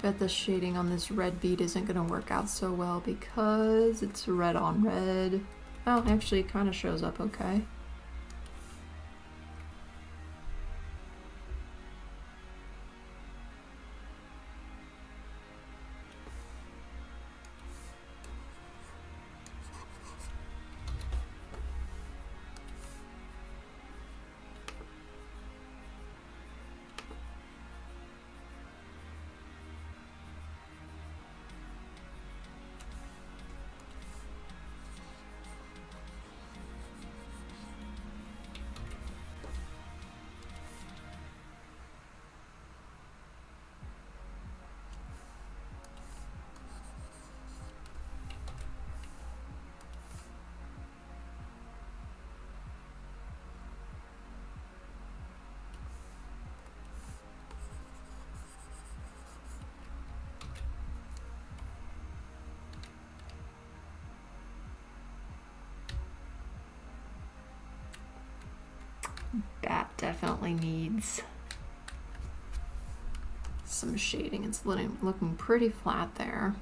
Bet the shading on this red bead isn't going to work out so well because it's red on red. Oh, actually it kind of shows up okay. That definitely needs some shading. It's looking pretty flat there.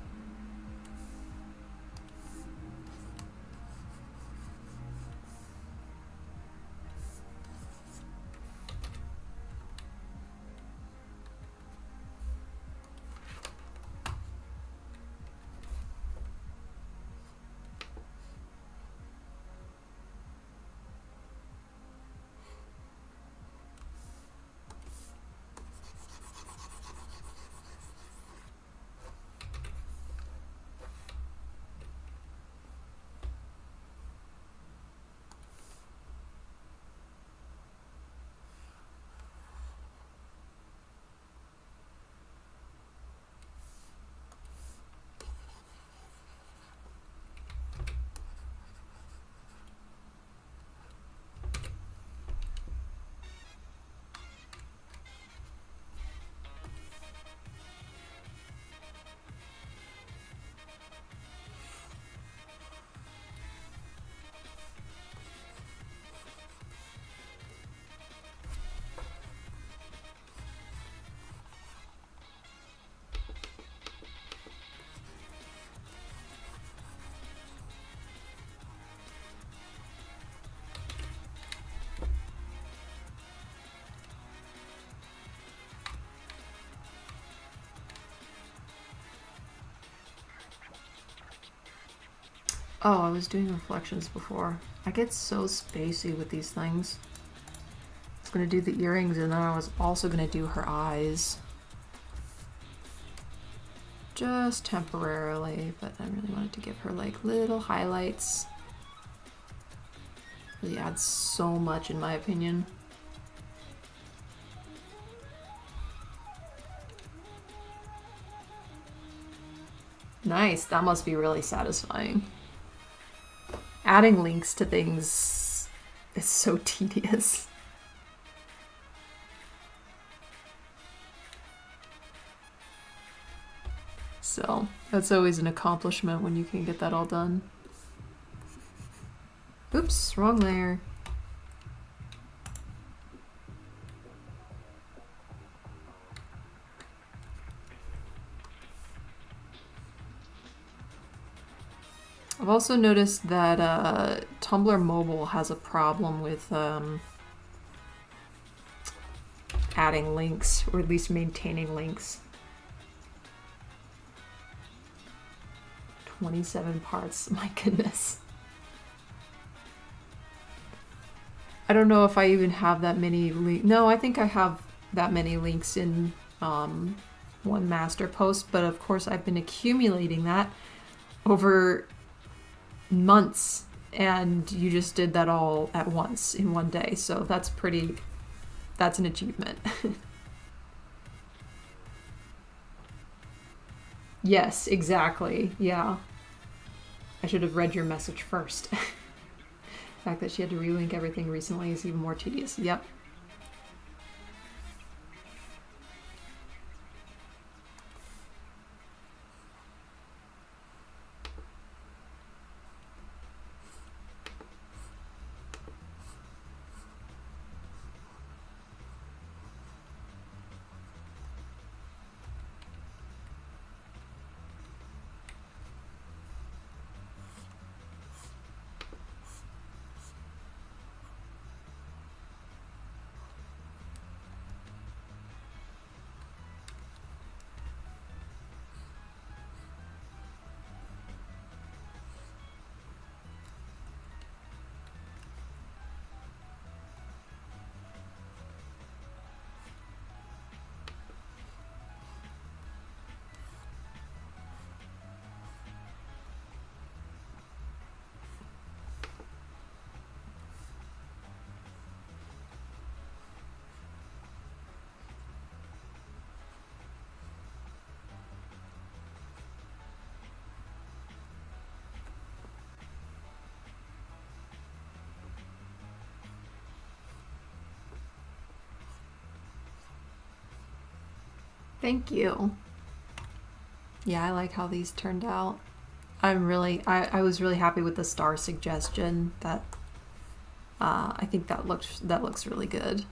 Oh, I was doing reflections before. I get so spacey with these things. I was gonna do the earrings and then I was also gonna do her eyes. Just temporarily, but I really wanted to give her like little highlights. Really adds so much in my opinion. Nice, that must be really satisfying. Adding links to things is so tedious. So that's always an accomplishment when you can get that all done. Oops, wrong layer. I've also noticed that Tumblr Mobile has a problem with adding links, or at least maintaining links. 27 parts, my goodness. I don't know if I even have that many links. No, I think I have that many links in one master post, but of course I've been accumulating that over months, and you just did that all at once in one day, so that's an achievement. Yes, exactly. Yeah, I should have read your message first. The fact that she had to relink everything recently is even more tedious. Yep. Thank you. Yeah, I like how these turned out. I was really happy with the star suggestion. That I think that looks really good.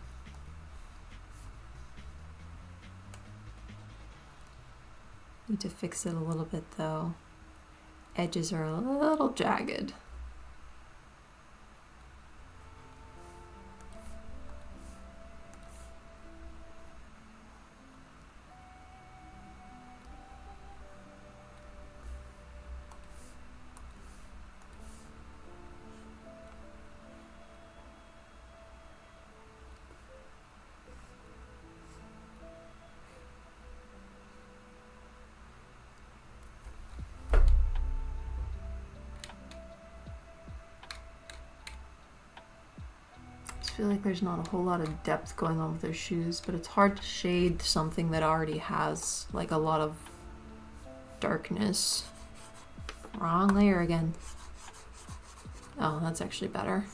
Need to fix it a little bit though. Edges are a little jagged. I feel like there's not a whole lot of depth going on with their shoes, but it's hard to shade something that already has like a lot of darkness. Wrong layer again. Oh, that's actually better.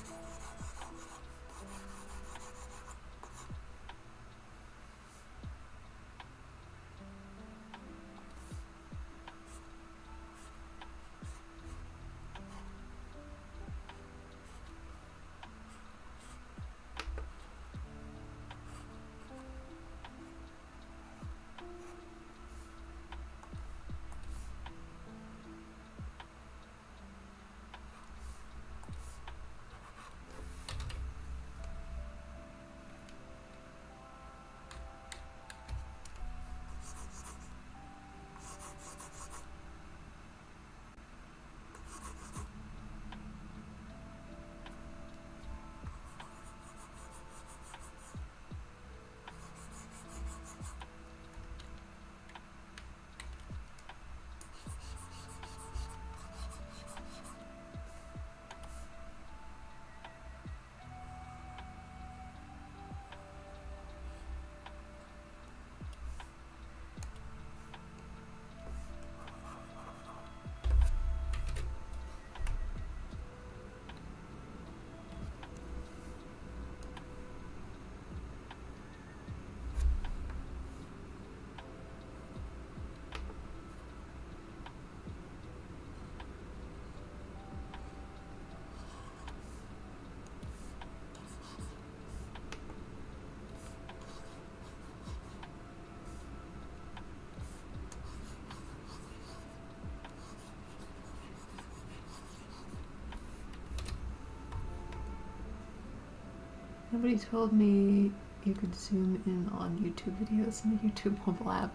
Nobody told me you could zoom in on YouTube videos in the YouTube mobile app.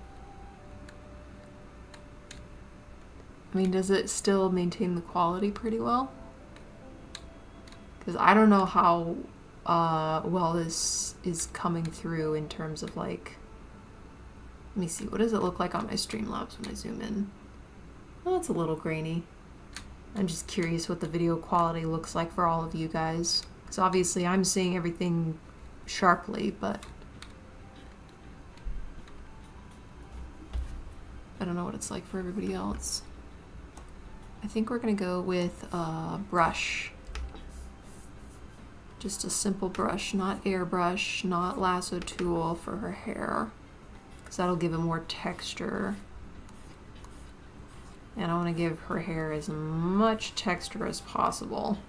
I mean, does it still maintain the quality pretty well? Because I don't know how well this is coming through in terms of like, let me see, what does it look like on my Streamlabs when I zoom in? Oh, it's a little grainy. I'm just curious what the video quality looks like for all of you guys. Because obviously I'm seeing everything sharply, but I don't know what it's like for everybody else. I think we're gonna go with brush. Just a simple brush, not airbrush, not lasso tool for her hair. Because that'll give it more texture. And I want to give her hair as much texture as possible.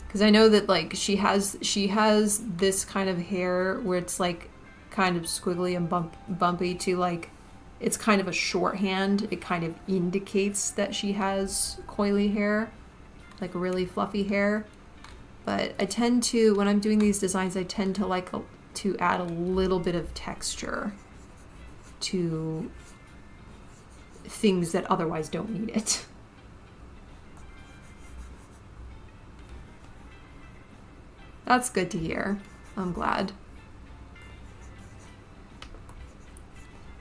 Because I know that like she has this kind of hair where it's like kind of squiggly and bumpy to like, it's kind of a shorthand. It kind of indicates that she has coily hair, like really fluffy hair. But I tend to, when I'm doing these designs, I tend to like to add a little bit of texture to things that otherwise don't need it. That's good to hear. I'm glad.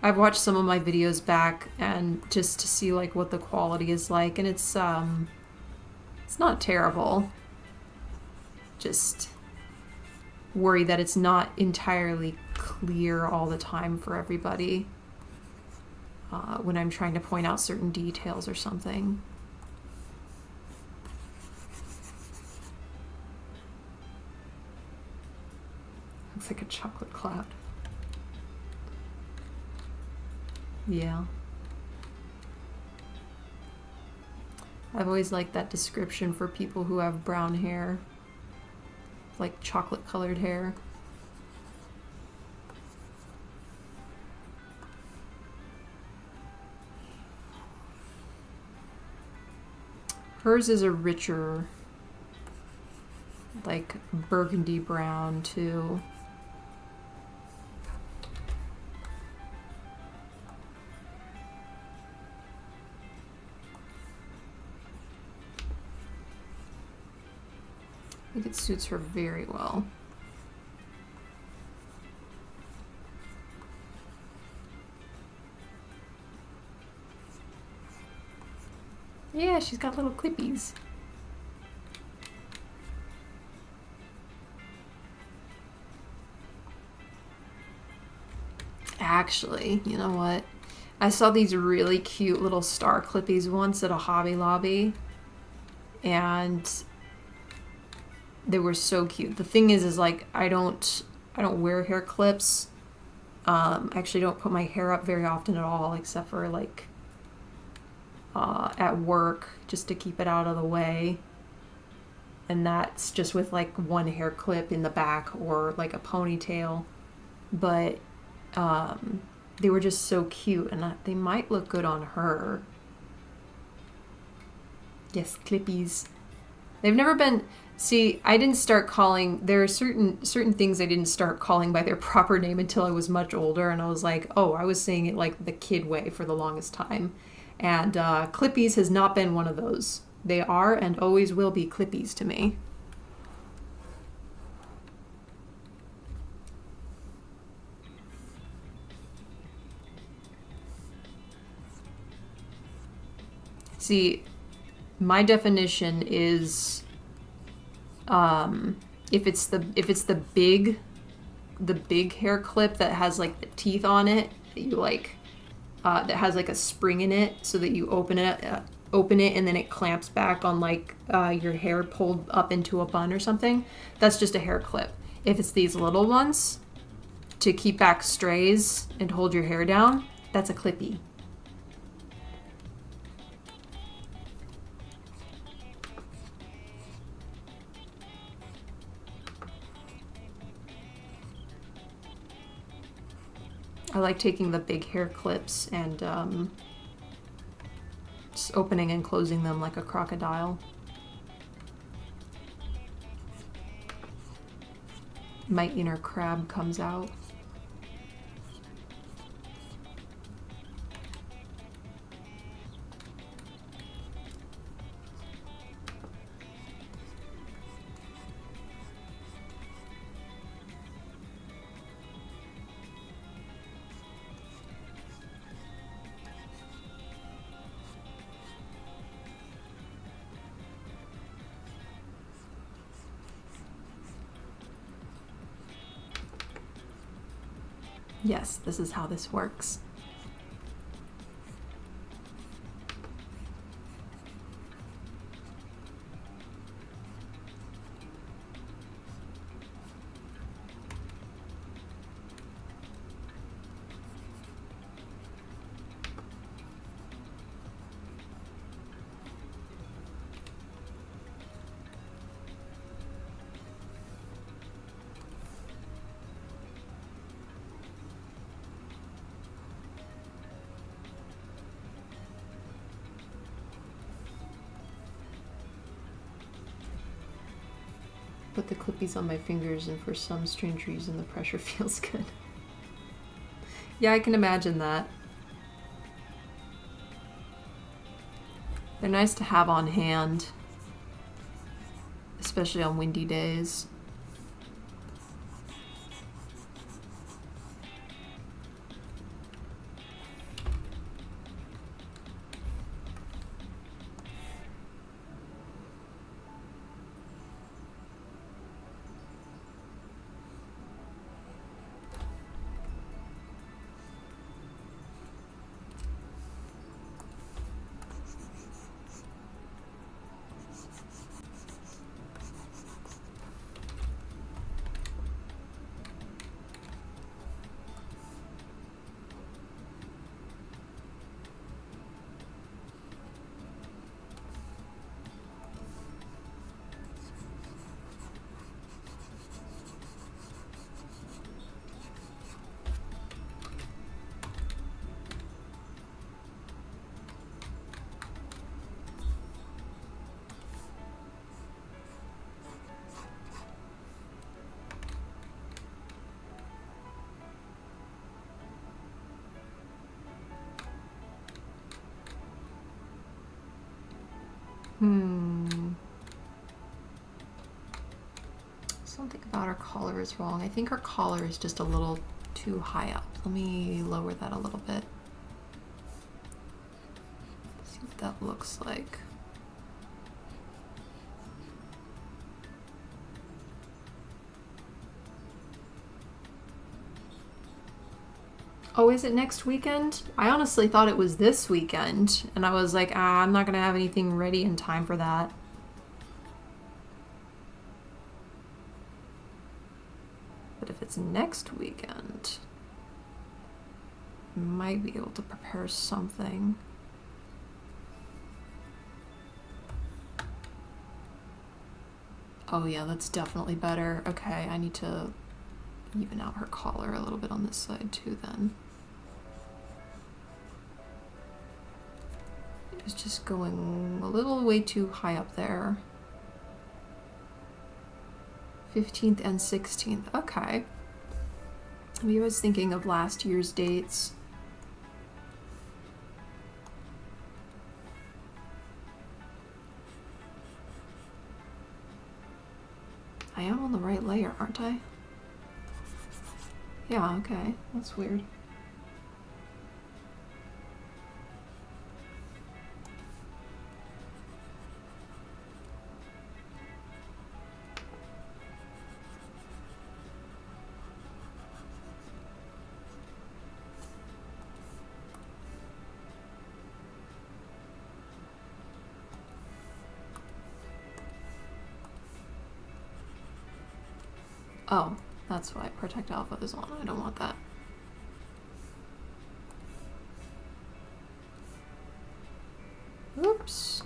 I've watched some of my videos back and just to see like what the quality is like, and it's not terrible. Just worry that it's not entirely clear all the time for everybody when I'm trying to point out certain details or something. Looks like a chocolate cloud. Yeah. I've always liked that description for people who have brown hair, like chocolate colored hair. Hers is a richer, like burgundy brown too. I think it suits her very well. Yeah, she's got little clippies. Actually, you know what? I saw these really cute little star clippies once at a Hobby Lobby, and they were so cute. The thing is like I don't wear hair clips. I actually don't put my hair up very often at all, except for like at work, just to keep it out of the way. And that's just with like one hair clip in the back or like a ponytail. But they were just so cute, and they might look good on her. Yes, clippies. They've never been... See, I didn't start calling... There are certain things I didn't start calling by their proper name until I was much older, and I was like, oh, I was saying it like the kid way for the longest time. And clippies has not been one of those. They are and always will be clippies to me. See, my definition is if it's the big hair clip that has like the teeth on it that you like that has like a spring in it so that you open it and then it clamps back on like your hair pulled up into a bun or something, that's just a hair clip. If it's these little ones to keep back strays and hold your hair down, that's a clippy. I like taking the big hair clips and just opening and closing them like a crocodile. My inner crab comes out. Yes, this is how this works. Put the clippies on my fingers, and for some strange reason the pressure feels good. Yeah, I can imagine that. They're nice to have on hand, especially on windy days. about her collar is wrong. I think her collar is just a little too high up. Let me lower that a little bit. See what that looks like. Oh, is it next weekend? I honestly thought it was this weekend, and I was like, I'm not gonna have anything ready in time for that. But if it's next weekend, I might be able to prepare something. Oh yeah, that's definitely better. Okay, I need to even out her collar a little bit on this side too then. It was just going a little way too high up there. 15th and 16th, okay. Maybe I was thinking of last year's dates. I am on the right layer, aren't I? Yeah, okay, that's weird. Oh, that's why Protect Alpha is on. I don't want that. Oops.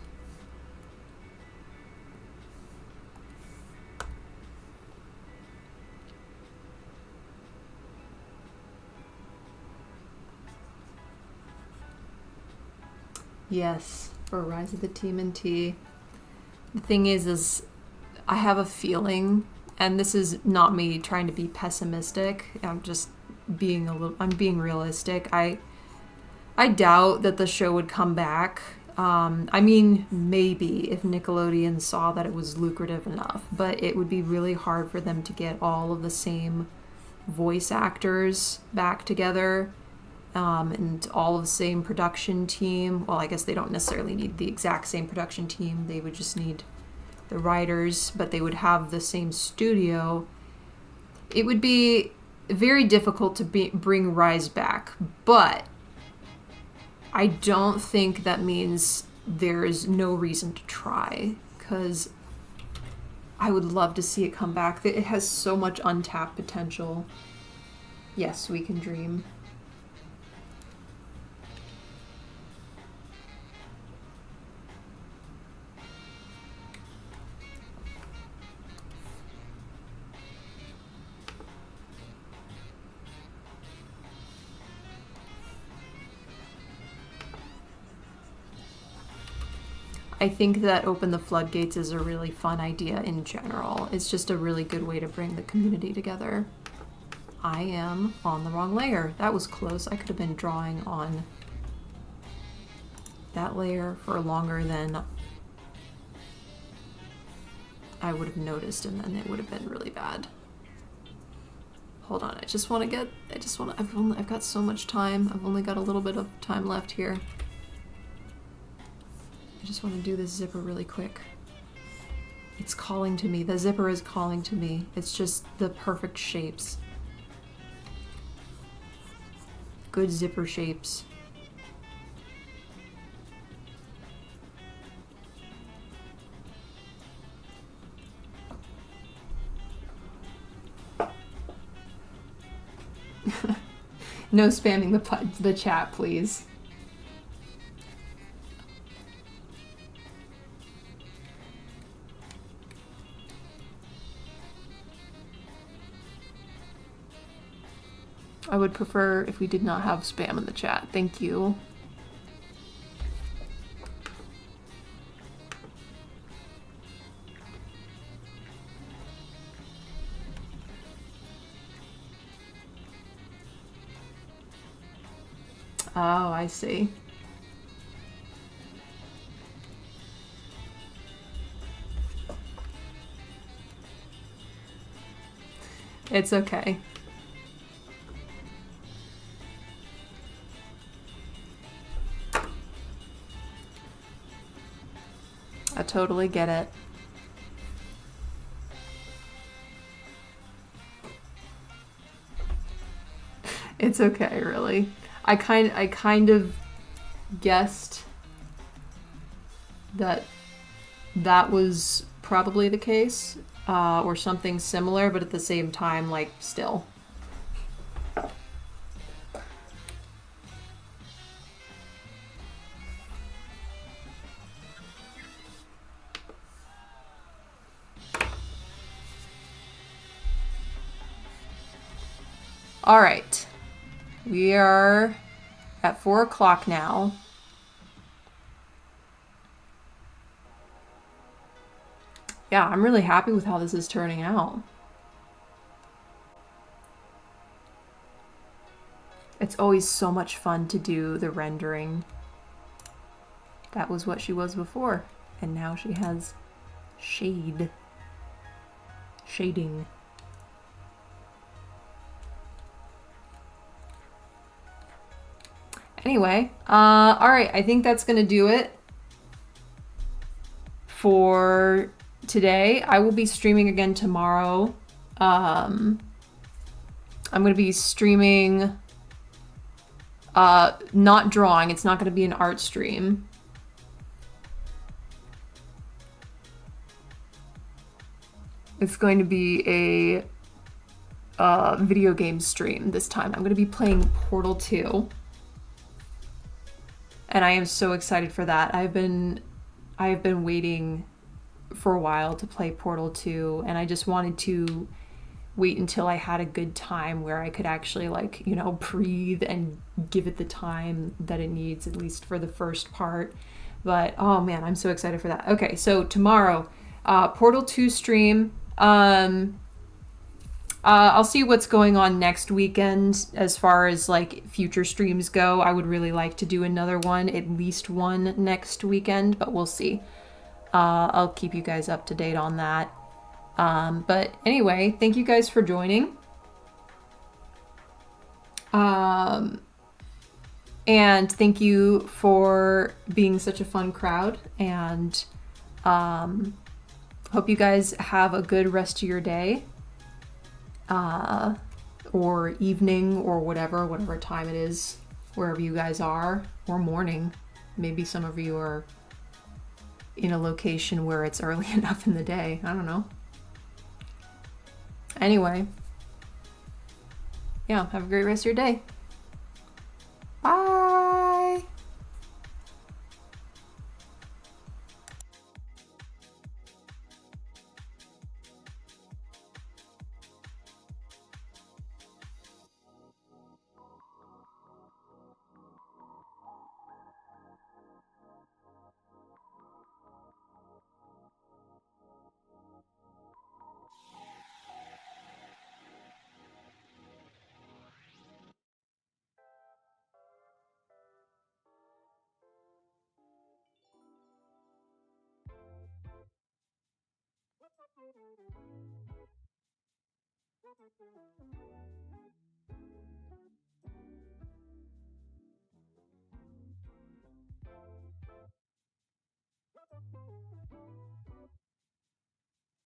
Yes, for Rise of the TMNT. The thing is I have a feeling, and this is not me trying to be pessimistic. I'm just being I'm being realistic. I doubt that the show would come back. I mean, maybe if Nickelodeon saw that it was lucrative enough, but it would be really hard for them to get all of the same voice actors back together, and all of the same production team. Well, I guess they don't necessarily need the exact same production team. They would just need the writers, but they would have the same studio. It would be very difficult to bring Rise back, but I don't think that means there's no reason to try, because I would love to see it come back. It has so much untapped potential. Yes, we can dream. I think that Open the Floodgates is a really fun idea in general. It's just a really good way to bring the community together. I am on the wrong layer. That was close. I could have been drawing on that layer for longer than I would have noticed, and then it would have been really bad. Hold on, I've got so much time. I've only got a little bit of time left here. I just want to do this zipper really quick. It's calling to me. The zipper is calling to me. It's just the perfect shapes. Good zipper shapes. No spamming the chat, please. I would prefer if we did not have spam in the chat. Thank you. Oh, I see. It's okay. I totally get it. It's okay, really. I kind of guessed that that was probably the case, or something similar, but at the same time, like, still. All right. We are at 4 o'clock now. Yeah, I'm really happy with how this is turning out. It's always so much fun to do the rendering. That was what she was before, and now she has shading. Anyway, all right, I think that's gonna do it for today. I will be streaming again tomorrow. I'm gonna be streaming, not drawing. It's not gonna be an art stream. It's going to be a video game stream this time. I'm gonna be playing Portal 2. And I am so excited for that. I've been waiting for a while to play Portal 2, and I just wanted to wait until I had a good time where I could actually, like, you know, breathe and give it the time that it needs, at least for the first part. But oh man, I'm so excited for that. Okay, so tomorrow, Portal 2 stream. I'll see what's going on next weekend as far as like future streams go. I would really like to do another one, at least one next weekend, but we'll see. I'll keep you guys up to date on that. But anyway, thank you guys for joining. And thank you for being such a fun crowd. And hope you guys have a good rest of your day. Or evening, or whatever time it is, wherever you guys are, or morning. Maybe some of you are in a location where it's early enough in the day. I don't know. Anyway, yeah, have a great rest of your day. Bye!